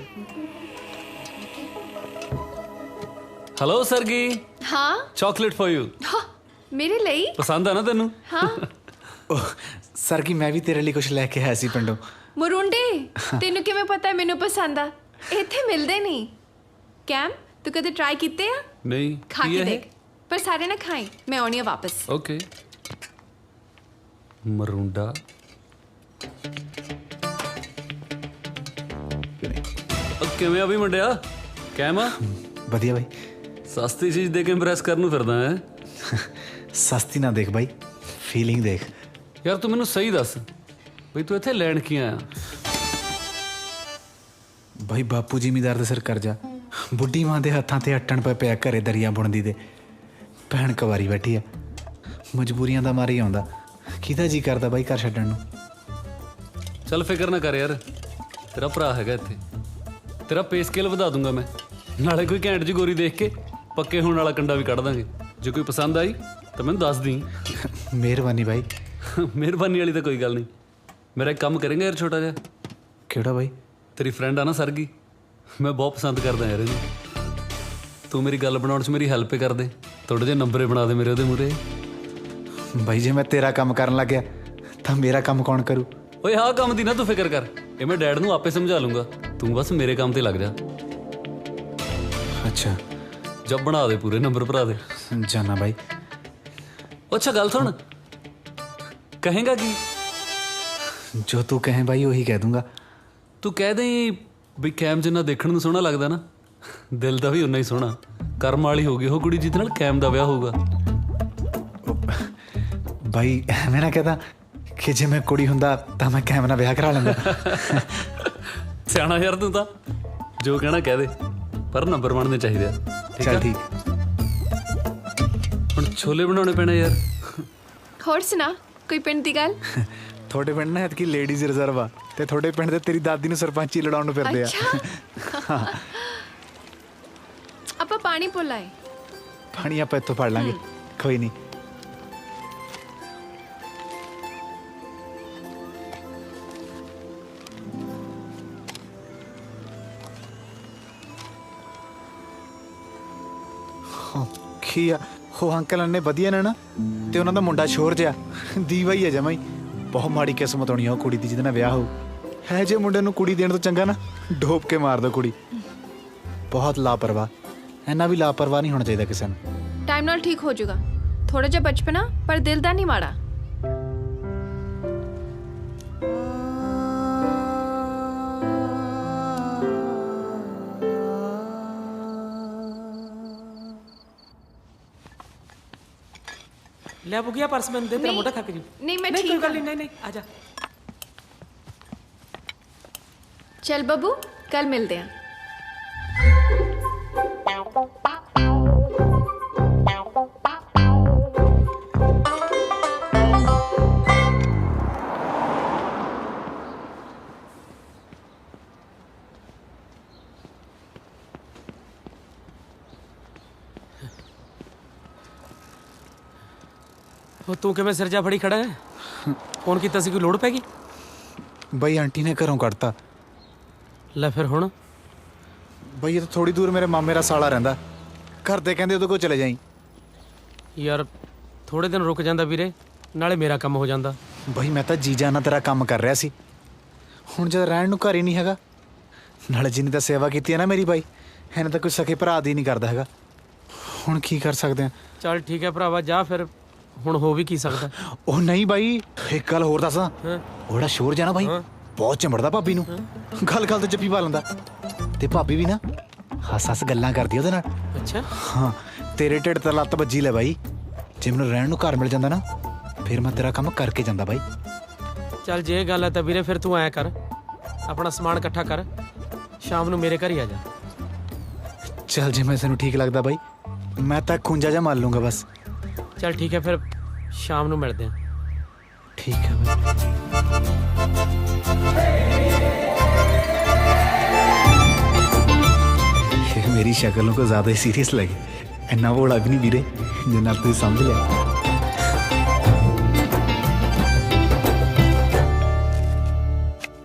ਹੈਲੋ ਸਰਗੀ। ਹਾਂ ਚਾਕਲੇਟ ਫॉर ਯੂ। ਮੇਰੇ ਲਈ? ਪਸੰਦ ਆ ਨਾ ਤੈਨੂੰ? ਹਾਂ। ਸਰਗੀ ਮੈਂ ਵੀ ਤੇਰੇ ਲਈ ਕੁਝ ਲੈ ਕੇ ਆਇਆ ਸੀ ਪਿੰਡੋਂ। ਮੁਰੁੰਡੇ ਤੈਨੂੰ ਕਿਵੇਂ ਪਤਾ ਮੈਨੂੰ ਪਸੰਦ ਆ? ਇੱਥੇ ਮਿਲਦੇ ਨਹੀਂ। ਕੈਮ ਤੂੰ ਕਦੇ ਟਰਾਈ ਕੀਤੇ ਆ? ਨਹੀਂ। ਖਾ ਕੇ ਦੇਖ ਪਰ ਸਾਰੇ ਨਾ ਖਾਈ। ਮੈਂ ਆਉਣੀ ਆ ਵਾਪਸ। ਓਕੇ। ਮਰੁੰਡਾ ਕਿਵੇਂ ਆ ਵੀ ਮੁੰਡਿਆ? ਕੈਮ ਆ? ਵਧੀਆ ਬਾਈ। ਸਸਤੀ ਚੀਜ਼ ਦੇ ਕੇ ਇੰਪ੍ਰੈਸ ਕਰਨ ਨੂੰ ਫਿਰਦਾ ਹੈ। ਸਸਤੀ ਨਾ ਦੇਖ ਬਾਈ, ਫੀਲਿੰਗ ਦੇਖ। ਯਾਰ ਤੂੰ ਮੈਨੂੰ ਸਹੀ ਦੱਸ ਬਈ ਤੂੰ ਇੱਥੇ ਲੈਣ ਕੀ ਆਇਆ? ਬਾਈ ਬਾਪੂ ਜ਼ਿਮੀਦਾਰ ਦੇ ਸਿਰ ਕਰਜ਼ਾ, ਬੁੱਢੀ ਮਾਂ ਦੇ ਹੱਥਾਂ ਤੇ ਅੱਟਣ ਪਿਆ ਘਰੇ ਦਰਿਆ ਬੁਣਦੀ ਦੇ। ਭੈਣ ਕਵਾਰੀ ਬੈਠੀ ਆ, ਮਜਬੂਰੀਆਂ ਦਾ ਮਾਰੀ ਆਉਂਦਾ। ਕਿਹਦਾ ਜੀ ਕਰਦਾ ਬਾਈ ਘਰ ਛੱਡਣ ਨੂੰ। ਚੱਲ ਫਿਕਰ ਨਾ ਕਰ ਯਾਰ, ਤੇਰਾ ਭਰਾ ਹੈਗਾ ਇੱਥੇ। ਤੇਰਾ ਪੇ ਸਕੇਲ ਵਧਾ ਦੂੰਗਾ ਮੈਂ। ਨਾਲੇ ਕੋਈ ਘੈਂਟ ਜੀ ਗੋਰੀ ਦੇਖ ਕੇ ਪੱਕੇ ਹੋਣ ਵਾਲਾ ਕੰਡਾ ਵੀ ਕੱਢ ਦਾਂਗੇ। ਜੇ ਕੋਈ ਪਸੰਦ ਆਈ ਤਾਂ ਮੈਨੂੰ ਦੱਸ ਦੀ। ਮਿਹਰਬਾਨੀ ਬਾਈ। ਮਿਹਰਬਾਨੀ ਵਾਲੀ ਤਾਂ ਕੋਈ ਗੱਲ ਨਹੀਂ। ਮੇਰਾ ਇੱਕ ਕੰਮ ਕਰੇਂਗਾ ਯਾਰ ਛੋਟਾ ਜਿਹਾ? ਕਿਹੜਾ ਬਾਈ? ਤੇਰੀ ਫਰੈਂਡ ਆ ਨਾ ਸਰਗੀ, ਮੈਂ ਬਹੁਤ ਪਸੰਦ ਕਰਦਾ ਯਾਰ ਇਹਨੂੰ। ਤੂੰ ਮੇਰੀ ਗੱਲ ਬਣਾਉਣ 'ਚ ਮੇਰੀ ਹੈਲਪ ਕਰ ਦੇ। ਥੋੜੇ ਜਿਹੇ ਨੰਬਰੇ ਬਣਾ ਦੇ ਮੇਰੇ ਉਹਦੇ ਮੂਹਰੇ। ਬਾਈ ਜੇ ਮੈਂ ਤੇਰਾ ਕੰਮ ਕਰਨ ਲੱਗ ਗਿਆ ਤਾਂ ਮੇਰਾ ਕੰਮ ਕੌਣ ਕਰੂ? ਓਏ ਆਹ ਕੰਮ ਦੀ ਨਾ ਤੂੰ ਫਿਕਰ ਕਰ, ਇਹ ਮੈਂ ਡੈਡ ਨੂੰ ਆਪੇ ਸਮਝਾ ਲੂੰਗਾ। ਤੂੰ ਬਸ ਮੇਰੇ ਕੰਮ ਤੇ ਲੱਗ ਜਾ। ਅੱਛਾ ਜਬ ਬਣਾ ਦੇ ਪੂਰੇ ਨੰਬਰ ਭਰਾ ਦੇ। ਜਾਨਾ ਬਾਈ। ਅੱਛਾ ਗੱਲ ਸੁਣ, ਕਹੇਗਾ ਕੀ? ਜੋ ਤੂੰ ਕਹੇ ਬਾਈ ਉਹੀ ਕਹਿ ਦੂੰਗਾ। ਤੂੰ ਕਹਿ ਦੇ ਵੀ ਕੈਮ ਜਿੰਨਾ ਦੇਖਣ ਨੂੰ ਸੋਹਣਾ ਲੱਗਦਾ ਨਾ, ਦਿਲ ਦਾ ਵੀ ਉਨਾ ਹੀ ਸੋਹਣਾ। ਕਰਮ ਵਾਲੀ ਹੋਗੀ ਉਹ ਕੁੜੀ ਜਿਹਦੇ ਨਾਲ ਕੈਮ ਦਾ ਵਿਆਹ ਹੋਊਗਾ। ਬਾਈ ਐਵੇਂ ਨਾ ਕਹਦਾ ਕਿ ਜੇ ਮੈਂ ਕੁੜੀ ਹੁੰਦਾ ਤਾਂ ਮੈਂ ਕੈਮ ਨਾਲ ਵਿਆਹ ਕਰਾ ਲੈਂਦਾ। ਸਿਆਣਾ ਯਾਰ ਤੂੰ ਤਾਂ, ਜੋ ਕਹਿਣਾ ਕਹਿ ਦੇ, ਪਰ ਨੰਬਰ ਬਣਨੇ ਚਾਹੀਦੇ ਆ। ਚੱਲ ਠੀਕ। ਹੁਣ ਛੋਲੇ ਬਣਾਉਣੇ ਪੈਣੇ ਯਾਰ। ਹੋਰ ਸੁਣਾ ਕੋਈ ਪਿੰਡ ਦੀ ਗੱਲ? ਤੁਹਾਡੇ ਪਿੰਡ ਨਾ ਐਤਕੀ ਲੇਡੀਜ਼ ਰਿਜ਼ਰਵ ਆ ਤੇ ਤੁਹਾਡੇ ਪਿੰਡ ਦੇ ਤੇਰੀ ਦਾਦੀ ਨੂੰ ਸਰਪੰਚੀ ਲੜਾਉਣ ਨੂੰ ਫਿਰਦੇ ਆ। ਆਪਾਂ ਪਾਣੀ ਪੁੱਲਾਏ। ਪਾਣੀ ਆਪਾਂ ਇੱਥੋਂ ਫੜ ਲਾਂਗੇ, ਕੋਈ ਨਹੀਂ। ਕੀ ਆ ਉਹ ਅੰਕਲ ਨੇ ਵਧੀਆ ਨੇ ਨਾ, ਤੇ ਉਹਨਾਂ ਦਾ ਮੁੰਡਾ ਸ਼ੋਰ ਜਿਹਾ ਦੀਵਾ ਹੀ ਹੈ ਜਮਾਈ। ਬਹੁਤ ਮਾੜੀ ਕਿਸਮਤ ਹੋਣੀ ਆ ਉਹ ਕੁੜੀ ਦੀ ਜਿਹਦੇ ਨਾਲ ਵਿਆਹ ਹੋਊ। ਹੈ ਜੇ ਮੁੰਡੇ ਨੂੰ ਕੁੜੀ ਦੇਣ ਤੋਂ ਚੰਗਾ ਨਾ ਡੋਬ ਕੇ ਮਾਰ ਦੋ ਕੁੜੀ। ਬਹੁਤ ਲਾਪਰਵਾਹ। ਇੰਨਾ ਵੀ ਲਾਪਰਵਾਹ ਨਹੀਂ ਹੋਣਾ ਚਾਹੀਦਾ ਕਿਸੇ ਨੂੰ। ਟਾਈਮ ਨਾਲ ਠੀਕ ਹੋ ਜਾਊਗਾ। ਥੋੜਾ ਜਿਹਾ ਬਚਪਨਾ ਪਰ ਦਿਲ ਦਾ ਨਹੀਂ ਮਾੜਾ। ਲੈ ਬੁਗਿਆ ਪਰਸ ਮੈਨੂੰ ਦੇ, ਤੇਰਾ ਮੋਢਾ ਥੱਕ ਜੂ। ਨਹੀਂ ਮੈਂ ਕੋਈ ਠੀਕ ਗੱਲ ਨਹੀਂ। ਨਹੀਂ ਆ ਜਾ। चल बबू कल मिलते हैं। ਉਹ ਤੂੰ ਕਿਵੇਂ ਸਿਰ ਜਾ ਫੜੀ ਖੜਾ ਹੈ? ਫੋਨ ਕੀਤਾ ਸੀ, ਕੋਈ ਲੋੜ ਪੈ ਗਈ? ਬਈ ਆਂਟੀ ਨੇ ਘਰੋਂ ਕੱਢਤਾ। ਲੈ ਫਿਰ ਹੁਣ? ਬਈ ਇਹ ਤਾਂ ਥੋੜੀ ਦੂਰ ਮੇਰੇ ਮਾਮੇ ਦਾ ਸਾਲਾ ਰਹਿੰਦਾ, ਘਰ ਦੇ ਕਹਿੰਦੇ ਉਹਦੇ ਕੋਲ ਚਲੇ ਜਾਈਂ। ਯਾਰ ਥੋੜੇ ਦਿਨ ਰੁਕ ਜਾਂਦਾ ਵੀਰੇ, ਨਾਲੇ ਮੇਰਾ ਕੰਮ ਹੋ ਜਾਂਦਾ। ਬਈ ਮੈਂ ਤਾਂ ਜੀ ਜਾਨ ਨਾਲ ਤੇਰਾ ਕੰਮ ਕਰ ਰਿਹਾ ਸੀ, ਹੁਣ ਜਦ ਰਹਿਣ ਨੂੰ ਘਰ ਹੀ ਨਹੀਂ ਹੈਗਾ। ਨਾਲੇ ਜਿੰਨੀ ਤਾਂ ਸੇਵਾ ਕੀਤੀ ਹੈ ਨਾ ਮੇਰੀ ਬਾਈ, ਇਹਨੇ ਤਾਂ ਕੋਈ ਸਕੇ ਭਰਾ ਦੀ ਨਹੀਂ ਕਰਦਾ ਹੈਗਾ। ਹੁਣ ਕੀ ਕਰ ਸਕਦੇ ਆ? ਚੱਲ ਠੀਕ ਹੈ ਭਰਾਵਾ, ਜਾ ਫਿਰ। ਹੁਣ ਹੋ ਵੀ ਕੀ ਸਕਦਾ? ਉਹ ਨਹੀਂ ਬਾਈ, ਇੱਕ ਗੱਲ ਹੋਰ ਦੱਸਾਂ। ਉਹ ਜਿਹੜਾ ਸ਼ੋਰ ਜਾਣਾ ਬਾਈ ਬਹੁਤ ਚੰਬੜਦਾ ਭਾਬੀ ਨੂੰ, ਗੱਲ ਗੱਲ ਤੇ ਜੱਫੀ ਪਾ ਲੈਂਦਾ, ਤੇ ਭਾਬੀ ਵੀ ਨਾ ਹੱਸ ਹੱਸ ਗੱਲਾਂ ਕਰਦੀ ਉਹਦੇ ਨਾਲ। ਅੱਛਾ ਹਾਂ, ਤੇਰੇ ਢਿੱਡ ਤੇ ਲੱਤ ਵੱਜੀ ਲੈ ਬਾਈ। ਜੇ ਮੈਨੂੰ ਰਹਿਣ ਨੂੰ ਘਰ ਮਿਲ ਜਾਂਦਾ ਨਾ, ਫਿਰ ਮੈਂ ਤੇਰਾ ਕੰਮ ਕਰਕੇ ਜਾਂਦਾ ਬਾਈ। ਚੱਲ ਜੇ ਇਹ ਗੱਲ ਹੈ ਤਾਂ ਵੀਰੇ ਫਿਰ ਤੂੰ ਐਂ ਕਰ, ਆਪਣਾ ਸਮਾਨ ਇਕੱਠਾ ਕਰ, ਸ਼ਾਮ ਨੂੰ ਮੇਰੇ ਘਰ ਹੀ ਆ ਜਾ। ਚੱਲ ਜੇ ਮੈਂ ਤੈਨੂੰ ਠੀਕ ਲੱਗਦਾ ਬਾਈ, ਮੈਂ ਤਾਂ ਖੁੰਝਾ ਜਾ ਮਾਰ ਲੂੰਗਾ ਬਸ। ਚੱਲ ਠੀਕ ਹੈ, ਫਿਰ ਸ਼ਾਮ ਨੂੰ ਮਿਲਦੇ ਹਾਂ। ਠੀਕ ਹੈ ਬਾਈ। ਇਹ ਮੇਰੀ शक्ल को ज्यादा ही सीरियस लगे, इन्ना भोला भी नहीं वीरे जिन्ना तू समझ लिया।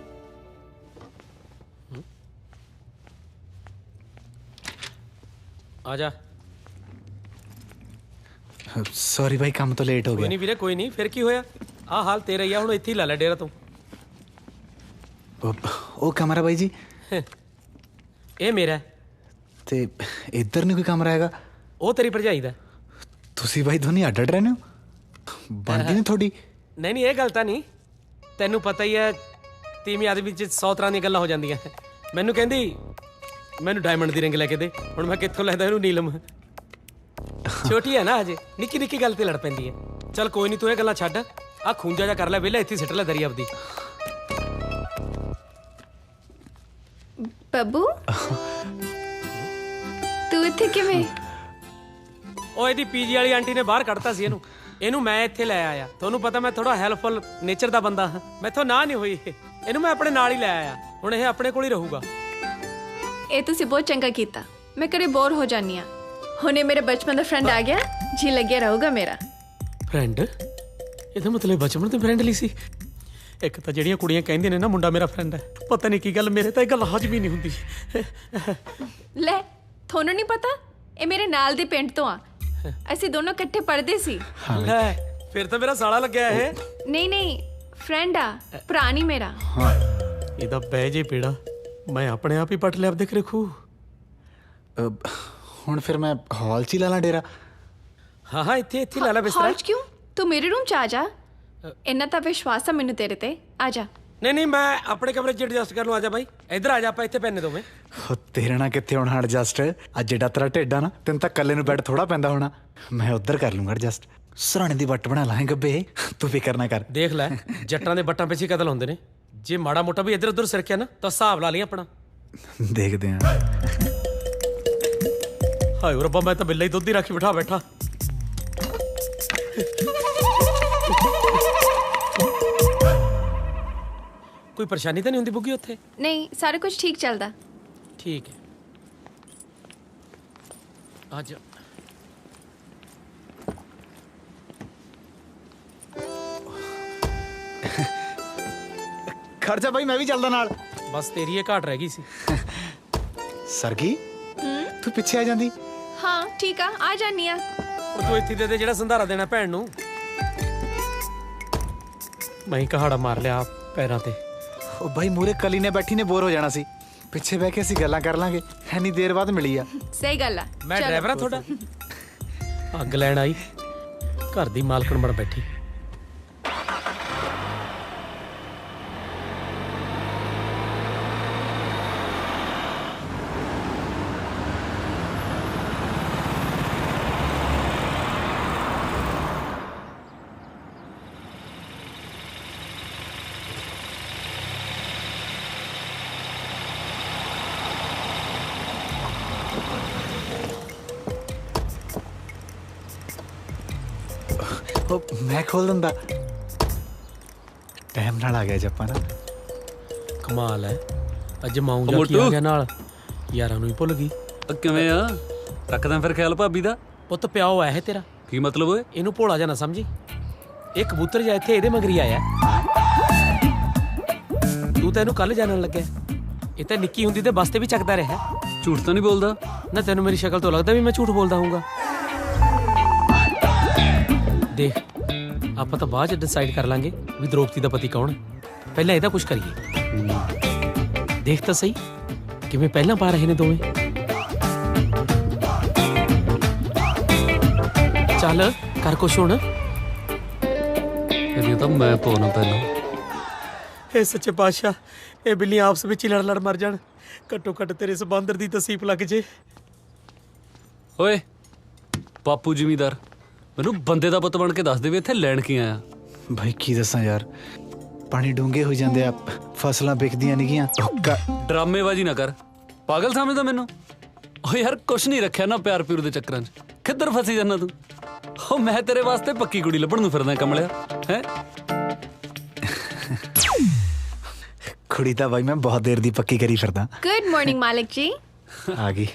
आजा। सॉरी भाई, काम तो लेट हो कोई गया। नहीं वीरे, कोई नहीं, फिर की होया? आ हाल तेरा ही आ, हुण इत्थे ही ला ले डेरा तू। ओ कमरा बाई जी, ਇਹ ਮੇਰਾ ਹੈ। ਤੇ ਇੱਧਰ ਨਹੀਂ ਕੋਈ ਕਮਰਾ ਹੈਗਾ? ਉਹ ਤੇਰੀ ਭਰਜਾਈ ਦਾ। ਤੁਸੀਂ ਬਾਈ ਦੋਨੇ ਅੱਡ ਅੱਡ ਰਹਿੰਦੇ ਹੋ? ਬਣਦੀ ਨਹੀਂ ਤੁਹਾਡੀ? ਨਹੀਂ ਨਹੀਂ, ਇਹ ਗੱਲ ਤਾਂ ਨਹੀਂ, ਤੈਨੂੰ ਪਤਾ ਹੀ ਹੈ ਤੀਵੀਂ ਆਦਮੀ ਵਿੱਚ 100 ਤਰ੍ਹਾਂ ਦੀਆਂ ਗੱਲਾਂ ਹੋ ਜਾਂਦੀਆਂ। ਮੈਨੂੰ ਕਹਿੰਦੀ ਮੈਨੂੰ ਡਾਇਮੰਡ ਦੀ ਰਿੰਗ ਲੈ ਕੇ ਦੇ, ਹੁਣ ਮੈਂ ਕਿੱਥੋਂ ਲੈਦਾ ਇਹਨੂੰ ਨੀਲਮ। ਛੋਟੀ ਹੈ ਨਾ ਹਜੇ, ਨਿੱਕੀ ਨਿੱਕੀ ਗੱਲ ਤੇ ਲੜ ਪੈਂਦੀ ਹੈ। ਚੱਲ ਕੋਈ ਨਹੀਂ, ਤੂੰ ਇਹ ਗੱਲਾਂ ਛੱਡ, ਆ ਖੂੰਜਾ ਜਾ ਕਰ ਲੈ ਵਿਹਲਾ, ਇੱਥੇ ਸਿੱਟ ਲੈ ਦਰੀ ਆਪਦੀ। ਬੱਬੂ ਤੂੰ ਇੱਥੇ ਕਿਵੇਂ? ਉਹ ਇਹਦੀ ਪੀਜੀ ਵਾਲੀ ਆਂਟੀ ਨੇ ਬਾਹਰ ਕੱਢਤਾ ਸੀ ਇਹਨੂੰ, ਇਹਨੂੰ ਮੈਂ ਇੱਥੇ ਲੈ ਆਇਆ। ਤੁਹਾਨੂੰ ਪਤਾ ਮੈਂ ਥੋੜਾ ਹੈਲਪਫੁਲ ਨੇਚਰ ਦਾ ਬੰਦਾ ਹਾਂ, ਮੈਥੋਂ ਨਾ ਨਹੀਂ ਹੋਈ, ਇਹਨੂੰ ਮੈਂ ਆਪਣੇ ਨਾਲ ਹੀ ਲੈ ਆਇਆ। ਹੁਣ ਇਹ ਆਪਣੇ ਕੋਲ ਹੀ ਰਹੂਗਾ। ਇਹ ਤੁਸੀਂ ਬਹੁਤ ਚੰਗਾ ਕੀਤਾ, ਮੈਂ ਕਦੇ ਬੋਰ ਹੋ ਜਾਨੀ ਆ। ਹੁਣੇ ਮੇਰੇ ਬਚਪਨ ਦਾ ਫਰੈਂਡ ਆ ਗਿਆ, ਜੀ ਲੱਗਿਆ ਰਹੂਗਾ ਮੇਰਾ। ਫਰੈਂਡ? ਇਹਦਾ ਮਤਲਬ ਬਚਪਨ ਤੋਂ ਫਰੈਂਡ ਲਈ ਸੀ। ਇੱਕ ਤਾਂ ਜਿਹੜੀਆਂ ਕੁੜੀਆਂ ਕਹਿੰਦੀਆਂ ਨੇ ਨਾ ਮੁੰਡਾ ਮੇਰਾ ਫਰੈਂਡ ਹੈ, ਪਤਾ ਨਹੀਂ ਕੀ ਗੱਲ, ਮੇਰੇ ਤਾਂ ਇਹ ਗੱਲ ਹਜਮ ਹੀ ਨਹੀਂ ਹੁੰਦੀ। ਲੈ ਤੁਹਾਨੂੰ ਨਹੀਂ ਪਤਾ, ਇਹ ਮੇਰੇ ਨਾਲ ਦੇ ਪਿੰਡ ਤੋਂ ਆ, ਅਸੀਂ ਦੋਨੋਂ ਇਕੱਠੇ ਪੜ੍ਹਦੇ ਸੀ। ਲੈ ਫਿਰ ਤਾਂ ਮੇਰਾ ਸਾਲਾ ਲੱਗਿਆ ਇਹ। ਨਹੀਂ ਨਹੀਂ, ਫਰੈਂਡ ਆ, ਭਰਾ ਨਹੀਂ ਮੇਰਾ। ਇਹਦਾ ਬਹਿ ਜੇ ਪੇੜਾ, ਮੈਂ ਆਪਣੇ ਆਪ ਹੀ ਪਟ ਲਿਆ ਆਪਦੇ ਖੂ। ਹੁਣ ਫਿਰ ਮੈਂ ਹਾਲ 'ਚ ਹੀ ਲਾ ਲਾਂ ਡੇਰਾ? ਹਾਂ ਹਾਂ, ਇੱਥੇ ਇੱਥੇ ਲਾ ਲੈ ਬਿਸਤਰਾ। ਹਾਲ 'ਚ ਕਿਉਂ? ਤੂੰ ਮੇਰੇ ਰੂਮ 'ਚ ਆ ਜਾ, ਇੰਨਾ ਤਾਂ ਵਿਸ਼ਵਾਸ ਆ ਮੈਨੂੰ ਤੇਰੇ ਤੇ। ਆ ਜਾ। ਨਹੀਂ ਨਹੀਂ, ਮੈਂ ਆਪਣੇ ਕਮਰੇ 'ਚ ਐਡਜਸਟ ਕਰ ਲੂੰ। ਆ ਜਾ ਬਾਈ, ਇੱਧਰ ਆ ਜਾ, ਆਪਾਂ ਇੱਥੇ ਪੈਨੇ ਦੋਵੇਂ। ਤੇਰੇ ਨਾਲ ਕਿੱਥੇ ਹੋਣਾ ਐਡਜਸਟ? ਅੱਜ ਜਿਹੜਾ ਤੇਰਾ ਢਿੱਡ ਆ ਨਾ, ਤੈਨੂੰ ਤਾਂ ਇਕੱਲੇ ਨੂੰ ਬੈੱਡ ਥੋੜਾ ਪੈਂਦਾ ਹੋਣਾ, ਮੈਂ ਉੱਧਰ ਕਰ ਲੂੰਗਾ ਐਡਜਸਟ। ਸਰਾਣੇ ਦੀ ਵੱਟ ਬਣਾ ਲਾਂਗੇ ਗੱਬੇ, ਤੂੰ ਫਿਕਰ ਨਾ ਕਰ। ਦੇਖ ਲੈ, ਜੱਟਾਂ ਦੇ ਵੱਟਾਂ ਪਿੱਛੇ ਕਤਲ ਹੁੰਦੇ ਨੇ, ਜੇ ਮਾੜਾ ਮੋਟਾ ਵੀ ਇੱਧਰ ਉੱਧਰ ਸਿਰਕਿਆ ਨਾ ਤਾਂ ਹਿਸਾਬ ਲਾ ਲਈ ਆਪਣਾ। ਦੇਖਦੇ ਆਂ। ਹਾਏ ਰੱਬਾ, ਮੈਂ ਤਾਂ ਬਿੱਲਾ ਹੀ ਦੁੱਧ ਹੀ ਰੱਖੀ ਬਿਠਾ ਬੈਠਾ। ਕੋਈ ਪਰੇਸ਼ਾਨੀ ਤਾਂ ਨਹੀਂ ਹੁੰਦੀ ਬੁੱਗੀ ਉੱਥੇ? ਨਹੀਂ, ਸਾਰਾ ਕੁਝ ਠੀਕ ਚੱਲਦਾ। ਠੀਕ ਹੈ, ਆ ਜਾ। ਖਰਚਾ ਬਾਈ, ਮੈਂ ਵੀ ਚੱਲਦਾ ਨਾਲ। ਬਸ ਤੇਰੀ ਇਹ ਘਾਟ ਰਹਿ ਗਈ ਸੀ। ਸਰਗੀ, ਤੂੰ ਪਿੱਛੇ ਆ ਜਾਂਦੀ। ਹਾਂ ਠੀਕ ਆ, ਆ ਜਾਨੀ ਆ। ਉਹ ਤੂੰ ਇੱਥੇ ਦੇ ਜਿਹੜਾ ਸੰਧਾਰਾ ਦੇਣਾ ਭੈਣ ਨੂੰ। ਮੈਂ ਹੀ ਕਹਾੜਾ ਮਾਰ ਲਿਆ ਪੈਰਾਂ ਤੇ। ਉਹ ਬਾਈ ਮੂਰੇ ਕਲੀ ਨੇ ਬੈਠੀ ਨੇ ਬੋਰ ਹੋ ਜਾਣਾ ਸੀ, ਪਿੱਛੇ ਬਹਿ ਕੇ ਅਸੀਂ ਗੱਲਾਂ ਕਰ ਲਾਂਗੇ। ਇੰਨੀ ਦੇਰ ਬਾਅਦ ਮਿਲੀ ਆ। ਸਹੀ ਗੱਲ ਆ। ਮੈਂ ਡਰਾਈਵਰ ਆ ਤੁਹਾਡਾ। ਅੱਗ ਲੈਣ ਆਈ, ਘਰ ਦੀ ਮਾਲਕਣ ਬਣ ਬੈਠੀ। ਮੈਂ ਖੋਲ ਦਿੰਦਾ, ਟਾਈਮ ਨਾਲ ਆ ਗਿਆ ਜੱਪਾ ਨਾ। ਕਮਾਲ ਹੈ, ਅੱਜ ਮਾਊਂ ਜਾ ਕੇ ਆ ਗਿਆ ਨਾਲ, ਯਾਰਾਂ ਨੂੰ ਹੀ ਭੁੱਲ ਗਈ। ਕਿਵੇਂ ਆ? ਰੱਖਦਾ ਫਿਰ ਖਿਆਲ ਭਾਬੀ ਦਾ। ਪੁੱਤ ਪਿਆਓ ਹੈ ਤੇਰਾ। ਕੀ ਮਤਲਬ ਓਏ? ਇਹਨੂੰ ਭੋਲਾ ਜਾ ਨਾ ਸਮਝੀ, ਇਹ ਕਬੂਤਰ ਜਿਹਾ ਇੱਥੇ ਇਹਦੇ ਮਗਰੀ ਆਇਆ। ਤੂੰ ਤਾਂ ਇਹਨੂੰ ਕੱਲ ਜਾਣਨ ਲੱਗਿਆ। ਇਹ ਤਾਂ ਨਿੱਕੀ ਹੁੰਦੀ ਤੇ ਬੱਸ ਤੇ ਵੀ ਚੱਕਦਾ ਰਿਹਾ। ਝੂਠ ਤਾਂ ਨਹੀਂ ਬੋਲਦਾ ਨਾ? ਤੈਨੂੰ ਮੇਰੀ ਸ਼ਕਲ ਤੋਂ ਲੱਗਦਾ ਵੀ ਮੈਂ ਝੂਠ ਬੋਲਦਾ ਹੋਊਗਾ। ਦੇਖ, ਆਪਾਂ ਤਾਂ ਬਾਅਦ ਚ ਡਿਸਾਈਡ ਕਰ ਲਾਂਗੇ ਵੀ ਦ੍ਰੋਪਦੀ ਦਾ ਪਤੀ ਕੌਣ ਹੈ। ਪਹਿਲਾਂ ਇਹਦਾ ਕੁਝ ਕਰੀਏ। ਦੇਖ ਤਾਂ ਸਹੀ ਕਿਵੇਂ ਪਹਿਲਾਂ ਪਾ ਰਹੇ ਨੇ ਦੋਵੇਂ। ਚੱਲ ਕਰ ਕੁਛ ਹੁਣ। ਇਹ ਤਾਂ ਮੈਂ ਪਾਉਣਾ ਪਹਿਲਾਂ। ਇਹ ਸੱਚੇ ਪਾਤਸ਼ਾਹ, ਇਹ ਬਿੱਲੀਆਂ ਆਪਸ ਵਿੱਚ ਹੀ ਲੜ ਮਰ ਜਾਣ। ਘੱਟੋ ਘੱਟ ਤੇਰੇ ਇਸ ਬਾਂਦਰ ਦੀ ਤਸੀਪ ਲੱਗ ਜੇ। ਓਏ ਬਾਪੂ ਜ਼ਿਮੀਦਾਰ, ਮੈਨੂੰ ਬੰਦੇ ਦਾ ਪੁੱਤ ਬਣ ਕੇ ਦੱਸ ਦੇ ਵੀ ਇੱਥੇ ਲੈਣ ਕੀ ਆਇਆ। ਭਾਈ ਕੀ ਦੱਸਾਂ ਯਾਰ, ਪਾਣੀ ਡੂੰਘੇ ਹੋ ਜਾਂਦੇ ਆ, ਫਸਲਾਂ ਵਿਕਦੀਆਂ ਨਹੀਂਆਂ। ਡਰਾਮੇਬਾਜ਼ੀ ਨਾ ਕਰ, ਪਾਗਲ ਸਮਝਦਾ ਮੈਨੂੰ? ਓ ਯਾਰ ਕੁਛ ਨਹੀਂ ਰੱਖਿਆ ਨਾ ਪਿਆਰ ਪਿਉਰ ਦੇ ਚੱਕਰਾਂ 'ਚ। ਕਿੱਧਰ ਫਸੀ ਜਾਂਦਾ ਤੂੰ? ਓ ਮੈਂ ਤੇਰੇ ਵਾਸਤੇ ਪੱਕੀ ਕੁੜੀ ਲੱਭਣ ਨੂੰ ਫਿਰਦਾ ਕਮਲਿਆ ਹੈ। ਕੁੜੀ ਤਾਂ ਭਾਈ ਮੈਂ ਬਹੁਤ ਦੇਰ ਦੀ ਪੱਕੀ ਕਰੀ ਫਿਰਦਾ। गुड मॉर्निंग मालिक जी। ਆ ਗਈ।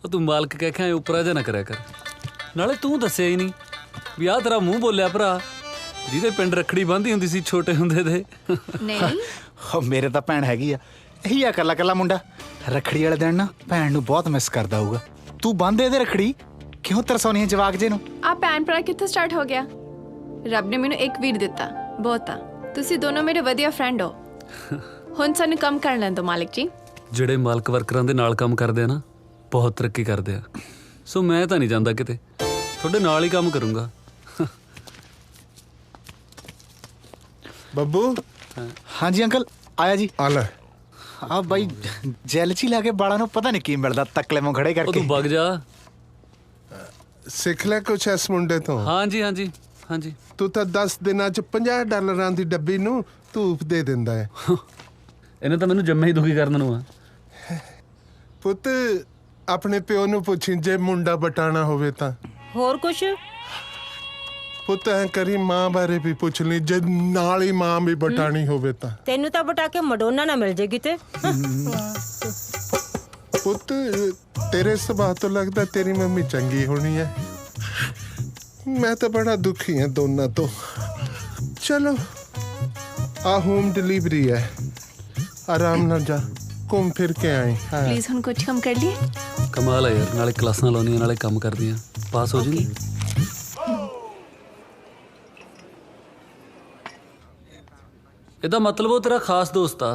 ਉਹ ਤੂੰ ਮਾਲਕ ਕਹਿ ਕੇ ਉੱਪਰ ਜਾ ਨਾ ਕਰਿਆ ਕਰ। ਨਾਲੇ ਤੂੰ ਦੱਸਿਆ ਹੀ ਨਹੀਂ ਵੀ ਆਹ ਤੇਰਾ ਮੂੰਹ ਬੋਲਿਆ ਭਰਾ ਜਿਹਦੇ ਪਿੰਡ ਰੱਖੜੀ ਬੰਨ੍ਹਦੀ ਹੁੰਦੀ ਸੀ ਛੋਟੇ ਹੁੰਦੇ ਦੇ। ਨਹੀਂ ਹੋ ਮੇਰੇ ਤਾਂ ਭੈਣ ਹੈਗੀ ਆ, ਇਹੀ ਆ ਕੱਲਾ ਕੱਲਾ ਮੁੰਡਾ। ਰੱਖੜੀ ਵਾਲੇ ਦਿਨ ਨਾ ਭੈਣ ਨੂੰ ਬਹੁਤ ਮਿਸ ਕਰਦਾ ਹੋਊਗਾ। ਤੂੰ ਬੰਨ੍ਹ ਦੇ ਇਹਦੇ ਰੱਖੜੀ, ਕਿਉਂ ਤਰਸਾਉਣੀ ਜਵਾਕ ਜੇ ਨੂੰ? ਆ ਭੈਣ ਭਰਾ ਕਿੱਥੋਂ ਸਟਾਰਟ ਹੋ ਗਿਆ? ਰੱਬ ਨੇ ਮੈਨੂੰ ਇੱਕ ਵੀਰ ਦਿੱਤਾ, ਬਹੁਤ ਆ। ਤੁਸੀਂ ਦੋਨੋਂ ਮੇਰੇ ਵਧੀਆ ਫਰੈਂਡ ਹੋ। ਹੁਣ ਸਾਨੂੰ ਕੰਮ ਕਰ ਲੈਣ ਦਿਓ ਮਾਲਿਕ ਜੀ। ਜਿਹੜੇ ਮਾਲਕ ਵਰਕਰਾਂ ਦੇ ਨਾਲ ਕੰਮ ਕਰਦੇ ਆ ਨਾ, ਬਹੁਤ ਤਰੱਕੀ ਕਰਦੇ ਆ। ਸੋ ਮੈਂ ਤਾਂ ਨਹੀਂ ਜਾਂਦਾ ਕਿਤੇ, ਤੁਹਾਡੇ ਨਾਲ ਹੀ ਕੰਮ ਕਰੂੰਗਾ। ਬੱਬੂ। ਹਾਂਜੀ ਅੰਕਲ, ਆਇਆ ਜੀ। ਆ ਲੈ। ਆ ਬਾਈ ਜੈਲ 'ਚ ਹੀ ਲਾ ਕੇ ਬਾਲਾਂ ਨੂੰ ਪਤਾ ਨਹੀਂ ਕੀ ਮਿਲਦਾ, ਤਕਲੇ ਮੂੰਹ ਖੜੇ ਕਰਕੇ। ਤੂੰ ਵਗ ਜਾ। ਸਿੱਖ ਲੈ ਕੁਛ ਇਸ ਮੁੰਡੇ ਤੋਂ। ਹਾਂਜੀ ਹਾਂਜੀ ਹਾਂਜੀ। ਤੂੰ ਤਾਂ 10 ਦਿਨਾਂ 'ਚ $50 ਦੀ ਡੱਬੀ ਨੂੰ ਧੂਪ ਦੇ ਦਿੰਦਾ ਹੈ। ਇਹਨੇ ਤਾਂ ਮੈਨੂੰ ਜੰਮੇ ਹੀ ਦੁਖੀ ਕਰਨ ਨੂੰ ਆ। ਪੁੱਤ ਆਪਣੇ ਪਿਓ ਨੂੰ ਪੁੱਛੀ ਜੇ ਮੁੰਡਾ ਬਟਾਣਾ ਹੋਵੇ ਤਾਂ। ਹੋਰ ਕੁਛ? ਪੁੱਤ ਐ ਕਰੀ ਮਾਂ ਬਾਰੇ ਵੀ ਪੁੱਛ ਲਈ, ਜੇ ਨਾਲ ਹੀ ਮਾਂ ਵੀ ਬਟਾਣੀ ਹੋਵੇ ਤਾਂ। ਤੈਨੂੰ ਤਾਂ ਬਟਾ ਕੇ ਮਡੋਨਾ ਨਾ ਮਿਲ ਜੇ ਕਿਤੇ। ਪੁੱਤ ਤੇਰੇ ਸੁਭਾਅ ਤੋਂ ਲੱਗਦਾ ਤੇਰੀ ਮੰਮੀ ਚੰਗੀ ਹੋਣੀ ਹੈ। ਮੈਂ ਤਾਂ ਬੜਾ ਦੁਖੀ ਹਾਂ ਦੋਨਾਂ ਤੋਂ। ਚਲੋ ਆ ਹੋਮ डिलीवरी है, आराम ਨਾਲ ਜਾ, ਘੁੰਮ ਫਿਰ ਕੇ ਆਏ। प्लीज ਹੁਣ ਕੁਝ ਕੰਮ ਕਰ ਲਈਏ। ਕਮਾਲ ਹੈ ਯਾਰ, ਨਾਲੇ ਕਲਾਸਾਂ ਲਾਉਣੀਆਂ ਨਾਲੇ ਕੰਮ ਕਰਦੀਆਂ, ਪਾਸ ਹੋ ਜੀ। ਇਹਦਾ ਮਤਲਬ ਉਹ ਤੇਰਾ ਖਾਸ ਦੋਸਤ ਆ।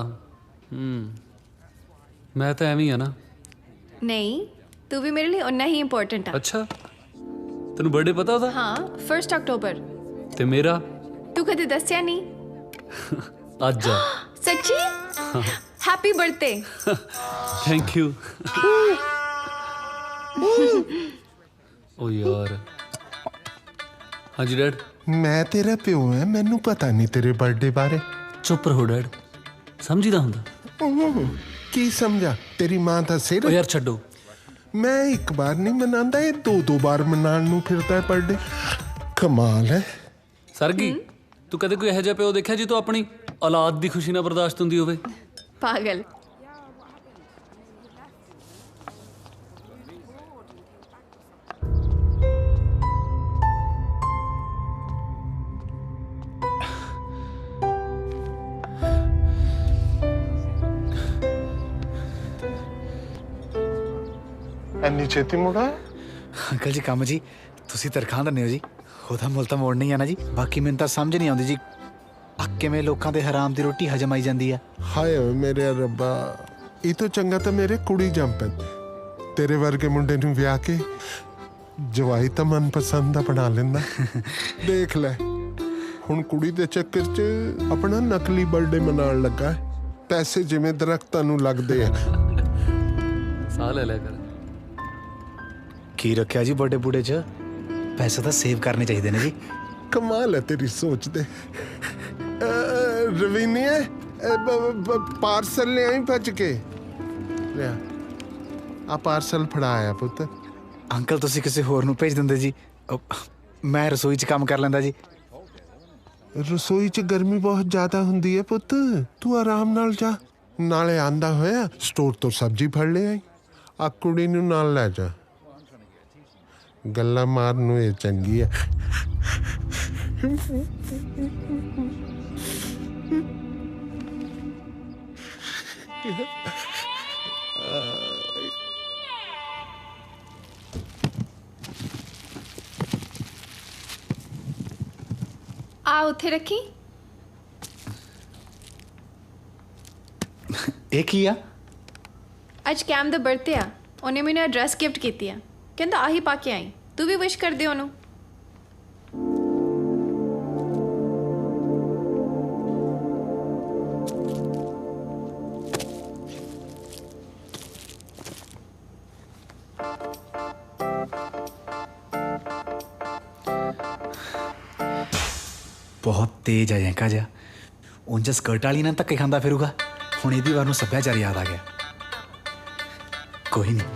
ਮੈਂ ਤਾਂ ਐਵੇਂ ਹੀ ਆ ਨਾ। ਨਹੀਂ, ਤੂੰ ਵੀ ਮੇਰੇ ਲਈ ਉਨਾ ਹੀ ਇੰਪੋਰਟੈਂਟ ਆ। ਅੱਛਾ, ਤੈਨੂੰ ਬਰਥਡੇ ਪਤਾ ਉਹਦਾ? ਹਾਂ, 1 ਅਕਤੂਬਰ। ਤੇ ਮੇਰਾ? ਤੂੰ ਕਦੇ ਦੱਸਿਆ ਨਹੀਂ। ਅੱਜ ਆ। ਸੱਚੀ? Happy birthday. Thank you. ਓ ਯਾਰ। ਹਾਂਜੀ ਡੈਡ। ਮੈਂ ਤੇਰਾ ਪਿਓ ਹਾਂ, ਮੈਨੂੰ ਪਤਾ ਨਹੀਂ ਤੇਰੇ ਬਰਥਡੇ ਬਾਰੇ। ਚੁੱਪ ਰਹੋ ਡੈਡ, ਸਮਝੀਦਾ ਹੁੰਦਾ। ਕੀ ਸਮਝਾ? ਤੇਰੀ ਮਾਂ ਦਾ ਸਿਰ। ਓ ਯਾਰ ਛੱਡੋ। ਮੈਂ ਇੱਕ ਵਾਰ ਨਹੀਂ ਮਨਾਉਂਦਾ, ਇਹ 2-2 ਵਾਰ ਮਨਾਉਣ ਨੂੰ ਫਿਰਦਾ ਹੈ ਬਰਥਡੇ। ਕਮਾਲ ਹੈ। ਸਰਗੀ, ਤੂੰ ਕਦੇ ਕੋਈ ਇਹੋ ਜਿਹਾ ਪਿਓ ਦੇਖਿਆ ਜੀ ਤੂੰ ਆਪਣੀ ਔਲਾਦ ਦੀ ਖੁਸ਼ੀ ਨਾਲ ਬਰਦਾਸ਼ਤ ਹੁੰਦੀ ਹੋਵੇ? ਪਾਗਲ। ਇੰਨੀ ਛੇਤੀ ਮੁੜਾ? ਅੰਕਲ ਜੀ ਕੰਮ ਜੀ, ਤੁਸੀਂ ਤਨਖਾਹ ਦਿੰਦੇ ਹੋ ਜੀ, ਉਹਦਾ ਮੁੱਲ ਤਾਂ ਮੋੜਨਾ ਆ ਨਾ ਜੀ। ਬਾਕੀ ਮੈਨੂੰ ਤਾਂ ਸਮਝ ਨਹੀਂ ਆਉਂਦੀ ਜੀ, ਕਿਵੇਂ ਲੋਕਾਂ ਦੇ ਹਰਾਮ ਦੀ ਰੋਟੀ ਹਜਮ ਆਈ ਜਾਂਦੀ ਆ। ਹਾਏ ਓਏ ਮੇਰੇ ਰੱਬਾ, ਇਹ ਤੋਂ ਚੰਗਾ ਤਾਂ ਮੇਰੇ ਕੁੜੀ ਜੰਮ ਪੈ। ਤੇਰੇ ਵਰਗੇ ਮੁੰਡੇ ਨੂੰ ਵਿਆਹ ਕੇ ਜਵਾਈ ਤਾਂ ਮਨਪਸੰਦ ਦਾ ਬਣਾ ਲੈਂਦਾ। ਦੇਖ ਲੈ ਹੁਣ ਕੁੜੀ ਦੇ ਚੱਕਰ 'ਚ ਆਪਣਾ ਨਕਲੀ ਬਰਥਡੇ ਮਨਾਉਣ ਲੱਗਾ। ਪੈਸੇ ਜਿਵੇਂ ਦਰਖਤਾਂ ਨੂੰ ਲੱਗਦੇ ਆ। ਸਾਹ ਲੈ ਲਿਆ ਕਰ। ਕੀ ਰੱਖਿਆ ਜੀ ਬਰਥਡੇ ਬੂੜੇ 'ਚ? ਪੈਸੇ ਤਾਂ ਸੇਵ ਕਰਨੇ ਚਾਹੀਦੇ ਨੇ ਜੀ। ਕਮਾਲ ਹੈ ਤੇਰੀ ਸੋਚ ਦੇ। ਰਵੀਨੀਆ ਪਾਰਸਲ ਲੈ ਆਈ ਭੱਜ ਕੇ। ਲਿਆ ਆ ਪਾਰਸਲ ਫੜਾਇਆ ਪੁੱਤ। ਅੰਕਲ ਤੁਸੀਂ ਕਿਸੇ ਹੋਰ ਨੂੰ ਭੇਜ ਦਿੰਦੇ ਜੀ, ਮੈਂ ਰਸੋਈ 'ਚ ਕੰਮ ਕਰ ਲੈਂਦਾ ਜੀ। ਰਸੋਈ 'ਚ ਗਰਮੀ ਬਹੁਤ ਜ਼ਿਆਦਾ ਹੁੰਦੀ ਹੈ ਪੁੱਤ, ਤੂੰ ਆਰਾਮ ਨਾਲ ਜਾ। ਨਾਲੇ ਆਂਦਾ ਹੋਇਆ ਸਟੋਰ ਤੋਂ ਸਬਜ਼ੀ ਫੜ ਲੈ ਆਈ। ਆ ਕੁੜੀ ਨੂੰ ਨਾਲ ਲੈ ਜਾ, ਗੱਲਾਂ ਮਾਰਨ ਨੂੰ ਇਹ ਚੰਗੀ ਹੈ। ਆ ਉੱਥੇ ਰੱਖੀ। ਇਹ ਕੀ ਆ? ਅੱਜ ਕੈਮ ਦਾ ਬਰਥਡੇ ਆ, ਉਹਨੇ ਮੈਨੂੰ ਐਡਰੈਸ ਗਿਫਟ ਕੀਤੀ ਆ, ਕਹਿੰਦਾ ਆਹੀ ਪਾ ਕੇ ਆਈ, ਤੂੰ ਵੀ ਵਿਸ਼ ਕਰ ਦੇ ਉਹਨੂੰ। ਬਹੁਤ ਤੇਜ਼ ਆ ਜੈਂਕਾ ਜਿਹਾ। ਉਂਝ ਸਕਰਟ ਵਾਲੀ ਨਾਲ ਧੱਕੇ ਖਾਂਦਾ ਫਿਰੂਗਾ, ਹੁਣ ਇਹਦੀ ਵਾਰ ਨੂੰ ਸੱਭਿਆਚਾਰ ਯਾਦ ਆ ਗਿਆ। ਕੋਈ ਨਹੀਂ।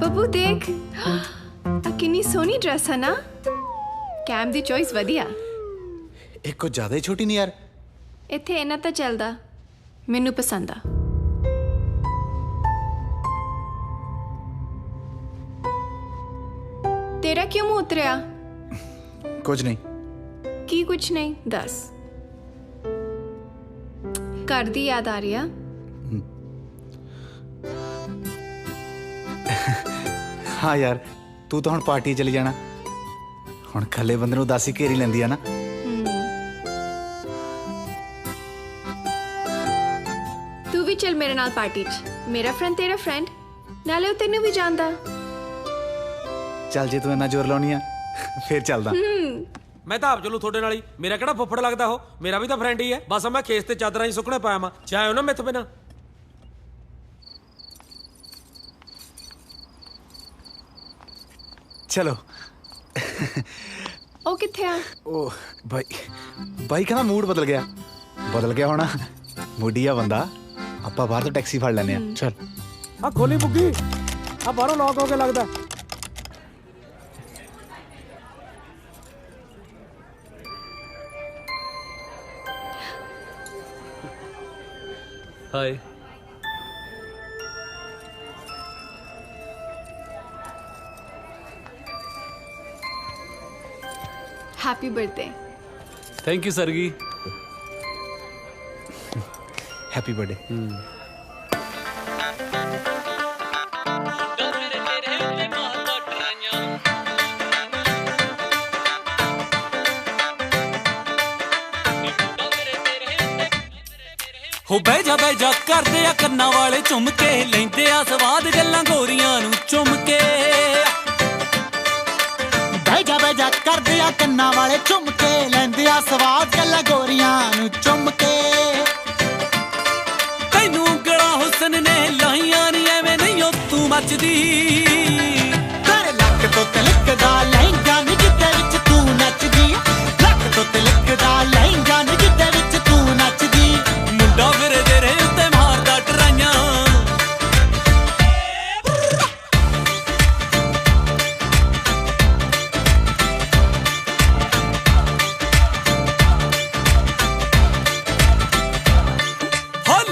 ਬੱਬੂ ਦੇਖ, ਆ ਕਿੰਨੀ ਸੋਹਣੀ ਡਰੈਸ ਹੈ ਨਾ। ਕੈਮ ਦੀ ਚੋਇਸ ਵਧੀਆ। ਇਹ ਕੁਝ ਜ਼ਿਆਦਾ ਹੀ ਛੋਟੀ ਨਹੀਂ ਯਾਰ। ਇੱਥੇ ਇਹਨਾਂ ਤਾਂ ਚੱਲਦਾ, ਮੈਨੂੰ ਪਸੰਦ ਆ। ਤੇਰਾ ਕਿਉਂ ਮੂੰਹ ਉਤਰਿਆ? ਕੁਝ ਨਹੀਂ। ਕੀ ਕੁਝ ਨਹੀਂ? ਦੱਸ। ਘਰ ਦੀ ਯਾਦ ਆ ਰਹੀ ਆ? ਹਾਂ ਯਾਰ, ਤੂੰ ਤਾਂ ਹੁਣ ਪਾਰਟੀ ਚਲੀ ਜਾਣਾ। ਹੁਣ ਇਕੱਲੇ ਬੰਦੇ ਨੂੰ ਉਦਾਸੀ ਘੇਰੀ ਲੈਂਦੀ ਆ ਨਾ। ਤੂੰ ਵੀ ਚੱਲ ਮੇਰੇ ਨਾਲ ਪਾਰਟੀ 'ਚ। ਮੇਰਾ ਫਰੈਂਡ ਤੇਰਾ ਫਰੈਂਡ, ਨਾਲੇ ਉਹ ਤੈਨੂੰ ਵੀ ਜਾਣਦਾ। ਚੱਲ ਜੇ ਤੂੰ ਇੰਨਾ ਜ਼ੋਰ ਲਾਉਣੀ ਆ ਫੇਰ ਚੱਲਦਾ। ਮੈਂ ਤਾਂ ਆਪ ਚਲੂ ਤੁਹਾਡੇ ਨਾਲ ਹੀ। ਮੇਰਾ ਕਿਹੜਾ ਫੁੱਫੜ ਲੱਗਦਾ ਉਹ, ਮੇਰਾ ਵੀ ਤਾਂ ਫਰੈਂਡ ਹੀ ਹੈ। ਬਸ ਮੈਂ ਖੇਸ ਤੇ ਚਾਦਰਾਂ ਹੀ ਸੁੱਕਣੇ ਪਾਇਆ ਮਾ, ਚਾਹੇ ਉਹ ਨਾ ਮਿੱਥ ਬਿਨਾ। ਚਲੋ। ਉਹ ਕਿੱਥੇ ਆ? ਉਹ ਬਾਈ ਕਹਿੰਦਾ ਮੂਡ ਬਦਲ ਗਿਆ ਹੋਣਾ। ਮੂਡੀ ਆ ਬੰਦਾ। ਆਪਾਂ ਬਾਹਰ ਤੋਂ ਟੈਕਸੀ ਫੜ ਲੈਨੇ ਆ। ਚੱਲ ਆ ਖੋਲੀ ਬੁੱਗੀ, ਆ ਬਾਹਰੋਂ ਲੌਕ ਹੋ ਕੇ ਲੱਗਦਾ। ਹਾਏ। Happy birthday. Thank you sargi. Happy birthday. ਹੋ ਬਹਿ ਜਾ ਕਰਦੇ ਆ ਕੰਨਾਂ ਵਾਲੇ ਝੁੰਮ ਕੇ, ਲੈਂਦੇ ਆ ਸਵਾਦ ਗੱਲਾਂ ਗੋਰੀਆਂ ਨੂੰ ਚੁੰਮ ਕੇ। ਬਹਿ ਜਾ ਕਰਦੇ ਆ ਕੰਨਾਂ ਵਾਲੇ ਝੁੰਮ ਕੇ, ਲੈਂਦੇ ਆ ਸਵਾਦ ਗੱਲਾਂ ਗੋਰੀਆਂ ਨੂੰ ਚੁੰਮ ਕੇ। ਤੈਨੂੰ ਉਂਗਲਾਂ ਹੁਸਨ ਨੇ ਲਾਈਆਂ ਨੀ, ਐਵੇਂ ਨਹੀਂ ਓ ਤੂੰ ਮੱਚਦੀ। ਤੇਰੇ ਲੱਕ ਤੋਂ ਤਿਲਕਦਾ ਲਹਿੰਗਾ ਨੀ, ਜਿੱਦੇ ਵਿੱਚ ਤੂੰ ਨੱਚਦੀ। ਲੱਕ ਤੋਂ ਤਿਲਕਦਾ ਲਹਿੰਗਾ ਨੀ, ਜਿੱਦੇ ਵਿੱਚ ਤੂੰ ਨੱਚਦੀ। ਮੁੰਡਾ ਫਿਰ ਤੇਰੇ ਉੱਤੇ ਮਾਰਦਾ ਟਰਾਈਆਂ।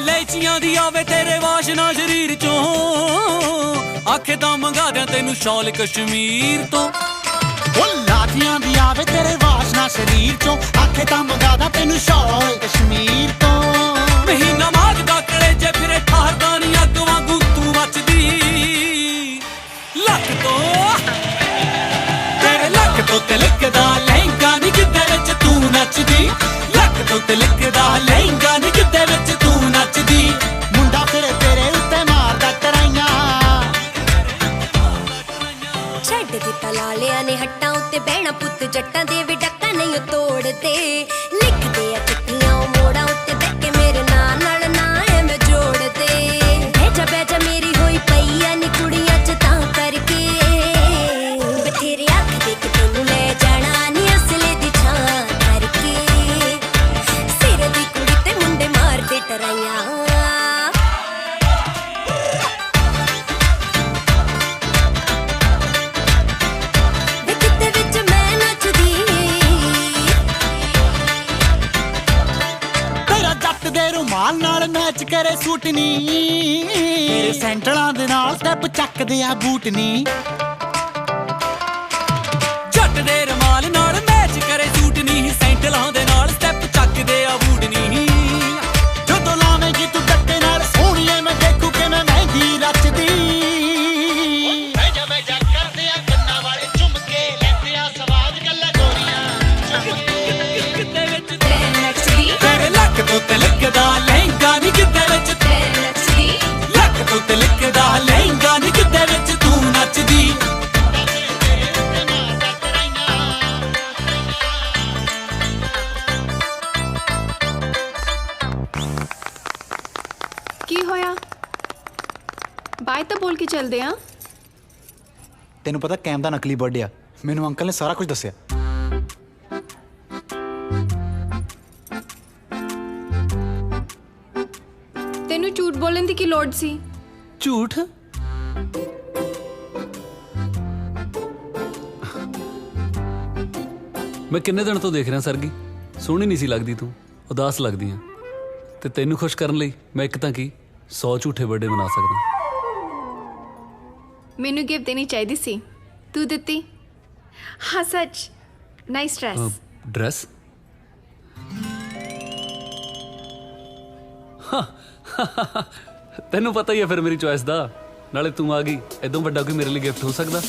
ਲੈਚੀਆਂ ਦੀ ਆਵੇ ਤੇਰੇ ਵਾਸ਼ਨਾ ਸ਼ਰੀਰ ਚੋਂ, ਆਖੇ ਤਾਂ ਮੰਗਾ ਦਿਆਂ ਤੈਨੂੰ ਸ਼ਾਲ ਕਸ਼ਮੀਰ ਤੋਂ। ਲਾਚੀਆਂ ਦੀ ਆਵੇ ਤੇਰੇ ਵਾਸ਼ਨਾ ਸ਼ਰੀਰ ਚੋਂ, ਆਖੇ ਤਾਂ ਮੰਗਾ ਦਾਂ ਤੈਨੂੰ ਸ਼ਾਲ ਕਸ਼ਮੀਰ ਤੋਂ। ਮਹੀਨਾ ਮਾਝ ਦਾ ਕਲੇਜੇ ਫਿਰੇ ਠਾਰਦਾ ਨੀ, ਅੱਗ ਵਾਂਗੂ ਤੂੰ ਮੱਚਦੀ। ਲੱਕ ਤੋਂ ਤੇਰੇ ਲੱਕ ਤੋਂ ਤਿਲਕਦਾ ਲਹਿੰਗਾ ਨੀ, ਕਿੱਦੇ ਵਿੱਚ ਤੂੰ ਨੱਚਦੀ। ਲੱਕ ਤੋਂ ਤਿਲਕਦਾ ਲਹਿੰਗਾ ਨੀ, ਕਿੱਦੇ ਵਿੱਚ ਤੂੰ ਨੱਚਦੀ। ਮੁੰਡਾ ਫਿਰ ਤੇਰੇ ਉੱਤੇ ਮਾਰਦਾ ਟਰਾਈਆਂ। ਛੱਡ ਦਿੱਤਾ ਲਾਲਿਆਂ ਨੇ ਹੱਟਾਂ ਉੱਤੇ ਬਹਿਣਾ, ਪੁੱਤ ਜੱਟਾਂ ਦੇ ਵੀ ਡੱਕਾ ਨਹੀਂ ਤੋੜਦੇ। ਲਿਖਦੇ ਆ ਚਿੱਠੀਆਂ ਉਹ ਮੋੜਾਂ ਤੇਰੇ ਰੁਮਾਲ ਨਾਲ ਮੈਚ ਕਰੇ ਸੂਟ ਨੀ ਤੇਰੇ ਸੈਂਟਲਾਂ ਦੇ ਨਾਲ ਸਟੈਪ ਚੱਕਦੇ ਆ ਬੂਟ ਨੀ ਜੱਟ ਦੇ ਰਮਾਲ ਨਾਲ ਮੈਚ ਕਰੇ ਸੂਟ ਨੀ ਸੈਂਟਲਾਂ ਦੇ ਨਾਲ ਸਟੈਪ ਚੱਕਦੇ ਆ ਬੂਟ ਨੀ ਜਦੋਂ ਲਾਵੇਂਗੀ ਤੂੰ ਡੱਟੇ ਨਾਲ ਸੋਹਣੀਏ ਮੈਂ ਦੇਖੂ ਕਿ ਮੈਂ ਮਹਿੰਦੀ ਰਚਦੀ ਬੈਜਾ ਕਰਦੇ ਆ ਕੰਨਾਂ ਵਾਲੇ ਝੁੰਮ ਕੇ ਲੈਂਦੇ ਆ ਸਵਾਦ ਗੱਲਾਂ ਗੋਰੀਆਂ ਕਿਤੇ ਵਿੱਚ ਤੇਰੇ ਨੱਚਦੀ ਤੇਰੇ ਲੱਕ ਤੋਂ ਤੇ ਲੱਗਦਾ ਲਹਿੰਗਾ ਨੀ ਕਿਤੇ ਵਿੱਚ ਤੇਰੇ ਨੱਚਦੀ ਲੱਕ ਤੋਂ ਤੇ ਲੱਗਦਾ ਲਹਿੰਗਾ ਨੀ ਕਿਤੇ ਵਿੱਚ ਤੂੰ ਨੱਚਦੀ ਕੀ ਹੋਇਆ ਬਾਈ ਤਾਂ ਬੋਲ ਕੇ ਚੱਲਦੇ ਆ ਤੈਨੂੰ ਪਤਾ ਕੈਮ ਦਾ ਨਕਲੀ ਬਰਥਡੇ ਆ ਮੈਨੂੰ ਅੰਕਲ ਨੇ ਸਾਰਾ ਕੁਝ ਦੱਸਿਆ ਤੈਨੂੰ ਝੂਠ ਬੋਲਣ ਦੀ ਕੀ ਲੋੜ ਸੀ ਝੂਠ ਮੈਂ ਕਿੰਨੇ ਦਿਨ ਤੋਂ ਦੇਖ ਰਿਹਾ ਸਰਗੀ ਸੋਹਣੀ ਨਹੀਂ ਸੀ ਲੱਗਦੀ ਤੂੰ ਉਦਾਸ ਲੱਗਦੀ ਆ ਤੇ ਤੈਨੂੰ ਖੁਸ਼ ਕਰਨ ਲਈ ਮੈਂ ਇੱਕ ਤਾਂ ਕੀ 100 ਝੂਠੇ ਬਰਥਡੇ ਮਨਾ ਸਕਦਾ ਮੈਨੂੰ ਗਿਫਟ ਦੇਣੀ ਚਾਹੀਦੀ ਸੀ ਤੂੰ ਦਿੱਤੀ ਹਾਂ ਸੱਚ ਨਾਈਸ ਡਰੈਸ ਡਰੈਸ ਤੈਨੂੰ ਪਤਾ ਹੀ ਹੈ ਫਿਰ ਮੇਰੀ ਚੋਇਸ ਦਾ ਨਾਲੇ ਤੂੰ ਆ ਗਈ ਇਦੋਂ ਵੱਡਾ ਕੋਈ ਮੇਰੇ ਲਈ ਗਿਫਟ ਹੋ ਸਕਦਾ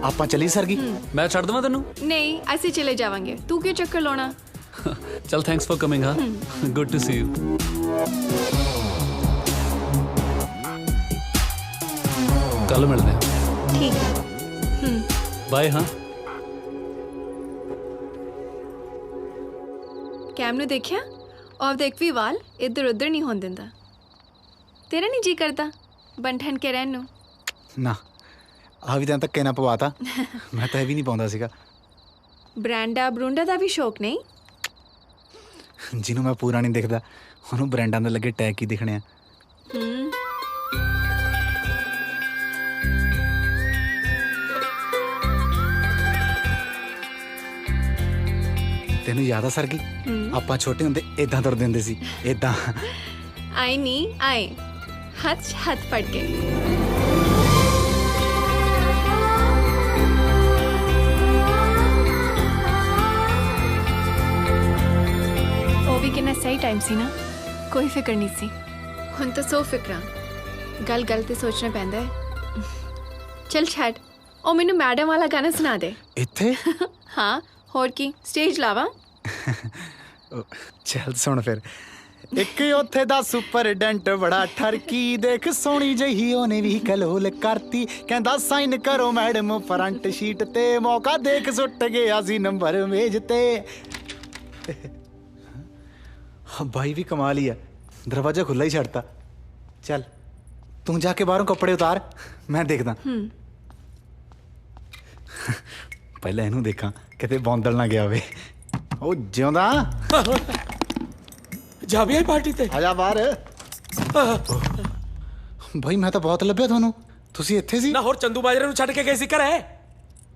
ਆਪਾਂ ਚੱਲੀ ਸਰਗੀ ਮੈਂ ਛੱਡ ਦਵਾਂ ਤੈਨੂੰ ਨਹੀਂ ਅਸੀਂ ਚਲੇ ਜਾਵਾਂਗੇ ਤੂੰ ਕਿਉਂ ਚੱਕਰ ਲਾਉਣਾ ਚਲ ਥੈਂਕਸ ਫॉर ਕਮਿੰਗ ਹਾਂ ਗੁੱਡ ਟੂ ਸੀ ਯੂ ਕੱਲ ਮਿਲਦੇ ਹਾਂ ਠੀਕ ਹੈ ਬਾਏ ਹਾਂ ਕੈਮ ਨੂੰ ਦੇਖਿਆ ਔਰ ਦੇਖ ਵੀ ਵਾਲ ਇੱਧਰ ਉੱਧਰ ਨਹੀਂ ਹੋਣ ਦਿੰਦਾ ਤੇਰਾ ਨਹੀਂ ਜੀ ਕਰਦਾ ਬੰਠਨ ਕੇ ਰਹਿਣ ਨੂੰ ਨਾ ਆ ਵੀ ਤਾਂ ਧੱਕੇ ਨਾ ਪਵਾਤਾ ਮੈਂ ਤਾਂ ਇਹ ਵੀ ਨਹੀਂ ਪਾਉਂਦਾ ਸੀਗਾ ਬ੍ਰਾਂਡਾ ਬਰੂੰਡਾ ਦਾ ਵੀ ਸ਼ੌਕ ਨਹੀਂ ਜਿਹਨੂੰ ਮੈਂ ਪੂਰਾ ਨਹੀਂ ਦਿਖਦਾ ਉਹਨੂੰ ਬ੍ਰਾਂਡਾਂ ਦੇ ਲੱਗੇ ਟੈਗ ਹੀ ਦਿਖਣੇ ਆ ਤੈਨੂੰ ਯਾਦ ਆ ਸਰਗੀ ਆਪਾਂ ਛੋਟੇ ਹੁੰਦੇ ਇਦਾਂ ਤੁਰਦੇ ਹੁੰਦੇ ਸੀ ਇਦਾਂ ਆਏ ਨਹੀਂ ਆਏ ਹੱਥ ਫੜ ਕੇ ਉਹ ਵੀ ਕਿੰਨਾ ਸਹੀ ਟਾਈਮ ਸੀ ਨਾ ਕੋਈ ਫਿਕਰ ਨਹੀਂ ਸੀ ਹੁਣ ਤਾਂ ਸੋ ਫਿਕਰਾਂ ਗੱਲ ਤੇ ਸੋਚਣਾ ਪੈਂਦਾ ਹੈ ਚਲ ਛੱਡ ਉਹ ਮੈਨੂੰ ਮੈਡਮ ਵਾਲਾ ਗਾਣਾ ਸੁਣਾ ਦੇ ਇੱਥੇ ਹਾਂ ਹੋਰ ਕੀ ਸਟੇਜ ਲਾਵਾ ਚੱਲ ਸੁਣ ਫਿਰ ਇੱਕ ਉੱਥੇ ਦਾ ਸੁਪਰਡੈਂਟ ਬੜਾ ਠਰਕੀ ਦੇਖ ਸੋਹਣੀ ਜਹੀ ਉਹਨੇ ਵੀ ਕਲੋਲ ਕਰਤੀ ਕਹਿੰਦਾ ਸਾਈਨ ਕਰੋ ਮੈਡਮ ਫਰੰਟ ਸ਼ੀਟ ਤੇ ਮੌਕਾ ਦੇਖ ਸੁੱਟ ਗਿਆ ਸੀ ਨੰਬਰ ਮੇਜ਼ ਤੇ ਬਾਈ ਵੀ ਕਮਾਲ ਹੀ ਆ ਦਰਵਾਜ਼ਾ ਖੁੱਲਾ ਹੀ ਛੱਡਤਾ ਚੱਲ ਤੂੰ ਜਾ ਕੇ ਬਾਹਰੋਂ ਕੱਪੜੇ ਉਤਾਰ ਮੈਂ ਦੇਖਦਾ ਪਹਿਲਾਂ ਇਹਨੂੰ ਦੇਖਾਂ ਕਿਤੇ ਬੌਂਦਲ ਨਾ ਗਿਆ ਹੋਵੇ ਉਹ ਜਿਉਂਦਾ ਜਾ ਵੀ ਆਈ ਪਾਰਟੀ ਤੇ ਆ ਜਾ ਬਾਹਰ ਭਾਈ ਮੈਂ ਤਾਂ ਬਹੁਤ ਲੱਭਿਆ ਤੁਹਾਨੂੰ ਤੁਸੀਂ ਇੱਥੇ ਸੀ ਨਾ ਹੋਰ ਚੰਦੂ ਬਾਜਰੇ ਨੂੰ ਛੱਡ ਕੇ ਗਏ ਸੀ ਘਰੇ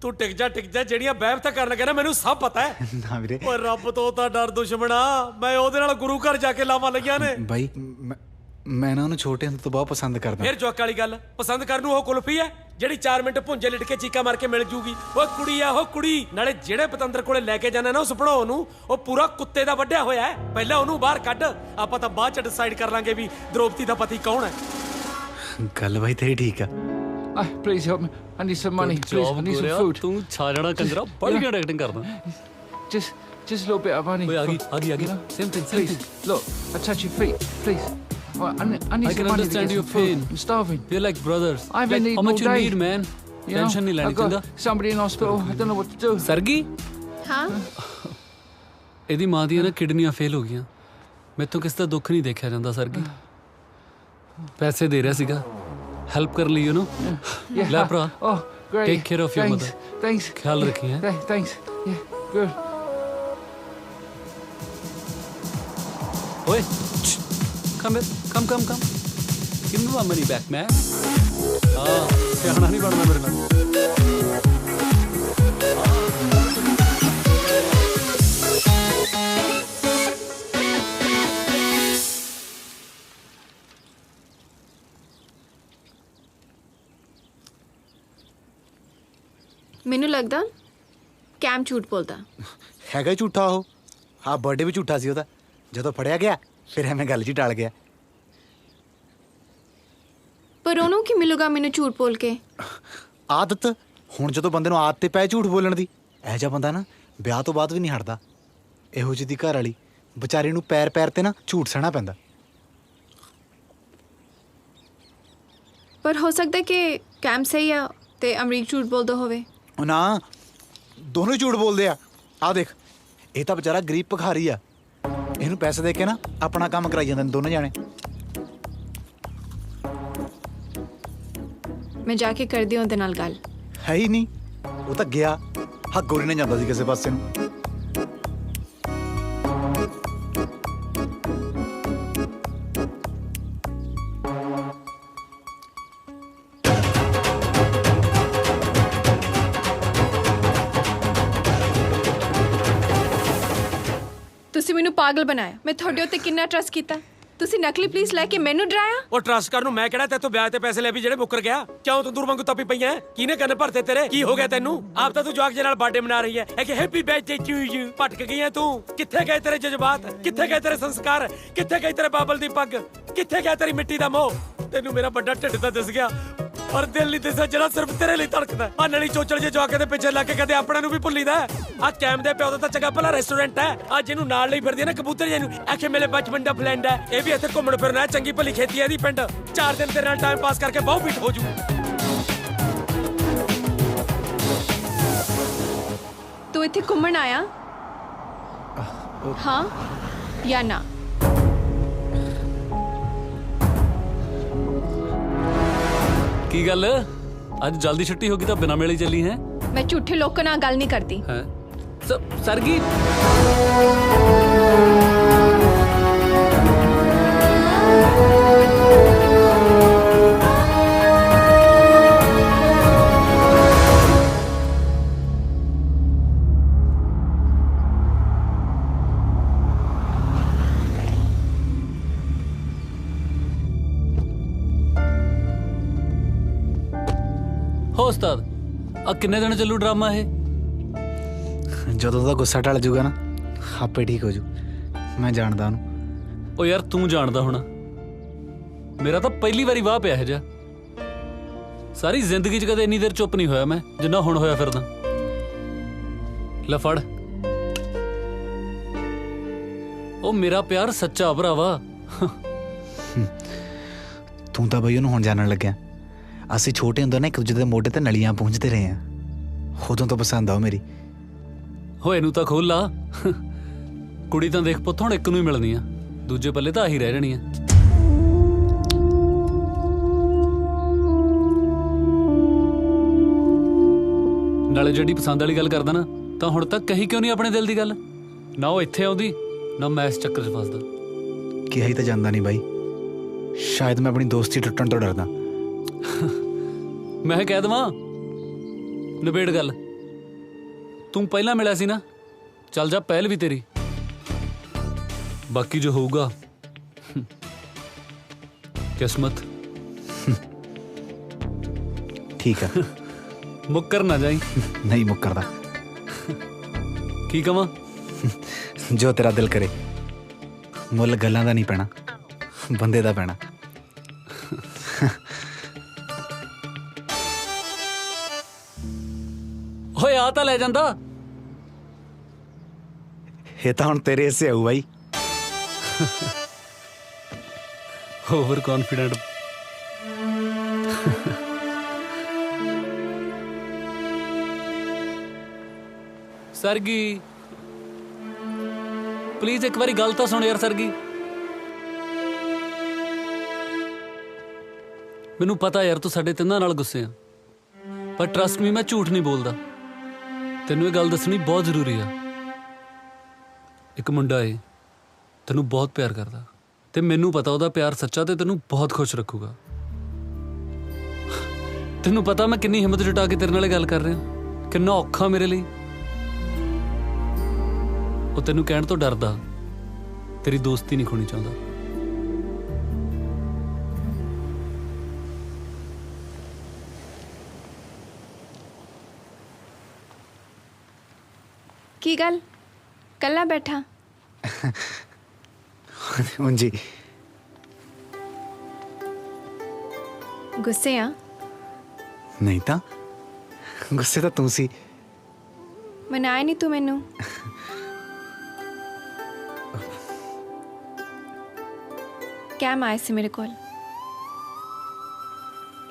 ਤੂੰ ਟਿਕ ਜਾ ਜਿਹੜੀਆਂ ਬਹਿਬ ਤਾਂ ਕਰਨ ਲੱਗਾ ਨਾ ਮੈਨੂੰ ਸਭ ਪਤਾ ਹੈ ਨਾ ਵੀਰੇ ਓਏ ਰੱਬ ਤੋਂ ਤਾਂ ਡਰ ਦੁਸ਼ਮਣਾ ਮੈਂ ਉਹਦੇ ਨਾਲ ਗੁਰੂ ਘਰ ਜਾ ਕੇ ਲਾਵਾਂ ਲਈਆਂ ਨੇ ਭਾਈ ਮੈਂ ਨਾ ਉਹਨੂੰ ਛੋਟੇ ਹੁੰਦੇ ਤੋਂ ਬਹੁਤ ਪਸੰਦ ਕਰਦਾ ਫਿਰ ਜੋਕ ਵਾਲੀ ਗੱਲ ਪਸੰਦ ਕਰਨ ਨੂੰ ਉਹ ਕੁਲਫੀ ਹੈ ਜਿਹੜੀ 4 ਮਿੰਟ ਭੁੰਜੇ ਲਿਟ ਕੇ ਚੀਕਾ ਮਾਰ ਕੇ ਮਿਲ ਜੂਗੀ ਓਏ ਕੁੜੀ ਆ ਉਹ ਕੁੜੀ ਨਾਲੇ ਜਿਹੜੇ ਪਤੰਦਰ ਕੋਲੇ ਲੈ ਕੇ ਜਾਣਾ ਨਾ ਉਸ ਭਣੋ ਨੂੰ ਉਹ ਪੂਰਾ ਕੁੱਤੇ ਦਾ ਵੱਢਿਆ ਹੋਇਆ ਹੈ ਪਹਿਲਾਂ ਉਹਨੂੰ ਬਾਹਰ ਕੱਢ ਆਪਾਂ ਤਾਂ ਬਾਅਦ ਚ ਡਿਸਾਈਡ ਕਰ ਲਾਂਗੇ ਵੀ ਦ੍ਰੋਪਦੀ ਦਾ ਪਤੀ ਕੌਣ ਹੈ ਗੱਲ ਬਾਈ ਤੇਰੀ ਠੀਕ ਆ Please help me. I need some money. Please, I need some food. ਤੂੰ ਛਾ ਜਾਣਾ ਕੰਜਰਾ ਬੜੀ ਘੱਟ ਐਕਟਿੰਗ ਕਰਦਾ Just a little bit of money. ਓਏ ਆ ਗਈ same thing Please, look, I touch your feet, please. Well, I need I some can money to understand get your some food. pain. I'm starving. We're like brothers. I haven't Like, eaten how much all you day. need, man? You know, Tension नहीं लेनी I've got चंगा somebody in hospital. I don't know what to do. Sargi ਹਾਂ ਇਹਦੀ ਮਾਂ ਦੀਆਂ ਨਾ ਕਿਡਨੀਆਂ fail ਹੋ ਗਈਆਂ ਮੈਥੋਂ ਕਿਸ ਦਾ ਦੁੱਖ ਨਹੀਂ ਦੇਖਿਆ ਜਾਂਦਾ ਸਰਗੀ ਪੈਸੇ ਦੇ ਰਿਹਾ ਸੀਗਾ ਹੈਲਪ ਕਰ ਲਈ ਯੂ ਨੋ ਲੈ ਭਰਾ Oh, great. Take care of your mother Thanks. ਖਿਆਲ ਰੱਖੀ ਹੈ Thanks. Yeah, good. ਓਏ come give me my money back man ਸਿਆਣਾ ਨਹੀਂ ਬਣਨਾ ਮੇਰੇ ਨਾਲ ਮੈਨੂੰ ਲੱਗਦਾ ਕੈਮ ਝੂਠ ਬੋਲਦਾ। ਹੈਗਾ ਹੀ ਝੂਠਾ ਉਹ। ਹਾਂ ਬਰਥਡੇ ਵੀ ਝੂਠਾ ਸੀ ਉਹਦਾ। ਜਦੋਂ ਫੜਿਆ ਗਿਆ ਫਿਰ ਐਵੇਂ ਗੱਲ ਜੀ ਟਾਲ ਗਿਆ। ਪਰ ਉਹਨੂੰ ਕੀ ਮਿਲੂਗਾ ਮੈਨੂੰ ਝੂਠ ਬੋਲ ਕੇ? ਆਦਤ। ਹੁਣ ਜਦੋਂ ਬੰਦੇ ਨੂੰ ਆਦਤ ਤੇ ਪੈ ਝੂਠ ਬੋਲਣ ਦੀ, ਇਹੋ ਜਿਹਾ ਬੰਦਾ ਨਾ ਵਿਆਹ ਤੋਂ ਬਾਅਦ ਵੀ ਨਹੀਂ ਹਟਦਾ। ਇਹੋ ਜਿਹੀ ਦੀ ਘਰ ਵਾਲੀ ਵਿਚਾਰੀ ਨੂੰ ਪੈਰ ਪੈਰ ਤੇ ਨਾ ਝੂਠ ਸਹਿਣਾ ਪੈਂਦਾ। ਪਰ ਹੋ ਸਕਦਾ ਕਿ ਕੈਮ ਸਹੀ ਆ ਤੇ ਅਮਰੀਕ ਝੂਠ ਬੋਲਦਾ ਹੋਵੇ। ਉਹ ਨਾ, ਦੋਨੋਂ ਹੀ ਝੂਠ ਬੋਲਦੇ ਆ। ਆਹ ਦੇਖ, ਇਹ ਤਾਂ ਵਿਚਾਰਾ ਗਰੀਬ ਭਿਖਾਰੀ ਆ। ਇਹਨੂੰ ਪੈਸੇ ਦੇ ਕੇ ਨਾ ਆਪਣਾ ਕੰਮ ਕਰਾਈ ਜਾਂਦੇ ਨੇ ਦੋਨੋਂ ਜਾਣੇ। ਮੈਂ ਜਾ ਕੇ ਕਰਦੀ ਹਾਂ ਉਹਦੇ ਨਾਲ ਗੱਲ। ਹੈ ਹੀ ਨਹੀਂ, ਉਹ ਤਾਂ ਗਿਆ। ਹਾਂ ਗੋਰੀ ਨੇ ਜਾਂਦਾ ਸੀ ਕਿਸੇ ਪਾਸੇ ਨੂੰ। ਤੁਸੀਂ ਮੈਨੂੰ ਪਾਗਲ ਬਣਾਇਆ। ਮੈਂ ਤੁਹਾਡੇ ਉੱਤੇ ਕਿੰਨਾ ਟਰਸਟ ਕੀਤਾ। ਤੁਸੀਂ ਨਕਲੀ ਪੁਲਿਸ ਲੈ ਕੇ ਮੈਨੂੰ ਡਰਾਇਆ। ਉਹ ਟਰਸਟ ਕਰਨ ਨੂੰ ਮੈਂ ਕਿਹੜਾ ਤੇਤੋਂ ਵਿਆਹ ਤੇ ਪੈਸੇ ਲੈ ਵੀ ਜਿਹੜੇ ਮੁੱਕਰ ਗਿਆ। ਕਿਉਂ ਤੂੰ ਦੂਰ ਵਾਂਗੂ ਤੱਪੀ ਪਈਆਂ? ਕਿਹਨੇ ਕੰਨ ਭਰਤੇ ਤੇਰੇ? ਕੀ ਹੋ ਗਿਆ ਤੈਨੂੰ? ਆਪ ਤਾਂ ਤੂੰ ਜਵਾਕ ਦੇ ਨਾਲ ਬਰਥਡੇ ਮਨਾ ਰਹੀ ਹੈ ਕਿ ਹੈਪੀ ਬਰਥਡੇ ਟੂ ਯੂ। ਭਟਕ ਗਈ ਹੈ ਤੂੰ। ਕਿੱਥੇ ਗਏ ਤੇਰੇ ਜਜ਼ਬਾਤ? ਕਿੱਥੇ ਗਏ ਤੇਰੇ ਸੰਸਕਾਰ? ਕਿੱਥੇ ਗਈ ਤੇਰੇ ਬਾਬਲ ਦੀ ਪੱਗ? ਕਿੱਥੇ ਗਿਆ ਤੇਰੀ ਮਿੱਟੀ ਦਾ ਮੋਹ? ਤੈਨੂੰ ਮੇਰਾ ਵੱਡਾ ਢਿੱਡ ਤਾਂ ਦਿਸ ਗਿਆ ਪਰ ਦਿਲ ਨਹੀਂ ਦਿਸਦਾ ਜਿਹੜਾ ਸਿਰਫ ਤੇਰੇ ਲਈ ਧੜਕਦਾ। ਆ ਨਲੀ ਚੋਚਲ ਜੇ ਜਵਾਕੇ ਦੇ ਪਿੱਛੇ ਲੱਗ ਕੇ ਕਦੇ ਆਪਣਾ ਨੂੰ ਵੀ ਭੁੱਲੀਦਾ। ਆ ਕੈਮ ਦੇ ਪਿਓ ਦਾ ਤਾਂ ਚੰਗਾ ਭਲਾ ਰੈਸਟੋਰੈਂਟ ਹੈ। ਆ ਜਿਹਨੂੰ ਨਾਲ ਲਈ ਫਿਰਦੀ ਹੈ ਨਾ ਕਬੂਤਰ ਜਿਹਨੂੰ ਆਖੇ ਮੇਰੇ ਬਚਪਨ ਦਾ ਫਲੈਂਡ ਹੈ। ਇਹ ਵੀ ਇੱਥੇ ਘੁੰਮਣ ਫਿਰਨਾ ਹੈ। ਚੰਗੀ ਭਲੀ ਖੇਤੀ ਹੈ ਇਹਦੀ ਪਿੰਡ। 4 ਦਿਨ ਤੇਰੇ ਨਾਲ ਟਾਈਮ ਪਾਸ ਕਰਕੇ ਬਹੁਤ ਪੀਟ ਹੋ ਜੂ। ਤੂੰ ਇੱਥੇ ਘੁੰਮਣ ਆਇਆ? ਹਾਂ ਜਾਂ ਨਾ? ਕੀ ਗੱਲ ਅੱਜ ਜਲਦੀ ਛੁੱਟੀ ਹੋ ਗਈ ਤਾਂ ਬਿਨਾਂ ਮੇਲੇ ਚੱਲੀ ਹੈ? ਮੈਂ ਝੂਠੇ ਲੋਕਾਂ ਨਾਲ ਗੱਲ ਨਹੀਂ ਕਰਦੀ। ਹੈ ਸਰਗੀ। ਹੋ ਉਸਤਾਦ, ਆ ਕਿੰਨੇ ਦਿਨ ਚੱਲੂ ਡਰਾਮਾ ਇਹ? ਜਦੋਂ ਦਾ ਗੁੱਸਾ ਟਲ ਜੂਗਾ ਨਾ ਆਪੇ ਠੀਕ ਹੋ ਜੂ। ਮੈਂ ਜਾਣਦਾ ਉਹਨੂੰ। ਉਹ ਯਾਰ ਤੂੰ ਜਾਣਦਾ ਹੋਣਾ, ਮੇਰਾ ਤਾਂ ਪਹਿਲੀ ਵਾਰੀ ਵਾਹ ਪਿਆ ਇਹ ਜਿਹਾ। ਸਾਰੀ ਜ਼ਿੰਦਗੀ 'ਚ ਕਦੇ ਇੰਨੀ ਦੇਰ ਚੁੱਪ ਨਹੀਂ ਹੋਇਆ ਮੈਂ ਜਿੰਨਾ ਹੁਣ ਹੋਇਆ ਫਿਰਦਾ। ਲੈ ਫੜ। ਉਹ ਮੇਰਾ ਪਿਆਰ ਸੱਚਾ ਭਰਾਵਾ। ਤੂੰ ਤਾਂ ਬਈ ਉਹਨੂੰ ਹੁਣ ਜਾਣਨ ਲੱਗਿਆ। ਅਸੀਂ ਛੋਟੇ ਹੁੰਦੇ ਨਾ ਇੱਕ ਦੂਜੇ ਦੇ ਮੋਢੇ ਤੇ ਨਲੀਆਂ ਪੂੰਝਦੇ ਰਹੇ ਆ। ਉਦੋਂ ਤੋਂ ਪਸੰਦ ਆ ਉਹ ਮੇਰੀ। ਹੋਏ ਨੂੰ ਤਾਂ ਖੋਲ ਲਾ। ਕੁੜੀ ਤਾਂ ਦੇਖ ਪੁੱਤ ਹੁਣ ਇੱਕ ਨੂੰ ਹੀ ਮਿਲਣੀ ਆ, ਦੂਜੇ ਪੱਲੇ ਤਾਂ ਆਹੀ ਰਹਿ ਜਾਣੀ ਆ। ਨਾਲੇ ਜਿਹੜੀ ਪਸੰਦ ਵਾਲੀ ਗੱਲ ਕਰਦਾ ਨਾ ਤਾਂ ਹੁਣ ਤੱਕ ਕਹੀ ਕਿਉਂ ਨਹੀਂ ਆਪਣੇ ਦਿਲ ਦੀ ਗੱਲ? ਨਾ ਉਹ ਇੱਥੇ ਆਉਂਦੀ ਨਾ ਮੈਂ ਇਸ ਚੱਕਰ 'ਚ ਫਸਦਾ। ਕਿਹਾ ਹੀ ਤਾਂ ਜਾਂਦਾ ਨਹੀਂ ਬਾਈ। ਸ਼ਾਇਦ ਮੈਂ ਆਪਣੀ ਦੋਸਤੀ ਟੁੱਟਣ ਤੋਂ ਡਰਦਾ। ਮੈਂ ਕਹਿ ਦੇਵਾਂ ਨਿਬੇੜ ਗੱਲ। ਤੂੰ ਪਹਿਲਾਂ ਮਿਲਿਆ ਸੀ ਨਾ, ਚੱਲ ਜਾ ਪਹਿਲ ਵੀ ਤੇਰੀ। ਬਾਕੀ ਜੋ ਹੋਊਗਾ ਕਿਸਮਤ। ਠੀਕ ਆ। ਮੁੱਕਰ ਨਾ ਜਾਈ। ਨਹੀਂ ਮੁੱਕਰਦਾ। ਕੀ ਕਵਾਂ? ਜੋ ਤੇਰਾ ਦਿਲ ਕਰੇ। ਮੁੱਲ ਗੱਲਾਂ ਦਾ ਨਹੀਂ ਪੈਣਾ, ਬੰਦੇ ਦਾ ਪੈਣਾ। ਓਏ ਆ ਤਾਂ ਲੈ ਜਾਂਦਾ। ਇਹ ਤਾਂ ਹੁਣ ਤੇਰੇ ਹਿੱਸੇ ਆਊ ਬਾਈ। Over confident. ਸਰਗੀ ਪਲੀਜ਼ ਇੱਕ ਵਾਰੀ ਗੱਲ ਤਾਂ ਸੁਣ ਯਾਰ। ਸਰਗੀ ਮੈਨੂੰ ਪਤਾ ਯਾਰ ਤੂੰ ਸਾਡੇ ਤਿੰਨਾਂ ਨਾਲ ਗੁੱਸੇ ਆ, ਪਰ ਟਰਸਟ ਮੀ ਮੈਂ ਝੂਠ ਨਹੀਂ ਬੋਲਦਾ। ਤੈਨੂੰ ਇਹ ਗੱਲ ਦੱਸਣੀ ਬਹੁਤ ਜ਼ਰੂਰੀ ਆ। ਇੱਕ ਮੁੰਡਾ ਏ ਤੈਨੂੰ ਬਹੁਤ ਪਿਆਰ ਕਰਦਾ ਤੇ ਮੈਨੂੰ ਪਤਾ ਉਹਦਾ ਪਿਆਰ ਸੱਚਾ ਤੇ ਤੈਨੂੰ ਬਹੁਤ ਖੁਸ਼ ਰੱਖੂਗਾ। ਤੈਨੂੰ ਪਤਾ ਮੈਂ ਕਿੰਨੀ ਹਿੰਮਤ ਜੁਟਾ ਕੇ ਤੇਰੇ ਨਾਲ ਗੱਲ ਕਰ ਰਿਹਾ, ਕਿੰਨਾ ਔਖਾ ਮੇਰੇ ਲਈ। ਉਹ ਤੈਨੂੰ ਕਹਿਣ ਤੋਂ ਡਰਦਾ, ਤੇਰੀ ਦੋਸਤੀ ਨਹੀਂ ਖੋਣੀ ਚਾਹੁੰਦਾ। की गल कल्ला बैठा? जी गुस्से आ? नहीं तो गुस्से तो तू सी। मनाया नहीं तू मैनू? कैम आए सी मेरे कोल?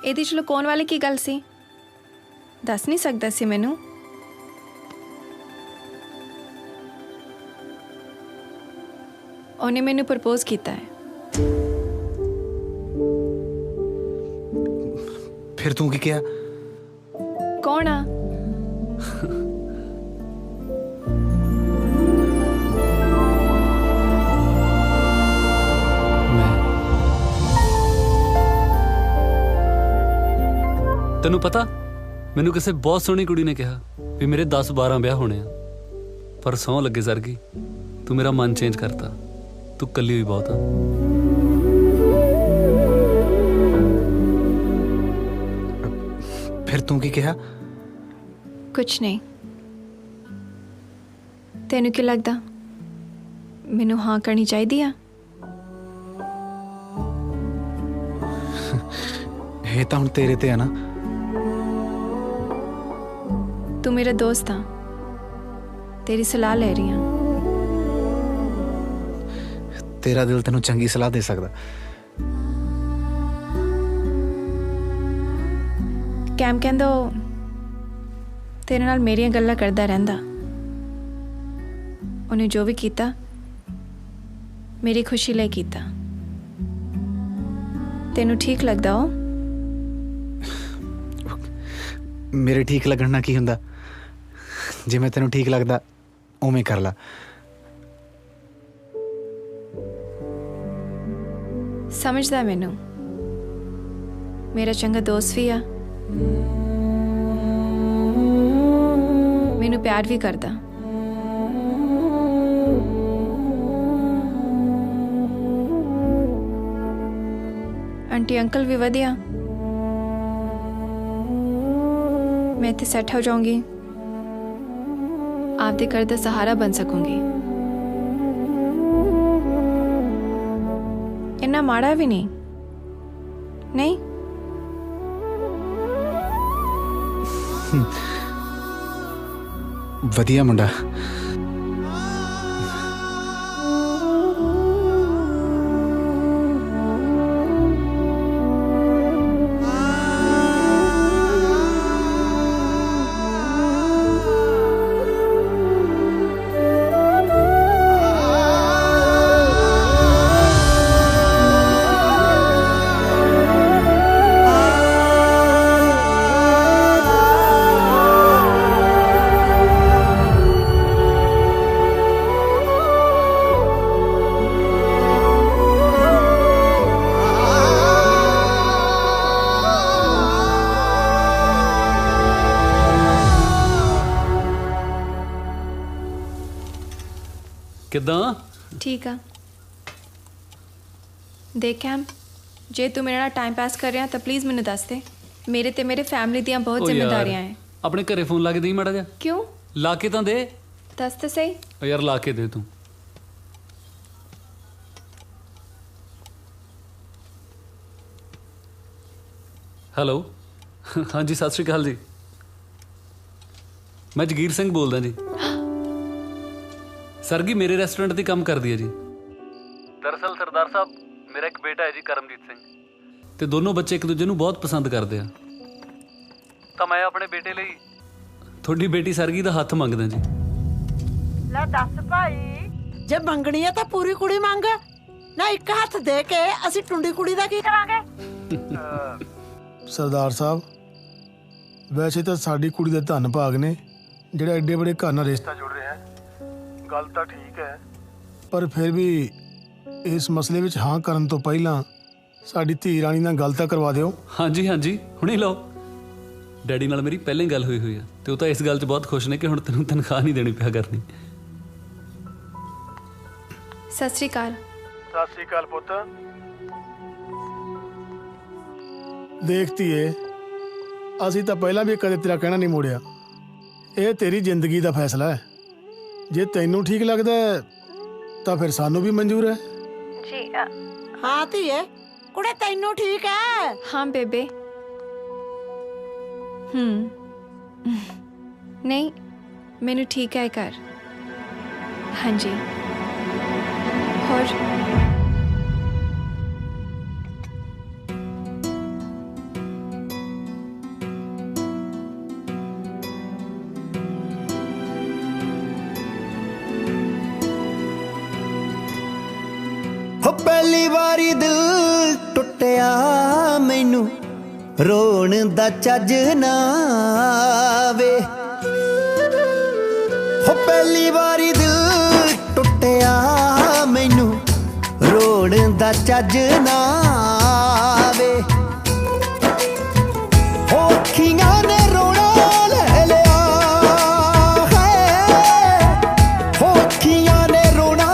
ਇਹਦੇ ਚ ਲੁਕਾਉਣ ਵਾਲੀ ਕੀ ਗੱਲ ਸੀ? ਦੱਸ ਨਹੀਂ ਸਕਦਾ ਸੀ ਮੈਨੂੰ? ਉਹਨੇ ਮੈਨੂੰ ਪ੍ਰਪੋਜ਼ ਕੀਤਾ ਹੈ। फिर तू की किया? कौन आ? ਤੈਨੂੰ ਪਤਾ ਮੈਨੂੰ ਕਿਸੇ ਬਹੁਤ ਸੋਹਣੀ ਕੁੜੀ ਨੇ ਕਿਹਾ ਵੀ ਮੇਰੇ 10-12 ਵਿਆਹ ਹੋਣੇ ਆ, ਪਰ ਸਹੁੰ ਲੱਗੇ ਸਰਗੀ ਤੂੰ ਮੇਰਾ ਮਨ ਚੇਂਜ ਕਰਤਾ। ਤੂੰ ਕੱਲੀ ਹੋਈ ਬਹੁਤ ਆ। फिर तू की कहा? कुछ नहीं। तेनू की लगता मैनू हाँ करनी चाहिए आ? ये तो हुण तेरे ते है ना। तू मेरा दोस्त आ, तेरी सलाह ले रही हाँ। तेरा दिल तेनू चंगी सलाह दे सकदा। कैम कहंदा तेरे नाल मेरियां गल्लां करदा रहिंदा। उन्हें जो भी कीता मेरी खुशी लई कीता। तेनू ठीक लगदा हो? मेरे ठीक लगना की हुंदा? जे मैं तेनू ठीक लगदा उवें कर ला। समझदा मैनू, मेरा चंगा दोस्त भी आ, मैनू प्यार भी करदा। आंटी अंकल भी वधिया। मैं इत्थे सैट हो जाऊंगी, आपदे घर दा सहारा बन सकूंगी। इन्ना माड़ा भी नहीं, नहीं? वधिया मुंडा। किदां? ठीक आ। देख कैम, जे तू मेरे नाल टाइम पास कर रहा तो प्लीज़ मैनू दस दे। मेरे ते मेरे फैमिली दियां बहुत जिम्मेदारियां हैं। अपने घरे फोन ला के दी माड़ा जा। क्यों? ला के तां दे। दस तो सही। ओ यार ला के दे तू। हेलो हाँ जी सत श्री अकाल जी, मैं जगीर सिंह बोलदा जी। सरगी मेरे रेस्टोरेंट दी काम करदी है जी। दरअसल सरदार साहब मेरा एक बेटा है जी करमजीत सिंह, ते दोनों बच्चे एक दूजे नूं बहुत पसंद करते हैं। तो मैं अपने बेटे ਲਈ थोड़ी बेटी सरगी ਦਾ ਹੱਥ ਮੰਗਦਾ ਜੀ। ਲੈ ਦੱਸ ਭਾਈ, ਜੇ ਮੰਗਣੀ ਹੈ ਤਾਂ ਪੂਰੀ ਕੁੜੀ ਮੰਗ ਨਾ। ਇੱਕ ਹੱਥ ਦੇ ਕੇ ਅਸੀਂ ਟੁੰਡੀ ਕੁੜੀ ਦਾ ਕੀ ਕਰਾਂਗੇ? ਸਰਦਾਰ ਸਾਹਿਬ, ਵੈਸੇ ਤਾਂ ਸਾਡੀ ਕੁੜੀ ਦੇ ਧੰਨ ਭਾਗ ਨੇ ਜਿਹੜਾ ਐਡੇ ਬੜੇ ਘਰ ਨਾਲ ਰਿਸ਼ਤਾ ਜੁੜ ਰਿਹਾ ਹੈ। ਗੱਲ ਤਾਂ ਠੀਕ ਹੈ, ਪਰ ਫਿਰ ਵੀ ਇਸ ਮਸਲੇ ਵਿੱਚ ਹਾਂ ਕਰਨ ਤੋਂ ਪਹਿਲਾਂ ਸਾਡੀ ਧੀ ਰਾਣੀ ਨਾਲ ਗੱਲ ਤਾਂ ਕਰਵਾ ਦਿਓ। ਹਾਂਜੀ ਹਾਂਜੀ ਹੁਣੇ ਲਓ। ਡੈਡੀ ਨਾਲ ਮੇਰੀ ਪਹਿਲਾਂ ਹੀ ਗੱਲ ਹੋਈ ਆ ਤੇ ਉਹ ਤਾਂ ਇਸ ਗੱਲ 'ਚ ਬਹੁਤ ਖੁਸ਼ ਨੇ ਕਿ ਹੁਣ ਤੈਨੂੰ ਤਨਖਾਹ ਨਹੀਂ ਦੇਣੀ ਪਿਆ ਕਰਨੀ। ਸਤਿ ਸ਼੍ਰੀ ਅਕਾਲ। ਸਤਿ ਸ਼੍ਰੀ ਅਕਾਲ ਪੁੱਤ। ਦੇਖ ਧੀਏ, ਅਸੀਂ ਤਾਂ ਪਹਿਲਾਂ ਵੀ ਕਦੇ ਤੇਰਾ ਕਹਿਣਾ ਨਹੀਂ ਮੋੜਿਆ। ਇਹ ਤੇਰੀ ਜ਼ਿੰਦਗੀ ਦਾ ਫੈਸਲਾ ਹੈ। ਜੇ ਤੈਨੂੰ ਠੀਕ ਲੱਗਦਾ ਹੈ, ਤਾਂ ਫਿਰ ਸਾਨੂੰ ਵੀ ਮਨਜ਼ੂਰ ਹੈ। जी ਹਾਂ ਧੀਏ, ਕੁੜੇ ਤੈਨੂੰ ਠੀਕ ਹੈ? हाँ बेबे। नहीं मैनू ठीक है घर। हाँ जी। और हो पहली वारी दिल टुटिया मैनू रोण दा चज ना आवे। हो पहली वारी दिल टुटिया मैनू रोण दा चज ना आवे। हो अखियां ने रोना ले लिया है, हो अखियां ने रोना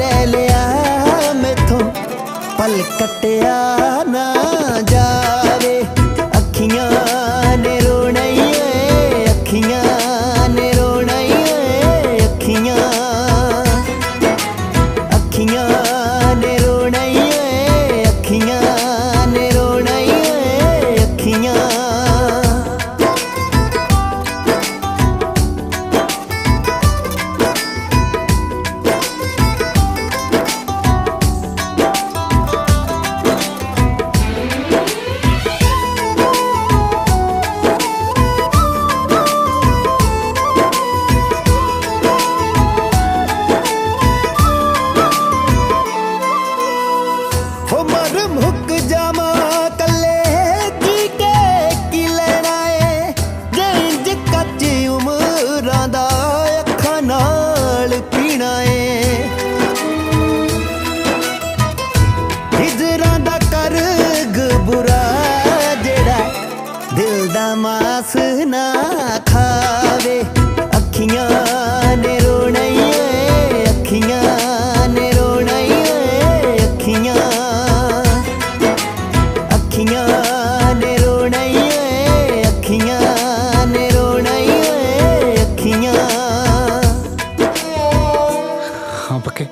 ले लिया मैथों पल कटिया ना जावे। अखियां ने रोना ही है, अखियां ने रोना ही है, अखियां अखियां ने रोना ही है, अखियां ने रोना ही है, अखियां। हो मर मुक जामा कले जी के की लेना है, जिंज कच उमरां दा अखां नाल पीना है। हिजरां दा करग बुरा जेड़ा दिल दा मास ना खावे। अखियां ने रोना ही है, अखियां ने रोना ही है, अखियां अखियां ने रोना ही है, अखियां ने रोना ही है, अखियां। हाँ पक्के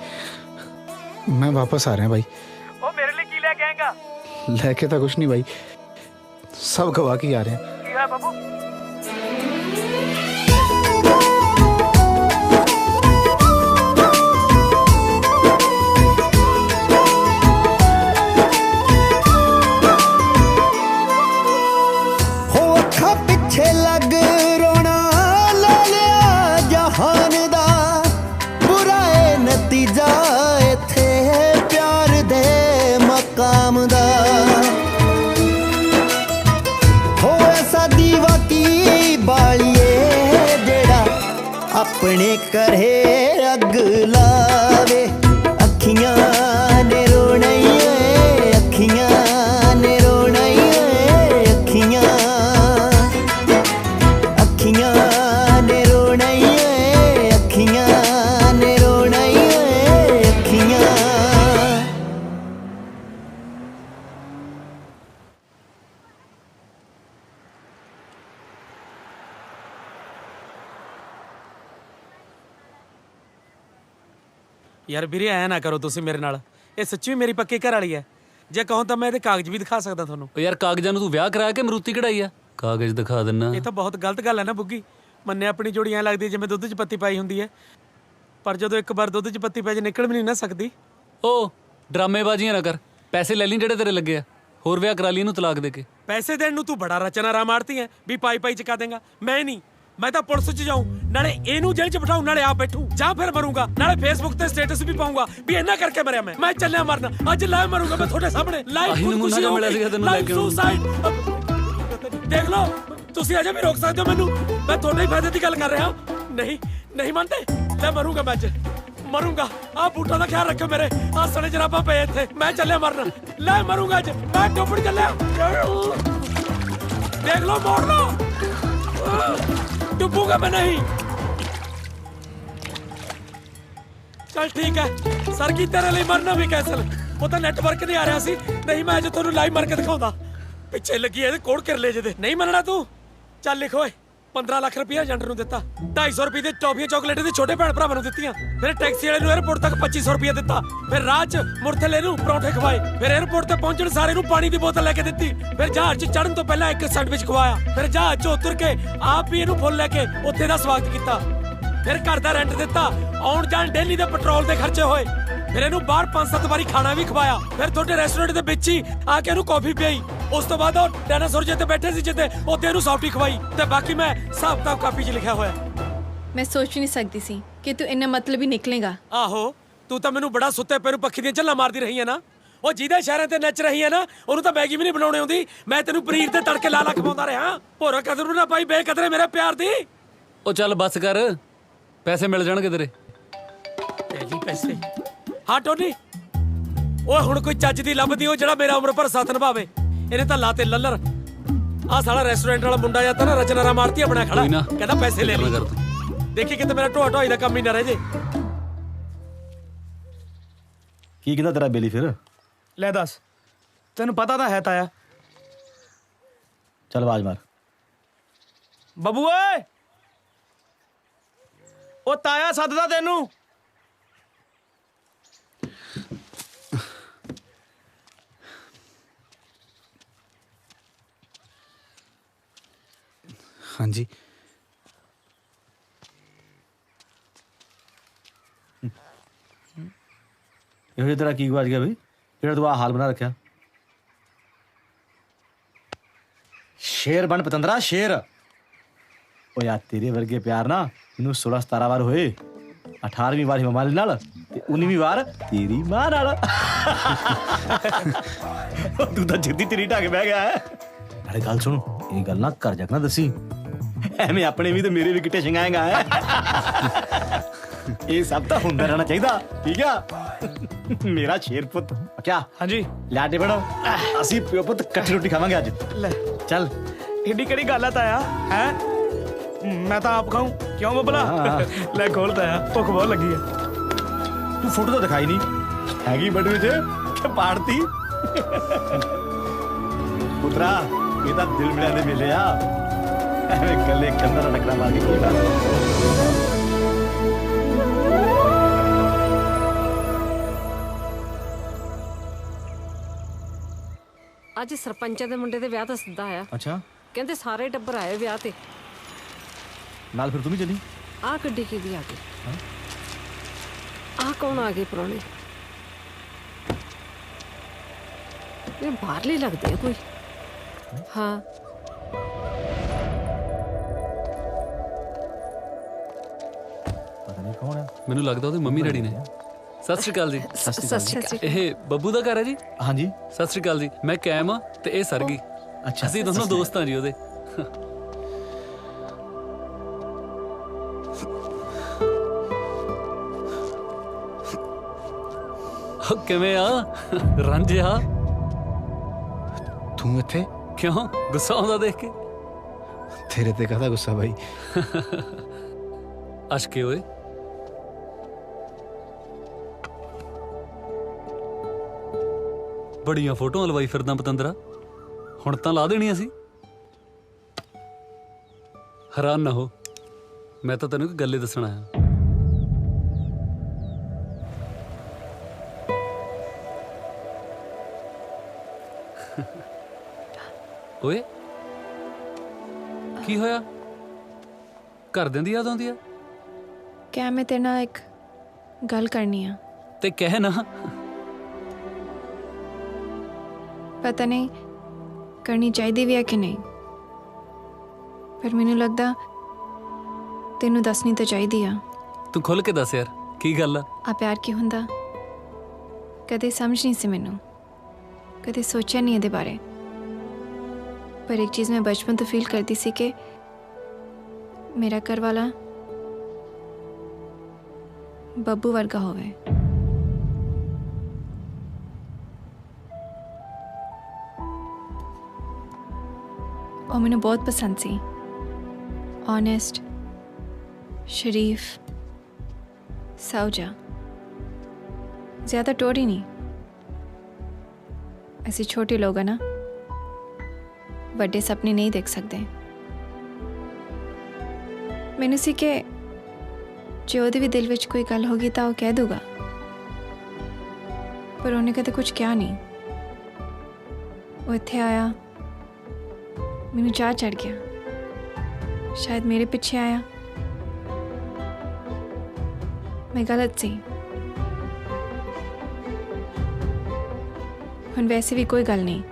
मैं वापस आ रहा भाई। ओ मेरे लिए की लेके आएगा? लेके तो कुछ नहीं भाई, सब गवा के आ रहे हैं। की है बाबू? हो अखा पिछे लग रोना ले लिया जहान दा, बुरा है नतीजा इथे प्यार दे मकाम दा। हो ऐसा दीवा की बालिए जेड़ा अपने करे अग लावे। अखियां ने रोना ही है, अखियां ने रोना ही है, अखियां अखियां ने रोना ही है, अखियां ने रोना ही है, अखियां। ਯਾਰ ਵੀਰੇ ਐ ਨਾ ਕਰੋ ਤੁਸੀਂ ਮੇਰੇ ਨਾਲ, ਇਹ ਸੱਚੀ ਮੇਰੀ ਪੱਕੀ ਘਰ ਵਾਲੀ ਹੈ। ਜੇ ਕਹੋ ਤਾਂ ਮੈਂ ਇਹਦੇ ਕਾਗਜ਼ ਵੀ ਦਿਖਾ ਸਕਦਾ ਤੁਹਾਨੂੰ। ਓ ਯਾਰ ਕਾਗਜ਼ਾਂ ਨੂੰ ਤੂੰ ਵਿਆਹ ਕਰਾ ਕੇ ਮਰੂਤੀ ਕਢਾਈ ਆ? ਕਾਗਜ਼ ਦਿਖਾ ਦਿੰਨਾ। ਇਹ ਤਾਂ ਬਹੁਤ ਗਲਤ ਗੱਲ ਹੈ ਨਾ ਬੁੱਗੀ। ਮੰਨੇ ਆਪਣੀ ਜੋੜੀ ਐ ਲੱਗਦੀ ਜਿਵੇਂ ਦੁੱਧ 'ਚ ਪੱਤੀ ਪਾਈ ਹੁੰਦੀ ਹੈ, ਪਰ ਜਦੋਂ ਇੱਕ ਵਾਰ ਦੁੱਧ 'ਚ ਪੱਤੀ ਪੈ ਜੇ ਨਿਕਲ ਵੀ ਨਹੀਂ ਨਾ ਸਕਦੀ। ਓ ਡਰਾਮੇਬਾਜ਼ੀਆਂ ਨਾ ਕਰ, ਪੈਸੇ ਲੈ ਲਈ ਜਿਹੜੇ ਤੇਰੇ ਲੱਗੇ ਆ, ਹੋਰ ਵਿਆਹ ਕਰਾ ਲਈ ਇਹਨੂੰ ਤਲਾਕ ਦੇ ਕੇ। ਪੈਸੇ ਦੇਣ ਨੂੰ ਤੂੰ ਬੜਾ ਰਚਨਾ ਰਾ ਮਾਰਤੀ ਹੈ ਵੀ ਪਾਈ ਪਾਈ ਚਕਾ ਦੇਂਗਾ। ਮੈਂ ਨਹੀਂ, ਮੈਂ ਤਾਂ ਪੁਲਿਸ 'ਚ ਜਾਊਂ, ਨਾਲੇ ਇਹਨੂੰ ਜੇਲ੍ਹ 'ਚ ਬਿਠਾਊਂ, ਨਾਲੇ ਆਪ ਬੈਠੂ, ਜਾਂ ਫਿਰ ਮਰੂੰਗਾ, ਨਾਲੇ ਫੇਸਬੁੱਕ ਤੇ ਸਟੇਟਸ ਵੀ ਪਾਉਂਗਾ ਵੀ ਇਹਨਾਂ ਕਰਕੇ ਮਰਿਆ ਮੈਂ ਚੱਲਿਆ ਮਰਨਾ। ਅੱਜ ਲਾਈਵ ਮਰੂੰਗਾ ਮੈਂ ਤੁਹਾਡੇ ਸਾਹਮਣੇ, ਲਾਈਵ ਖੁਦਕੁਸ਼ੀ ਹੋਊਗੀ, ਲਾਈਵ ਸੁਸਾਈਡ। ਦੇਖ ਲਓ, ਤੁਸੀਂ ਅਜੇ ਵੀ ਰੋਕ ਸਕਦੇ ਹੋ ਮੈਨੂੰ, ਮੈਂ ਤੁਹਾਡੇ ਹੀ ਫਾਇਦੇ ਦੀ ਗੱਲ ਕਰ ਰਿਹਾ। ਨਹੀਂ ਨਹੀਂ ਮੰਨਦੇ, ਲੈ ਮਰੂੰਗਾ ਮੈਂ ਅੱਜ, ਮਰੂੰਗਾ। ਆਹ ਬੂਟਾਂ ਦਾ ਖਿਆਲ ਰੱਖਿਓ ਮੇਰੇ, ਆਹ ਸੜੇ ਜਰਾਬਾਂ ਪਏ ਇੱਥੇ, ਮੈਂ ਚੱਲਿਆ ਮਰਨ, ਲੈ ਮਰੂੰਗਾ ਅੱਜ, ਮੈਂ ਟੋਪੜ ਚੱਲਿਆ। ਦੇਖ ਲਓ, ਮੋੜ ਲਓ, ਡੁੱਬੂਗਾ ਮੈਂ ਨਹੀਂ। चल ठीक है सर की तेरे लिए मरना भी कैंसिल। वो तो नेटवर्क नहीं आ रहा सी, नहीं मैं अज तेन लाइव मार के दिखाऊंगा। पिछे लगी है कोड़ कर ले जे नहीं मनना तू। चल लिखो 15 ਲੱਖ ਰੁਪਇਆ ਏਜੰਟ ਨੂੰ ਦਿੱਤਾ, 250 ਰੁਪਏ ਦੇ ਟੌਫੀਆਂ ਚਾਕਲੇਟ ਦੇ ਛੋਟੇ ਭੈਣ ਭਰਾਵਾਂ ਨੂੰ ਦਿੱਤੀਆਂ, ਫਿਰ ਟੈਕਸੀ ਵਾਲੇ ਨੂੰ 에어ਪੋਰਟ ਤੱਕ 2500 ਰੁਪਇਆ ਦਿੱਤਾ, ਫਿਰ ਰਾਹ 'ਚ ਮੁਰਥਲੇ ਨੂੰ ਪਰੌਂਠੇ ਖਵਾਏ, ਫਿਰ 에어ਪੋਰਟ ਤੇ ਪਹੁੰਚਣ ਸਾਰੇ ਨੂੰ ਪਾਣੀ ਦੀ ਬੋਤਲ ਲੈ ਕੇ ਦਿੱਤੀ, ਫਿਰ ਜਹਾਜ਼ 'ਚ ਚੜ੍ਹਨ ਤੋਂ ਪਹਿਲਾਂ ਇੱਕ ਸੈਂਡਵਿਚ ਖਵਾਇਆ, ਫਿਰ ਜਹਾਜ਼ 'ਚੋਂ ਉਤਰ ਕੇ ਆਪ ਵੀ ਇਹਨੂੰ ਫੁੱਲ ਲੈ ਕੇ ਉੱਥੇ ਦਾ ਸਵਾਗਤ ਕੀਤਾ, ਫਿਰ ਘਰ ਦਾ ਰੈਂਟ ਦਿੱਤਾ, ਆਉਣ ਜਾਣ ਡੇਲੀ ਦੇ ਪੈਟਰੋਲ ਦੇ ਖਰਚੇ ਹੋਏ, ਫਿਰ ਇਹਨੂੰ ਬਾਹਰ 5-7 ਵਾਰੀ ਖਾਣਾ ਵੀ ਖਵਾਇਆ, ਫਿਰ ਤੁਹਾਡੇ ਰੈਸਟੋਰੈਂਟ ਦੇ ਵਿੱਚ ਹੀ ਆ ਕੇ ਇਹਨੂੰ ਕਾਫੀ ਪਿਆਈ, ਉਸ ਤੋਂ ਬਾਅਦ ਉਹ ਡਾਇਨਾਸੌਰ ਜਿੱਤੇ ਬੈਠੇ ਸੀ ਜਿੱਤੇ ਉੱਥੇ ਇਹਨੂੰ ਸੌਫਟੀ ਖਵਾਈ, ਤੇ ਬਾਕੀ ਮੈਂ ਹਿਸਾਬ ਕਿਤਾਬ ਕਾਪੀ 'ਚ ਲਿਖਿਆ ਹੋਇਆ। ਮੈਂ ਸੋਚ ਨਹੀਂ ਸਕਦੀ ਸੀ ਕਿ ਤੂੰ ਇੰਨਾ ਮਤਲਬੀ ਨਿਕਲੇਗਾ। ਆਹੋ, ਤੂੰ ਤਾਂ ਮੈਨੂੰ ਬੜਾ ਸੁੱਤੇ ਪੈ ਨੂੰ ਪੱਖੀ ਦੀਆਂ ਝੱਲਾਂ ਮਾਰਦੀ ਰਹੀ ਹੈ ਨਾ। ਉਹ ਜਿਹਦੇ ਇਸ਼ਾਰਿਆਂ ਤੇ ਨੱਚ ਰਹੀ ਹੈ ਨਾ, ਉਹਨੂੰ ਤਾਂ ਮੈਗੀ ਵੀ ਨਹੀਂ ਬਣਾਉਣੀ ਆਉਂਦੀ। ਮੈਂ ਤੈਨੂੰ ਪਨੀਰ ਤੇ ਤੜਕੇ ਲਾ ਖਵਾਉਂਦਾ ਰਿਹਾ। ਭੋਰਾ ਕਦਰ ਨੂੰ ਨਾ ਪਾਈ ਬੇਕਦਰੇ ਮੇਰੇ ਪਿਆਰ ਦੀ। ਉਹ ਚੱਲ ਬੱਸ ਕਰ, ਪੈਸੇ ਮਿਲ ਜਾਣਗੇ ਤੇਰੇ। ਪਹਿਲੀ ਪੈਸੇ? ਹਾਂ ਟੋਨੀ, ਓਏ ਹੁਣ ਕੋਈ ਚੱਜ ਦੀ ਲੱਭਦੀ ਉਹ ਜਿਹੜਾ ਮੇਰਾ ਉਮਰ ਭਰ ਸਾਥ ਨਿਭਾਵੇ। ਇਹਨੇ ਤਾਂ ਲਾਤੇ ਲੱਲਰ। ਆਹ ਸਾਲਾ ਰੈਸਟੋਰੈਂਟ ਵਾਲਾ ਮੁੰਡਾ ਜਾਂ ਤਾਂ ਨਾ ਰਚਨਾਰਾ ਮਾਰਤੀ ਆਪਣਾ ਖੜਾ, ਕਹਿੰਦਾ ਪੈਸੇ ਲੈ ਲਈ। ਦੇਖੀ ਕਿਤੇ ਮੇਰਾ ਢੋਆ ਢੋਈ ਦਾ ਕੰਮ ਹੀ ਨਾ ਰਹਿ ਜੇ। ਕੀ ਕਹਿੰਦਾ ਤੇਰਾ ਬੇਲੀ ਫਿਰ? ਲੈ ਦੱਸ, ਤੈਨੂੰ ਪਤਾ ਤਾਂ ਹੈ ਤਾਇਆ। ਚੱਲ ਆਵਾਜ਼ ਮਾਰ। ਬੱਬੂ ਓਏ, ਉਹ ਤਾਇਆ ਸੱਦਦਾ ਤੈਨੂੰ। ਹਾਂਜੀ ਇਹੋ ਜਿਹਾ ਤੇਰਾ ਕੀ ਗਵਾਚ ਗਿਆ ਬਈ, ਜਿਹੜਾ ਤੂੰ ਆਹ ਹਾਲ ਬਣਾ ਰੱਖਿਆ? ਸ਼ੇਰ ਬਣ ਪਤੰਦਰਾ, ਸ਼ੇਰ। ਉਹ ਯਾਰ ਤੇਰੇ ਵਰਗੇ ਪਿਆਰ ਨਾ ਮੈਨੂੰ 16-17 ਵਾਰ ਹੋਏ। 18ਵੀਂ ਵਾਰ ਹਿਮਾਲੀ ਨਾਲ ਤੇ 19ਵੀਂ ਵਾਰ ਤੇਰੀ ਮਾਂ ਨਾਲ। ਤੂੰ ਤਾਂ ਜਿੱਦੀ ਤੇਰੀ ਢਾਕੇ ਬਹਿ ਗਿਆ ਹੈ। ਨਾਲੇ ਗੱਲ ਸੁਣ, ਇਹ ਗੱਲ ਨਾ ਘਰ ਜਾ ਕੇ ਨਾ ਦੱਸੀ, ਐਵੇਂ ਆਪਣੇ ਵੀ ਤੇ ਮੇਰੇ ਵੀ ਕਿੱਟੇ ਛੰਗਾਏਗਾ। ਇਹ ਸਭ ਤਾਂ ਹੁੰਦਾ ਰਹਿਣਾ ਚਾਹੀਦਾ, ਠੀਕ ਆ ਮੇਰਾ ਸ਼ੇਰ ਪੁੱਤ। ਕਿਆ? ਹਾਂਜੀ ਲਾਡੇ ਬੜੋ, ਅਸੀਂ ਪਿਓ ਪੁੱਤ ਇਕੱਠੀ ਰੋਟੀ ਖਾਵਾਂਗੇ ਅੱਜ। ਲੈ ਚੱਲ, ਏਡੀ ਕਿਹੜੀ ਗੱਲ ਆ ਤਾਇਆ? ਹੈ ਮੈਂ ਤਾਂ ਆਪ ਖਾਊਂ, ਕਿਉਂ ਬੱਬਲਾ? ਲੈ ਖੋਲ ਤਾਇਆ, ਭੁੱਖ ਬਹੁਤ ਲੱਗੀ ਆ। ਤੂੰ ਫੋਟੋ ਤਾਂ ਦਿਖਾਈ ਨਹੀਂ, ਹੈਗੀ ਬਟੂਏ 'ਚ ਕਿ ਪਾੜਤੀ? ਪੁੱਤਰਾ, ਇਹ ਤਾਂ ਦਿਲ ਮਿਲਿਆ ਦੇ ਮਿਲੇ ਆ, ਐਵੇਂ ਗੱਲੇ ਕੰਨਾਂ ਨਾਲ ਟਕਰਾ ਮਾਰ ਕੇ ਕੀ ਕਰ। ਅੱਜ ਸਰਪੰਚਾਂ ਦੇ ਮੁੰਡੇ ਦੇ ਵਿਆਹ ਦਾ ਸੱਦਾ ਆਇਆ। ਅੱਛਾ, ਕਹਿੰਦੇ ਸਾਰੇ ਟੱਬਰ ਆਏ ਵਿਆਹ ਤੇ। ਨਾਲ ਫਿਰ ਤੂੰ ਵੀ ਚੱਲੀ? ਆਹ ਗੱਡੀ ਕਿਹਦੀ ਆ ਗਈ? ਆਹ ਕੌਣ ਆ ਗਏ ਪ੍ਰਾਹੁਣੇ? ਇਹ ਬਾਹਰਲੇ ਲੱਗਦੇ ਆ ਕੋਈ। ਹਾਂ, ਪਤਾ ਨਹੀਂ ਕੌਣ ਹੈ। ਮੈਨੂੰ ਲੱਗਦਾ ਉਹਦੇ ਮੰਮੀ ਡੈਡੀ ਨੇ। ਸਤਿ ਸ਼੍ਰੀ ਅਕਾਲ ਜੀ। ਸਤਿ ਸ਼੍ਰੀ ਅਕਾਲ। ਇਹ ਬੱਬੂ ਦਾ ਘਰ ਹੈ ਜੀ? ਹਾਂਜੀ। ਸਤਿ ਸ਼੍ਰੀ ਅਕਾਲ ਜੀ, ਮੈਂ ਕੈਮ ਆ ਤੇ ਇਹ ਸਰਗੀ। ਅੱਛਾ, ਅਸੀਂ ਦੋਨੋਂ ਦੋਸਤ ਹਾਂ ਜੀ ਉਹਦੇ। ਕਿਵੇਂ ਆ ਰਾਂਝਿਆ? ਤੂੰ ਇੱਥੇ ਕਿਉਂ? ਗੁੱਸਾ ਆਉਂਦਾ ਦੇਖ ਕੇ? ਤੇਰੇ ਤੇ ਕਾਹਦਾ ਗੁੱਸਾ ਬਾਈ? ਅਸ਼ਕੇ ਓਏ, ਬੜੀਆਂ ਫੋਟੋਆਂ ਲਵਾਈ ਫਿਰਦਾ ਪਤੰਦਰਾ, ਹੁਣ ਤਾਂ ਲਾ ਦੇਣੀਆਂ ਸੀ। ਹੈਰਾਨ ਨਾ ਹੋ, ਮੈਂ ਤਾਂ ਤੈਨੂੰ ਇੱਕ ਗੱਲ ਦੱਸਣ ਆਇਆ। ਓਏ ਕੀ ਹੋਇਆ? ਘਰਦਿਆਂ ਦੀ ਯਾਦ ਆਉਂਦੀ ਆ? ਕਿਆ ਮੈਂ ਤੇਰੇ ਨਾਲ ਇੱਕ ਗੱਲ ਕਰਨੀ ਆ? ਤੇ ਕਹਿ ਨਾ। ਪਤਾ ਨਹੀਂ ਕਰਨੀ ਚਾਹੀਦੀ ਵੀ ਹੈ ਕਿ ਨਹੀਂ, ਪਰ ਮੈਨੂੰ ਲੱਗਦਾ ਤੈਨੂੰ ਦੱਸਣੀ ਤਾਂ ਚਾਹੀਦੀ ਆ। ਤੂੰ ਖੁੱਲ ਕੇ ਦੱਸ ਯਾਰ, ਕੀ ਗੱਲ ਆ ਪਿਆਰ ਕੀ ਹੁੰਦਾ? ਕਦੇ ਸਮਝ ਨਹੀਂ ਸੀ ਮੈਨੂੰ, ਕਦੇ ਸੋਚਿਆ ਨਹੀਂ ਇਹਦੇ ਬਾਰੇ। ਪਰ ਇੱਕ ਚੀਜ਼ ਮੈਂ ਬਚਪਨ ਤੋਂ ਫੀਲ ਕਰਦੀ ਸੀ ਕਿ ਮੇਰਾ ਘਰ ਵਾਲਾ ਬੱਬੂ ਵਰਗਾ ਹੋਵੇ। ਉਹ ਮੈਨੂੰ ਬਹੁਤ ਪਸੰਦ ਸੀ। ऑनेस्ट, शरीफ, साउजा, ज़्यादा टोरी नहीं। ऐसे छोटे लोग हैं ना, बड़े सपने नहीं देख सकते। ਮੈਨੂੰ ਸੀ ਕਿ ਜੇ ਉਹਦੇ ਵੀ ਦਿਲ ਵਿੱਚ ਕੋਈ ਗੱਲ ਹੋਗੀ ਤਾਂ ਉਹ ਕਹਿ ਦੂਗਾ, ਪਰ ਉਹਨੇ ਕਦੇ ਕੁਝ ਕਿਹਾ ਨਹੀਂ। ਉਹ ਇੱਥੇ ਆਇਆ, ਮੈਨੂੰ ਚਾਹ ਚੜ ਗਿਆ, ਸ਼ਾਇਦ ਮੇਰੇ ਪਿੱਛੇ ਆਇਆ। ਮੈਂ ਗਲਤ ਸੀ। ਹੁਣ ਵੈਸੇ ਵੀ ਕੋਈ ਗੱਲ ਨਹੀਂ,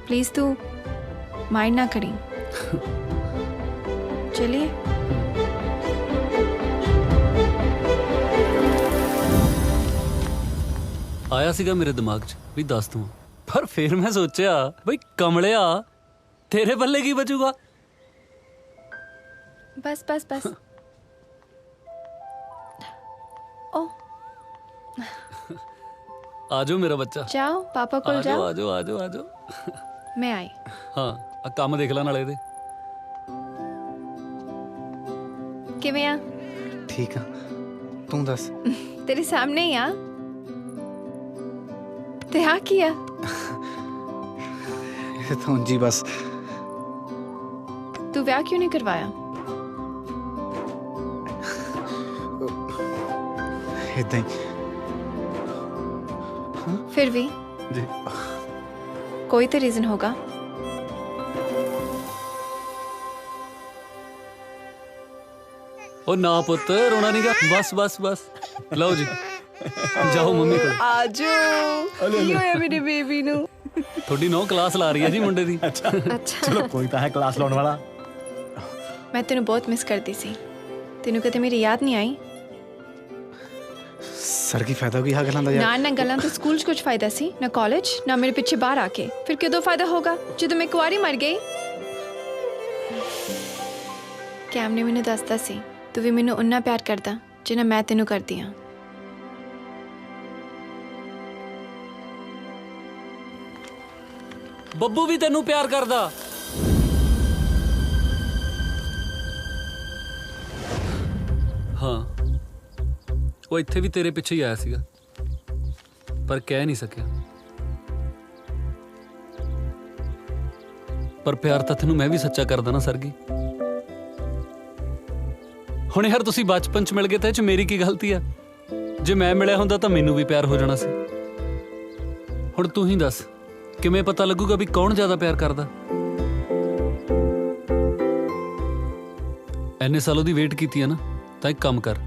प्लीज तू माइंड ना करी। चलिए। आया सीगा मेरे दिमाग च भी दस दूं, पर फिर मैं सोचा बई कमलिया तेरे पल्ले की बचूगा। बस बस बस। ओ आजो मेरा बच्चा, जाओ पापा को जाओ। आजो आजो आजो। मैं आई। हाँ आ काम देख ला नाले दे। किवें आ? ठीक आ, तू दस। तेरे सामने ही आ। ते हाँ किया? ये तो जी बस। तू ब्याह क्यों नहीं करवाया? इदां ही। फिर भी जी कोई तो रीजन होगा। ओ ना पुत रोना नहीं गा, बस बस बस। लो जी जाओ मम्मी को। आजो की होया मेरे बेबी नु? थोड़ी नौ क्लास ला रही है जी मुंडे दी। अच्छा चलो कोई तो है क्लास लाने वाला। मैं तेनू बहुत मिस करती सी, तेनू कदे मेरी याद नहीं आई? सर की फायदा होगी हाँ गल्लां दा यार। ना ना गल्लां तो स्कूल च कुछ फायदा सी, ना कॉलेज, ना मेरे पीछे बाहर आके। फिर क्यों फायदा होगा जो मैं कुआरी मर गई? कैम ने मैनू दसदा सी तू भी मैनू उन्ना प्यार करदा जिन्ना मैं तेनू करदी हां। बब्बू भी तेनू प्यार करदा। हाँ वो इत्थे भी तेरे पिछे ही आया सीगा, पर कह नहीं सकिया। पर प्यार तां तैनू मैं भी सच्चा करदा ना सरगी। हुण यार तुसीं बचपन च मिल गए, ते च मेरी की गलती आ? जे मैं मिलिया हुंदा तां मैनू भी प्यार हो जाना सी। हुण तू ही दस किवें पता लगूगा भी कौन ज्यादा प्यार करदा? इन्ने सालों दी वेट कीती है ना, तां एक काम कर,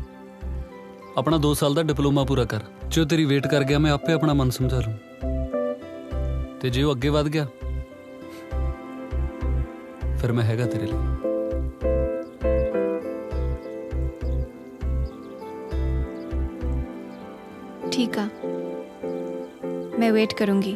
अपना 2 साल दा डिप्लोमा पूरा कर। जो तेरी वेट कर गया मैं आपे अपना मन समझा लूं, ते जे वो अगे वध गया फिर मैं हैगा तेरे लिए। ठीक है, मैं वेट करूंगी।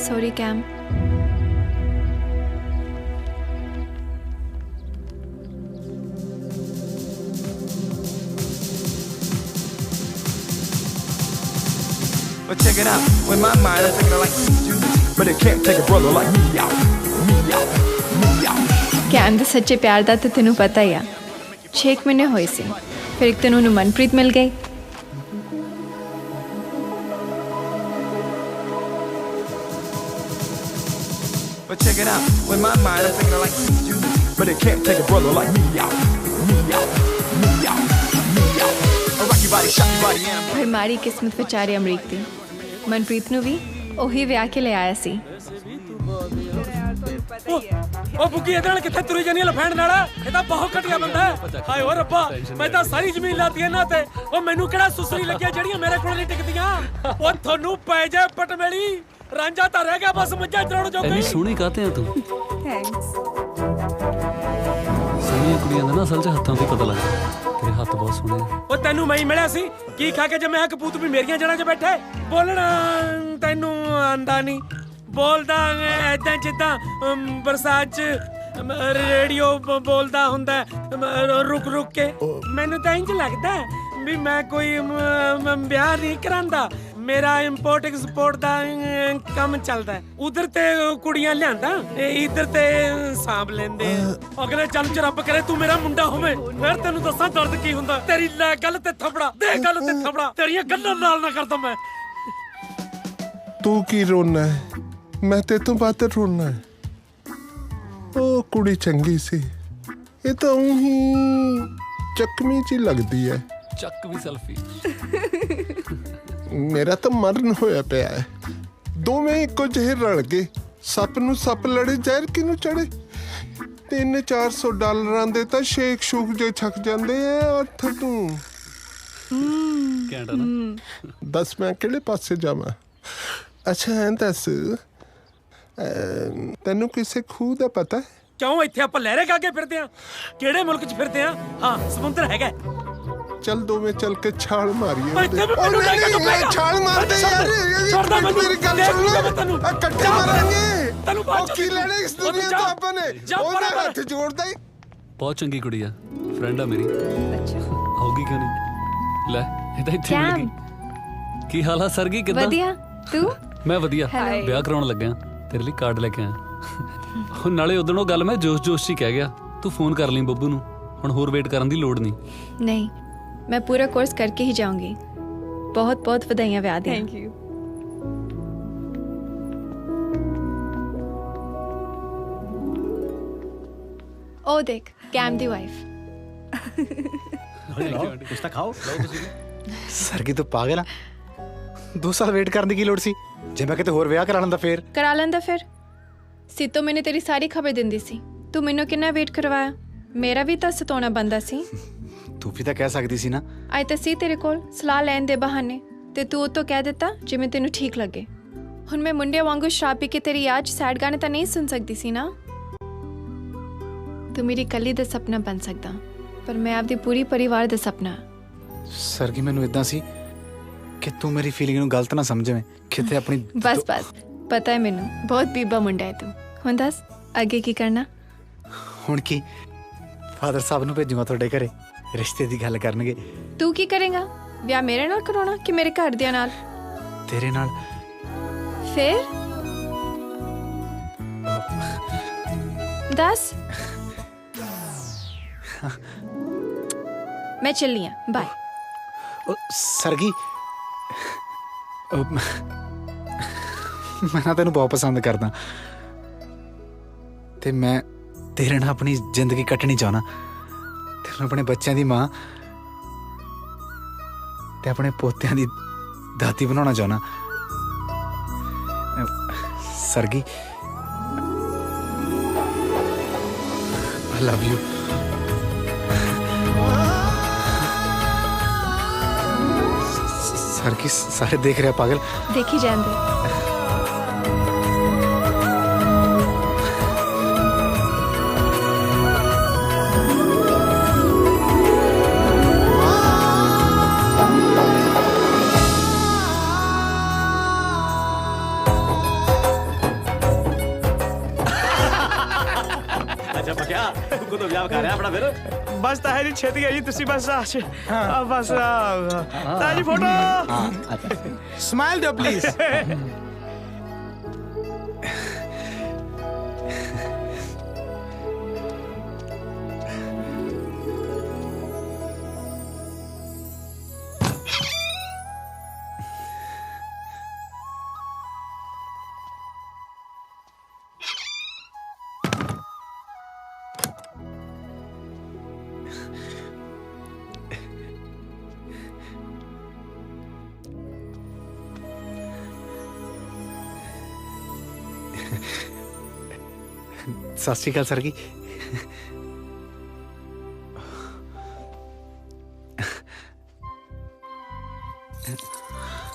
सॉरी कैम। But check it out, with my mind I'm thinking like you, but it can't take a brother like me out, me out, me out. कैम दे सच्चे प्यार दा ते तेनू पता ही आ। 6 महीने होए सी, फिर एक दिन उन्हें मनप्रीत मिल गई। But check it out, with my mind I'm thinking like you, but it can't take a brother like me out, me out, me out, me out. A rocky body, shocky body, and फिर मारी किस्मत विचारे अमरीक दी, मनप्रीत नू भी ओही विआह के ले आया सी। ओ बुकी इधर किथे तुरी जानी लफैंड नाला, ये तो बहुत घटिया बंदा है। हाय ओ रब्बा, मैं तो सारी जमीन लाती है ना ते ओ मैनू केड़ा सुसरी लगिया जड़ियां मेरे कोल नहीं टिकदियां। ओ थानू पै जाए पटमेली, रांझा तो रह गया बस मज्जा चराउण जो इन्नी गई। सोहनी कहते हैं तू। थैंक्स। सोहनियां कुड़ियां दा ना असल च हत्थां ते पता लगदा, तेरे हत्थ बहुत सोहने हैं। ओ तैनू मैं ही मिलिया सी, की खा के जम्मे कपूत भी मेरियां जड़ां च बैठे। बोलना तैनू आंदा नहीं, बोलदा ऐदां जिद्दां बरसात च रेडियो बोलदा हुंदा रुक रुक के। मैनू तां इंज लगदा भी मैं कोई ब्याह नहीं करांदा, ਮੇਰਾ ਇੰਪੋਰਟ ਐਕਸਪੋਰਟ ਦਾ ਕੰਮ ਚੱਲਦਾ ਹੈ। ਉਧਰ ਤੇ ਕੁੜੀਆਂ ਲਿਆਂਦਾ, ਇੱਧਰ ਤੇ ਸਾਂਭ ਲੈਂਦੇ ਆ। ਅਗਲੇ ਜਨਮ ਚ ਰੱਬ ਕਰੇ ਤੂੰ ਮੇਰਾ ਮੁੰਡਾ ਹੋਵੇ, ਫਿਰ ਤੈਨੂੰ ਦੱਸਾਂ ਦਰਦ ਕੀ ਹੁੰਦਾ। ਤੇਰੀ ਲੈ ਗੱਲ ਤੇ ਥਪੜਾ ਦੇ, ਗੱਲ ਤੇ ਥਪੜਾ, ਤੇਰੀਆਂ ਗੱਲਾਂ ਨਾਲ ਨਾ ਕਰਦਾ ਮੈਂ। ਤੂੰ ਕੀ ਰੋਣਾ ਹੈ? ਮੈਂ ਤੇ ਤੋਂ ਬਾਅਦ ਰੋਣਾ ਹੈ। ਉਹ ਕੁੜੀ ਚੰਗੀ ਸੀ, ਇਹ ਤਾਂ ਉਹੀ ਚੱਕਵੀਂ ਚ ਲੱਗਦੀ ਹੈ। ਚੱਕਵੀਂ ਸੈਲਫੀ। ਮੇਰਾ ਤਾਂ ਮਰਨ ਹੋਇਆ ਪਿਆ ਹੈ। ਦੋਵੇਂ ਇੱਕੋ ਜਿਹੇ ਰਲ ਗਏ। ਸੱਪ ਨੂੰ ਸੱਪ ਲੜੇ, ਜ਼ਹਿਰ ਕਿਹਨੂੰ ਚੜੇ। $300-400 ਦੇ ਤਾਂ ਸ਼ੇਕ ਸ਼ੂਕ ਜੇ ਛਕ ਜਾਂਦੇ ਆ। ਅੱਠ ਤੂੰ ਕਹਿੰਦਾ ਨਾ, ਦੱਸ ਮੈਂ ਕਿਹੜੇ ਪਾਸੇ ਜਾਵਾਂ? ਅੱਛਾ ਐਂ ਦੱਸ, ਤੈਨੂੰ ਕਿਸੇ ਖੂਹ ਦਾ ਪਤਾ ਹੈ? ਕਿਉਂ ਇੱਥੇ ਆਪਾਂ ਲਹਿਰੇ ਗਾ ਕੇ ਫਿਰਦੇ ਆ? ਕਿਹੜੇ ਮੁਲਕ 'ਚ ਫਿਰਦੇ ਆ? ਹਾਂ, ਸਮੁੰਦਰ ਹੈਗਾ। ਚੱਲ ਦੋਵੇਂ ਚੱਲ ਕੇ ਛਾਲ ਮਾਰੀਏ। ਛਾਲ ਮਾਰਦੇ ਯਾਰ, ਮੇਰੀ ਗੱਲ ਸੁਣ ਲੈ। ਇਕੱਠੇ ਮਾਰਾਂਗੇ। ਉਹ ਕੀ ਲੈਣਾ ਇਸ ਦੁਨੀਆ ਤੋਂ ਆਪਾਂ ਨੇ? ਉਹਦਾ ਹੱਥ ਜੋੜਦਾ ਹੀ। ਬਹੁਤ ਚੰਗੀ ਕੁੜੀ ਆ, ਫਰੈਂਡ ਆ ਮੇਰੀ। ਆਉਗੀ ਕਿਉਂ ਨਹੀਂ? ਲੈ ਇਹ ਤਾਂ ਇੱਥੇ ਮਿਲ ਗਈ। ਕੀ ਹਾਲ ਆ ਸਰਗੀ, ਕਿੱਦਾਂ? ਵਧੀਆ, ਤੂੰ? ਮੈਂ ਵਧੀਆ। Hello. ਵਿਆਹ ਕਰਾਉਣ ਲੱਗਿਆ, ਤੇਰੇ ਲਈ ਕਾਰਡ ਲੈ ਕੇ ਆਇਆ। ਹੁਣ ਨਾਲੇ ਉਦੋਂ ਉਹ ਗੱਲ ਮੈਂ ਜੋਸ਼ 'ਚ ਹੀ ਕਹਿ ਗਿਆ। ਤੂੰ ਫੋਨ ਕਰ ਲਈ ਬੱਬੂ ਨੂੰ, ਹੁਣ ਹੋਰ ਵੇਟ ਕਰਨ ਦੀ ਲੋੜ ਨਹੀਂ। नहीं, मैं पूरा कोर्स करके ही जाऊंगी। बहुत बहुत बधाइयां ब्याह दी। Thank you. ओ देख, कैम दी वाइफ। ਕੁਛ ਤਾਂ ਖਾਓ। ਸਰਗੀ ਤੂੰ ਪਾਗਲ ਆ? 2 ਸਾਲ ਵੇਟ ਕਰਨ ਦੀ ਕੀ ਲੋੜ ਸੀ? ਜੇ ਮੈਂ ਕਿਤੇ ਹੋਰ ਵਿਆਹ ਕਰਾ ਲੈਂਦਾ ਫੇਰ? करा लेंदा फिर। सीतो मैंने तेरी सारी खबर दिंदी सी, तू मैनू किन्ना वेट करवाया। मेरा भी तो सताउणा बनदा सी। ਤੂੰ ਵੀ ਤਾਂ ਕਹਿ ਸਕਦੀ ਸੀ ਨਾ। आए तो सी तेरे कोल सलाह लैन दे बहाने, ते तू तो कह दिता जिवें तेनू ठीक लगे। हुण मैं मुंडे वांगू शराब पी के तेरी याद च सैड गाने तां नहीं सुन सकदी सी ना। तू मेरी कली दा सपना बन सकदा, पर मैं आपदी पूरी परिवार दा सपना। ਸਰਗੀ ਮੈਨੂੰ ਇਦਾਂ ਸੀ ਕਿ ਤੂੰ ਮੇਰੀ ਫੀਲਿੰਗ ਨੂੰ ਗਲਤ ਨਾ ਸਮਝਵੇਂ। ਕਿਤੇ ਆਪਣੀ बस बस, पता है मैनू बहुत बीबा मुंडा है तू। हुण दस अगे की करना? ਹੁਣ ਕੀ ਫਾਦਰ ਸਾਹਿਬ ਨੂੰ ਭੇਜੂਗਾ ਤੁਹਾਡੇ ਘਰੇ, ਰਿਸ਼ਤੇ ਦੀ ਗੱਲ ਕਰਨਗੇ। तू की करेगा? विआह मेरे नाल कराउणा कि मेरे घरदियां नाल? ਤੇਰੇ ਨਾਲ। फिर दस। मैं चली हां, बाय। ਸਰਗੀ ਮੈਂ ਨਾ ਤੈਨੂੰ ਬਹੁਤ ਪਸੰਦ ਕਰਦਾ ਤੇ ਮੈਂ ਤੇਰੇ ਨਾਲ ਆਪਣੀ ਜ਼ਿੰਦਗੀ ਕੱਟਣੀ ਚਾਹੁੰਦਾ। ਤੈਨੂੰ ਆਪਣੇ ਬੱਚਿਆਂ ਦੀ ਮਾਂ ਤੇ ਆਪਣੇ ਪੋਤਿਆਂ ਦੀ ਦਾਦੀ ਬਣਾਉਣਾ ਚਾਹੁੰਦਾ। Sargi, I love you। Sargi ਸਾਰੇ ਦੇਖ ਰਿਹਾ ਪਾਗਲ। देखी जान दे। ਅੱਛਾ ਪਕਿਆ ਤੂੰ ਤਾਂ ਵਿਆਹ ਕਰ ਰਿਹਾ ਆਪਣਾ ਫਿਰ? ਬਸ ਤਾਂ ਹੈ ਜੀ, ਛੇਤੀ ਹੈ ਜੀ। ਤੁਸੀਂ ਬਸ ਆ ਬਸ ਤਾਂ ਜੀ ਫੋਟੋ। स्माइल दो प्लीज। ਸਤਿ ਸ਼੍ਰੀ ਅਕਾਲ ਸਰਗੀ।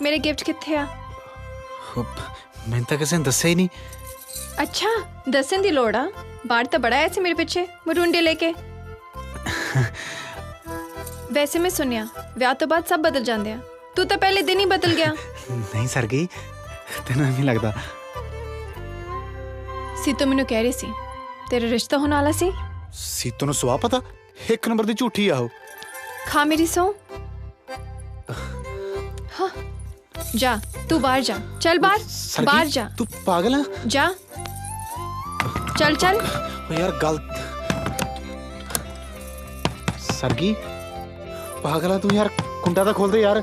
मेरे गिफ्ट कित्थे आ? ਮੈਨੂੰ ਤਾਂ ਕਿਸੇ ਨੇ ਦੱਸਿਆ ਹੀ ਨਹੀਂ। अच्छा, दसन दी लोड़ आ? बाहर तो बड़ा आया सी मेरे पीछे मरुंडे लेके। वैसे मैं सुनिया विआह तो बाद सब बदल जाते हैं, तू तो पहले दिन ही बदल गया। ਨਹੀਂ ਸਰਗੀ, ਤੈਨੂੰ ਨਹੀਂ ਲੱਗਦਾ? सीतो मैनू कह रही सी तेरा रिश्ता होने वाला सी। ਸੀਤੋ ਨੂੰ ਸਵਾਹ ਪਤਾ, ਇੱਕ ਨੰਬਰ ਦੀ ਝੂਠੀ ਆ ਉਹ। खा मेरी सौ। हाँ, जा तू बाहर जा, चल बाहर, बाहर जा। तू पागल है? जा चल चल। यार गलत सरगी, पागल है तू यार, कुंडा तो खोल दे यार।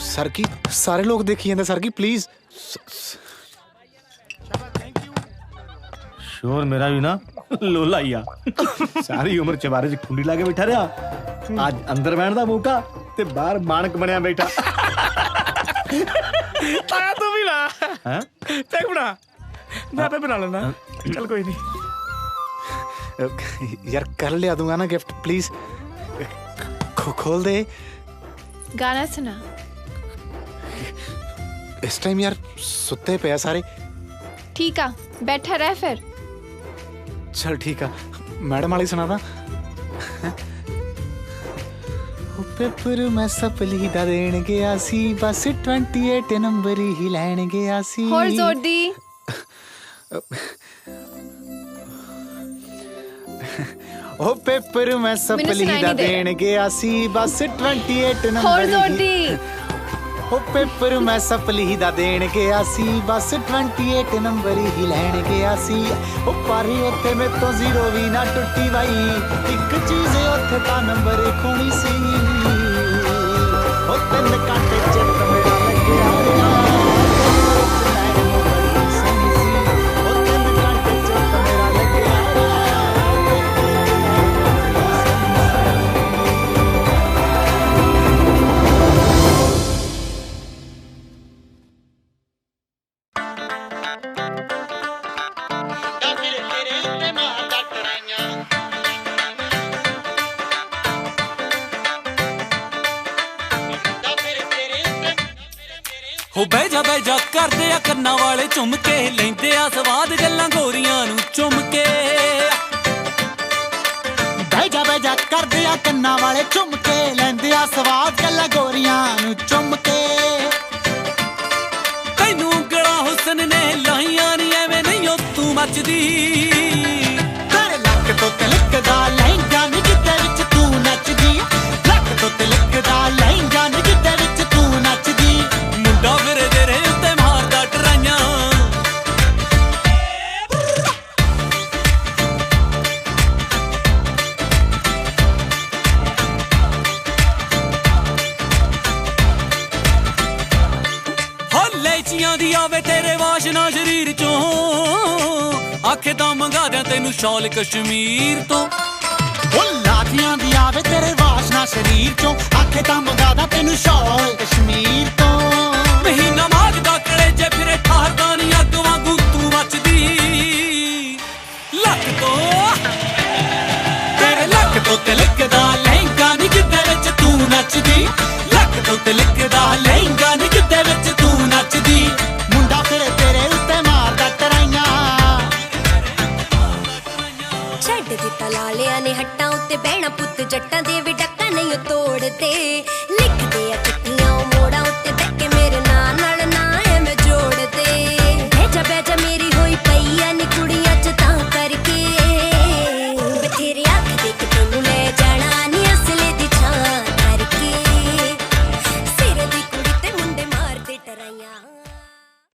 सरगी सारे लोग देखी जाते, सरगी प्लीज। शोर मेरा भी ना लोला ही आ। सारी उम्र चबारे च खुंडी ला के बैठा रहा, आज अंदर बैठन दा मौका ते बाहर मानक बनया बैठा। ताया तू भी ला हैं? देख बना, मैं पे बना लेना। चल कोई नहीं यार कर लिया दूंगा ना गिफ्ट, प्लीज खोल दे। गाना सुना। इस टाइम यार सुते पे सारे। ठीक है बैठा रह फिर। चल ठीक है, मैडम वाली सुना था। पेपर मैं सपली दा देण गया सी, बस 28 नंबर ही लैण गया सी। होर जोर दी। ओ पेपर मैं सपली दा देण गया सी, बस 28 नंबर होर जोर दी। ओ पेपर मैं सपली दा देण गया सी, बस 28 नंबर ही लैण गया सी। ओ पर उत्थे मैं तो जीरो भी ना टुट्टी बाई, एक चीज उत्थे ता नंबर खोनी सी। ओ 3 घंटे चित मेरा लगया ਹੋ ਬਹਿ ਜਾ ਕਰਦੇ ਆ ਕੰਨਾਂ ਵਾਲੇ ਝੁੰਮ ਕੇ, ਲੈਂਦੇ ਆ ਸਵਾਦ ਗੱਲਾਂ ਗੋਰੀਆਂ ਨੂੰ ਚੁੰਮ ਕੇ। ਬਹਿ ਜਾ ਕਰਦੇ ਆ ਕੰਨਾਂ ਵਾਲੇ ਝੁੰਮ ਕੇ, ਲੈਂਦੇ ਆ ਸਵਾਦ ਗੱਲਾਂ ਗੋਰੀਆਂ ਨੂੰ ਚੁੰਮ ਕੇ। ਤੈਨੂੰ ਉਂਗਲਾਂ ਹੁਸਨ ਨੇ ਲਾਈਆਂ ਨੀ, ਐਵੇਂ ਨਹੀਂ ਓ ਤੂੰ ਮੱਚਦੀ। ਤੇਰੇ ਲੱਕ ਤੋਂ ਤਿਲਕਦਾ ਲਹਿੰਗਾ ਨੀ, ਜਿੱਦੇ ਵਿੱਚ ਤੂੰ ਨੱਚਦੀ। ਲੱਕ ਤੋਂ ਤਿਲਕਦਾ ਲਹਿੰਗਾ ਨੀ, ਜਿੱਦੇ ਵਿੱਚ ਤੂੰ ਨੱਚਦੀ। ਮੁੰਡਾ ਫਿਰੇ ਤੇਰੇ ਉੱਤੇ ਮਾਰਦਾ ਟਰਾਈਆਂ। ਹੋ ਲੈਚੀਆਂ ਦੀ ਆਵੇ ਤੇਰੇ ਵਾਸ਼ਨਾ ਸ਼ਰੀਰ ਚੋਂ, ਆਖੇ ਤਾਂ ਮੰਗਾ ਦਿਆਂ ਤੈਨੂੰ ਸ਼ਾਲ ਕਸ਼ਮੀਰ ਤੋਂ। ਉਹ ਲਾਠੀਆਂ ਦੀ ਆਵੇ ਤੇਰੇ ਵਾਸ਼ਨਾ ਸ਼ਰੀਰ ਚੋਂ, ਆਖੇ ਤਾਂ ਮੰਗਾਦਾ ਤੈਨੂੰ ਸ਼ਾਲ ਕਸ਼ਮੀਰ ਤੋਂ। ਮਹੀਨਾ ਮਾਗਦਾ ਕਲੇਜੇ ਫਿਰੇ ਠਾਰਦਾ ਨੀ, ਅੱਗ ਵਾਂਗੂ ਤੂੰ ਮੱਚਦੀ। ਲੱਕ ਤੋਂ ਤੇਰੇ ਲੱਕ ਤੋਂ ਤਿਲਕਦਾ ਲਹਿੰਗਾ ਨੀ, ਜਿੱਦੇ ਵਿੱਚ ਤੂੰ ਨੱਚਦੀ। ਲੱਕ ਤੋਂ ਤਿਲਕਦਾ ਲਹਿੰਗਾ ਨੀ, ਜਿੱਦੇ ਵਿੱਚ ਤੂੰ ਨੱਚਦੀ। ਮੁੰਡਾ ਫਿਰੇ ਤੇਰੇ ਉੱਤੇ ਮਾਰਦਾ ਟਰਾਈਆਂ। ਛੱਡ ਦਿੱਤਾ ਲਾਲਿਆਂ ਨੇ ਹੱਟਾਂ ਉੱਤੇ ਬਹਿਣਾ, ਪੁੱਤ ਜੱਟਾਂ ਦੇ ਵੀ ਡੱਕਾ ਨਹੀਂ ਤੋੜਦੇ। ਲਿਖਦੇ